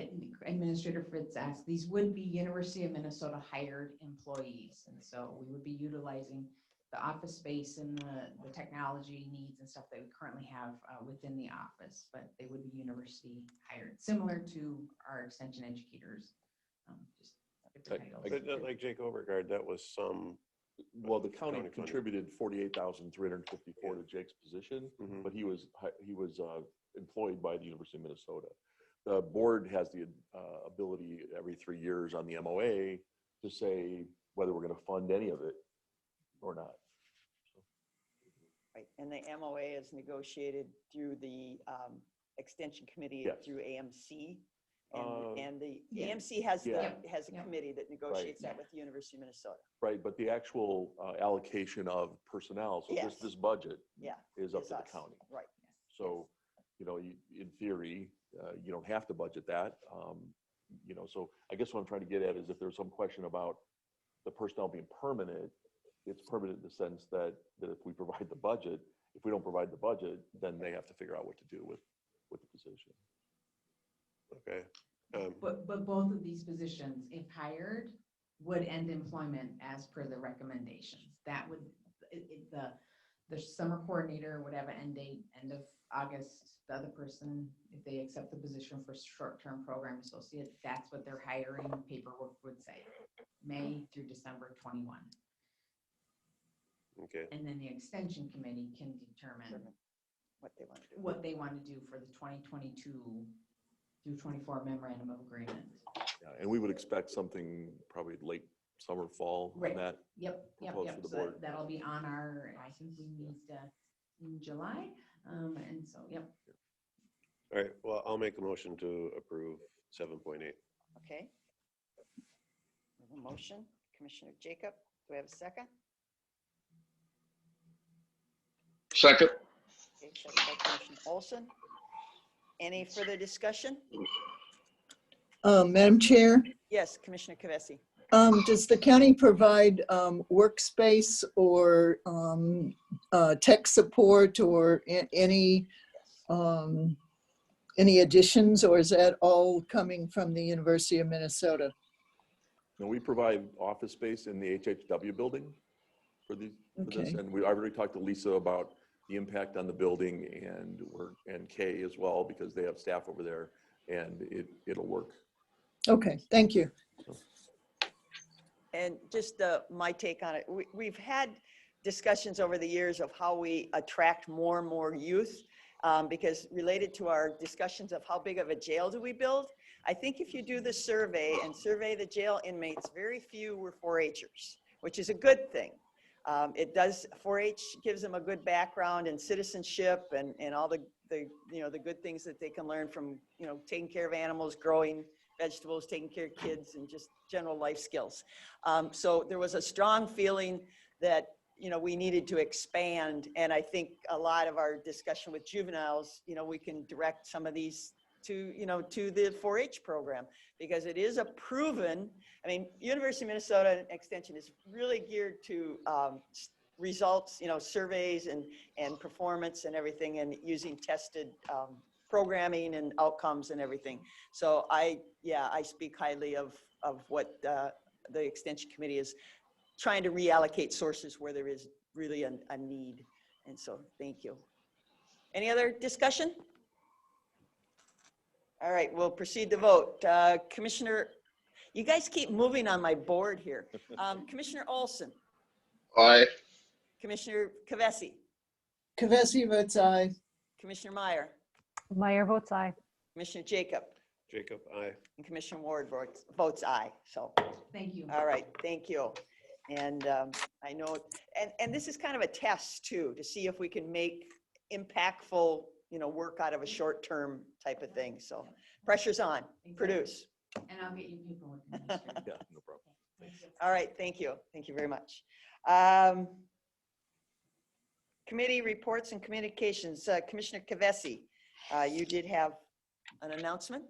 Speaker 20: Administrator Fritz asked, these would be University of Minnesota hired employees. And so we would be utilizing the office space and the technology needs and stuff that we currently have within the office, but they would be university hired, similar to our extension educators. Just different titles.
Speaker 3: But like Jake Overgaard, that was some.
Speaker 4: Well, the county contributed 48,354 to Jake's position, but he was employed by the University of Minnesota. The board has the ability every 3 years on the MOA to say whether we're going to fund any of it or not.
Speaker 2: Right, and the MOA is negotiated through the extension committee through AMC. And the AMC has a committee that negotiates that with the University of Minnesota.
Speaker 4: Right, but the actual allocation of personnel, so this budget is up to the county.
Speaker 2: Right.
Speaker 4: So, you know, in theory, you don't have to budget that. You know, so I guess what I'm trying to get at is if there's some question about the personnel being permanent, it's permanent in the sense that if we provide the budget, if we don't provide the budget, then they have to figure out what to do with the position.
Speaker 3: Okay.
Speaker 20: But both of these positions, if hired, would end employment as per the recommendations. That would, the summer coordinator would have an end date, end of August. The other person, if they accept the position for short-term program associate, that's what their hiring paperwork would say, May through December 21.
Speaker 3: Okay.
Speaker 20: And then the extension committee can determine what they want to do for the 2022 through 24 memorandum of agreement.
Speaker 4: Yeah, and we would expect something probably late summer, fall on that.
Speaker 20: Yep.
Speaker 4: For the
Speaker 20: So
Speaker 4: board.
Speaker 20: that'll be on our, I think we meet in July. And so,
Speaker 3: All right, well, I'll make a motion to approve 7.8.
Speaker 2: Okay. We have a motion, Commissioner Jacob. Do we have a second?
Speaker 5: Second.
Speaker 2: Okay, second by Commissioner Olson. Any further discussion?
Speaker 6: Madam Chair,
Speaker 2: Yes, Commissioner Kavesi.
Speaker 6: does the county provide workspace or tech support or any additions, or is that all coming from the University of Minnesota?
Speaker 4: No, we provide office space in the HHW building for this, and I've already talked to Lisa about the impact on the building and Kay as well, because they have staff over there, and it'll work.
Speaker 6: Okay, thank you.
Speaker 2: And just my take on it, we've had discussions over the years of how we attract more and more youth, because related to our discussions of how big of a jail do we build, I think if you do the survey and survey the jail inmates, very few were 4-Hers, which is a good thing. It does, 4-H gives them a good background in citizenship and all the good things that they can learn from, taking care of animals, growing vegetables, taking care of kids, and just general life skills. So there was a strong feeling that, we needed to expand. And I think a lot of our discussion with juveniles, we can direct some of these to the 4-H program, because it is a proven, University of Minnesota Extension is really geared to results, surveys and performance and everything, and using tested programming and outcomes and everything. So I speak highly of what the Extension Committee is trying to reallocate sources where there is really a need. And so, thank you. Any other discussion? All right, we'll proceed to vote. Commissioner, you guys keep moving on my board here. Commissioner Olson.
Speaker 5: Aye.
Speaker 2: Commissioner Kavesi.
Speaker 6: Kavesi votes aye.
Speaker 2: Commissioner Meyer.
Speaker 1: Meyer votes aye.
Speaker 2: Commissioner Jacob.
Speaker 3: Jacob, aye.
Speaker 2: And Commissioner Ward votes aye. So.
Speaker 20: Thank you.
Speaker 2: All right, thank you. And I know, and this is kind of a test too, to see if we can make impactful work out of a short-term type of thing. So pressure's on, produce.
Speaker 20: And I'll get you paperwork. administered.
Speaker 4: Yeah, no problem.
Speaker 20: Thank you.
Speaker 2: All right, thank you. Thank you very much. Committee reports and communications. Commissioner Kavesi, you did have an announcement?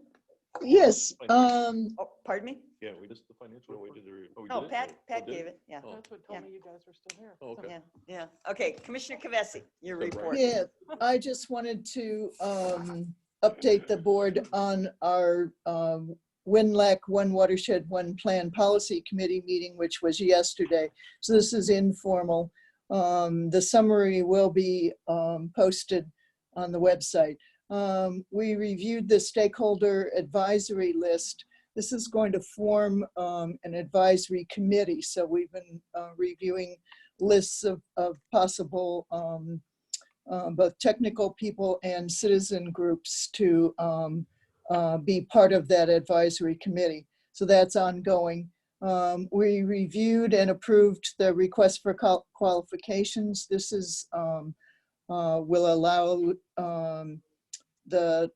Speaker 6: Yes,
Speaker 2: Oh, pardon me?
Speaker 4: Yeah, we just the financial. No, we did the. Oh, we
Speaker 2: No,
Speaker 4: did it?
Speaker 2: Pat
Speaker 4: Oh, did
Speaker 2: gave it, yeah.
Speaker 4: Oh.
Speaker 9: That's what told me you guys were still here.
Speaker 4: Oh, okay.
Speaker 2: Yeah. Okay, Commissioner Kavesi, your report.
Speaker 6: yeah, I just wanted to update the board on our WNLAC, One Watershed, One Plan Policy Committee meeting, which was yesterday. So this is informal. The summary will be posted on the website. We reviewed the stakeholder advisory list. This is going to form an advisory committee. So we've been reviewing lists of possible both technical people and citizen groups to be part of that advisory committee. So that's ongoing. We reviewed and approved the request for qualifications. This is will allow the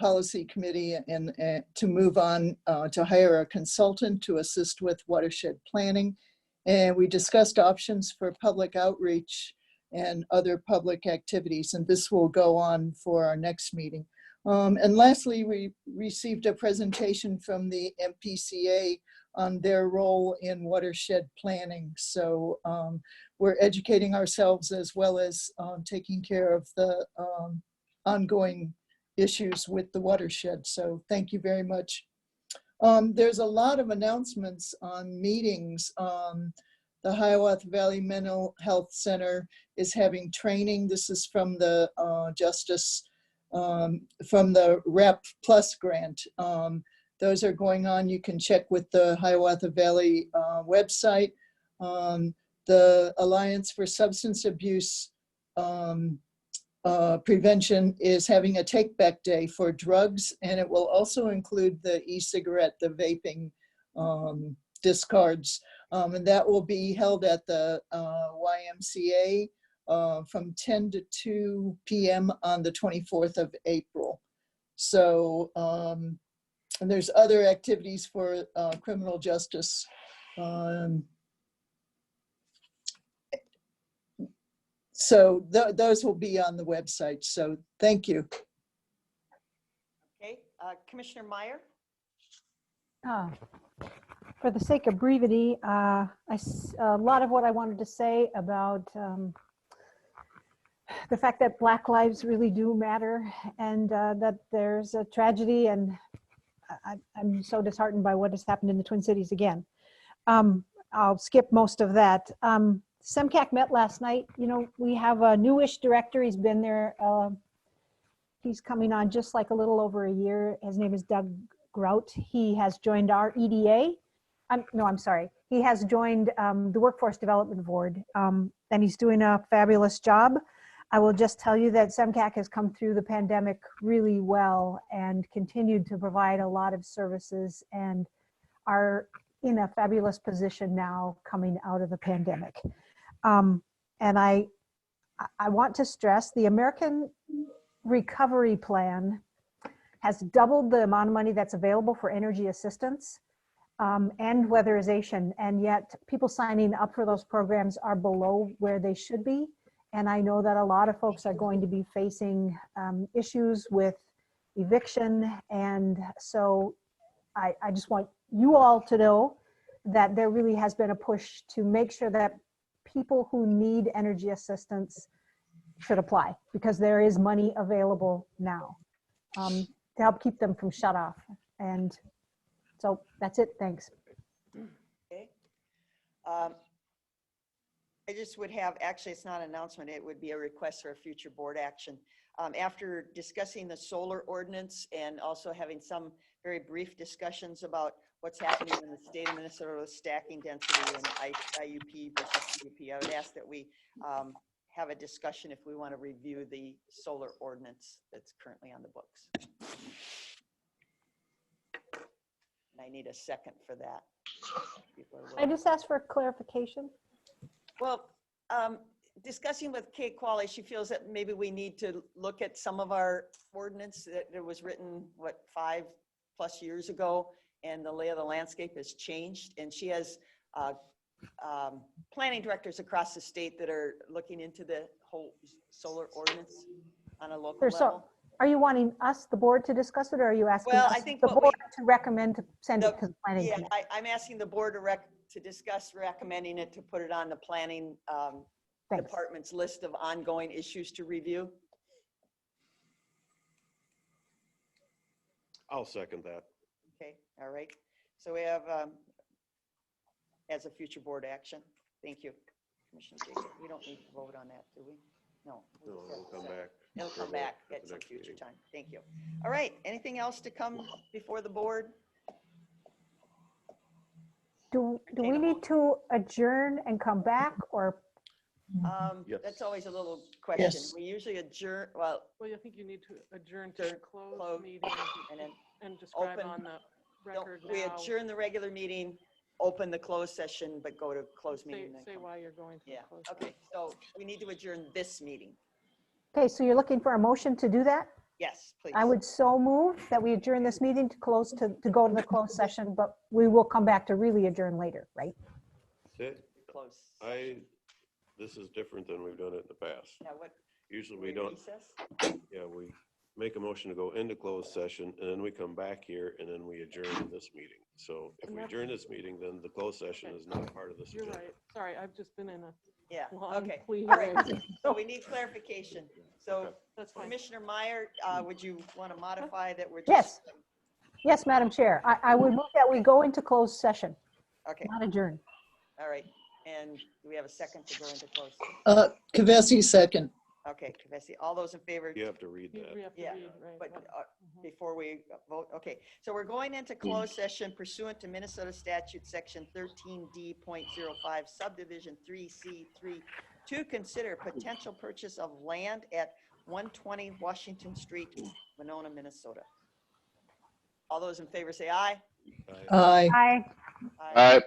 Speaker 6: policy committee and to move on to hire a consultant to assist with watershed planning. And we discussed options for public outreach and other public activities, and this will go on for our next meeting. And lastly, we received a presentation from the MPCA on their role in watershed planning. So we're educating ourselves as well as taking care of the ongoing issues with the watershed. So thank you very much. There's a lot of announcements on meetings. The Hiawatha Valley Mental Health Center is having training. This is from the from the RAP Plus grant. Those are going on. You can check with the Hiawatha Valley website. The Alliance for Substance Abuse Prevention is having a take back day for drugs, and it will also include the e-cigarette, the vaping discards. And that will be held at the YMCA from 10 to 2 p.m. on the 24th of April. So, and there's other activities for criminal justice. So those will be on the website. So thank you.
Speaker 2: Okay, Commissioner Meyer?
Speaker 1: For the sake of brevity, a lot of what I wanted to say about the fact that Black lives really do matter, and that there's a tragedy, and I'm so disheartened by what has happened in the Twin Cities again. I'll skip most of that. SEMCAC met last night. You know, we have a newish director. He's been there. He's coming on just like a little over a year. His name is Doug Grout. He has joined our EDA. I'm sorry. He has joined the Workforce Development Board, and he's doing a fabulous job. I will just tell you that SEMCAC has come through the pandemic really well and continued to provide a lot of services and are in a fabulous position now coming out of the pandemic. And I want to stress the American Recovery Plan has doubled the amount of money that's available for energy assistance and weatherization, and yet people signing up for those programs are below where they should be. And I know that a lot of folks are going to be facing issues with eviction. And so I just want you all to know that there really has been a push to make sure that people who need energy assistance should apply, because there is money available now to help keep them from shut off. And so that's it. Thanks.
Speaker 2: Okay. I just would have, actually, it's not an announcement, it would be a request for a future board action. After discussing the solar ordinance and also having some very brief discussions about what's happening in the state of Minnesota with stacking density and IUP versus CUP, I would ask that we have a discussion if we want to review the solar ordinance that's currently on the books. And I need a second for that.
Speaker 1: I just asked for clarification.
Speaker 2: Well, discussing with Kate Qualley, she feels that maybe we need to look at some of our ordinance that it was written, what, 5+ years ago, and the lay of the landscape has changed. And she has planning directors across the state that are looking into the whole solar ordinance on a local
Speaker 1: So
Speaker 2: level.
Speaker 1: are you wanting us, the board, to discuss it, or are you asking
Speaker 2: Well,
Speaker 1: us,
Speaker 2: I think
Speaker 1: the
Speaker 2: what
Speaker 1: board to recommend to send it to the planning
Speaker 2: Yeah,
Speaker 1: commission?
Speaker 2: I'm asking the board to discuss recommending it to put it on the planning department's list of ongoing issues to review.
Speaker 3: I'll second that.
Speaker 2: Okay, all right. So we have as a future board action. Thank you, Commissioner Jacob. We don't need to vote on that, do we? No.
Speaker 3: No, it'll come back.
Speaker 2: It'll
Speaker 3: for
Speaker 2: come
Speaker 3: vote
Speaker 2: back
Speaker 3: at
Speaker 2: at
Speaker 3: the
Speaker 2: some
Speaker 3: next
Speaker 2: future
Speaker 3: meeting.
Speaker 2: time. Thank you. All right, anything else to come before the board?
Speaker 1: Do we need to adjourn and come back, or?
Speaker 2: That's always a little question.
Speaker 6: Yes.
Speaker 2: We usually adjourn, well,
Speaker 9: Well, I think you need to adjourn to close meeting
Speaker 2: and then
Speaker 9: and describe
Speaker 2: open.
Speaker 9: on the record
Speaker 2: We
Speaker 9: now.
Speaker 2: adjourn the regular meeting, open the closed session, but go to closed meeting. and then
Speaker 9: Say
Speaker 2: come.
Speaker 9: why you're going to
Speaker 2: Yeah,
Speaker 9: close.
Speaker 2: okay, so we need to adjourn this meeting.
Speaker 1: Okay, so you're looking for a motion to do that?
Speaker 2: Yes, please.
Speaker 1: I would so move that we adjourn this meeting to go to the closed session, but we will come back to really adjourn later, right?
Speaker 2: Close.
Speaker 3: This is different than we've done it in the past.
Speaker 2: Yeah, what?
Speaker 3: Usually we don't, yeah, we make a motion to go into closed session and then we come back here and then we adjourn this meeting. So if we adjourn this meeting, then the closed session is not part of this
Speaker 9: You're
Speaker 3: agenda.
Speaker 9: right. Sorry, I've just been in a
Speaker 2: Yeah,
Speaker 9: long
Speaker 2: okay.
Speaker 9: plea
Speaker 2: All right,
Speaker 9: hearing.
Speaker 2: so we need clarification. So
Speaker 9: That's fine.
Speaker 2: Commissioner Meyer, would you want to modify that we're just?
Speaker 1: Yes. Yes, Madam Chair. I would move that we go into closed session,
Speaker 2: Okay,
Speaker 1: not adjourn.
Speaker 2: all right. And do we have a second to go into closed?
Speaker 6: Kavesi, second.
Speaker 2: Okay, Kavesi, all those in favor?
Speaker 3: You have to read
Speaker 9: We
Speaker 3: that.
Speaker 9: have to
Speaker 2: Yeah,
Speaker 9: read, right?
Speaker 2: but
Speaker 9: what-
Speaker 2: before we vote, okay. So we're going into closed session pursuant to Minnesota statute section 13D.05 subdivision 3C3 to consider potential purchase of land at 120 Washington Street, Winona, Minnesota. All those in favor say aye.
Speaker 6: Aye.
Speaker 1: Aye.
Speaker 5: All right.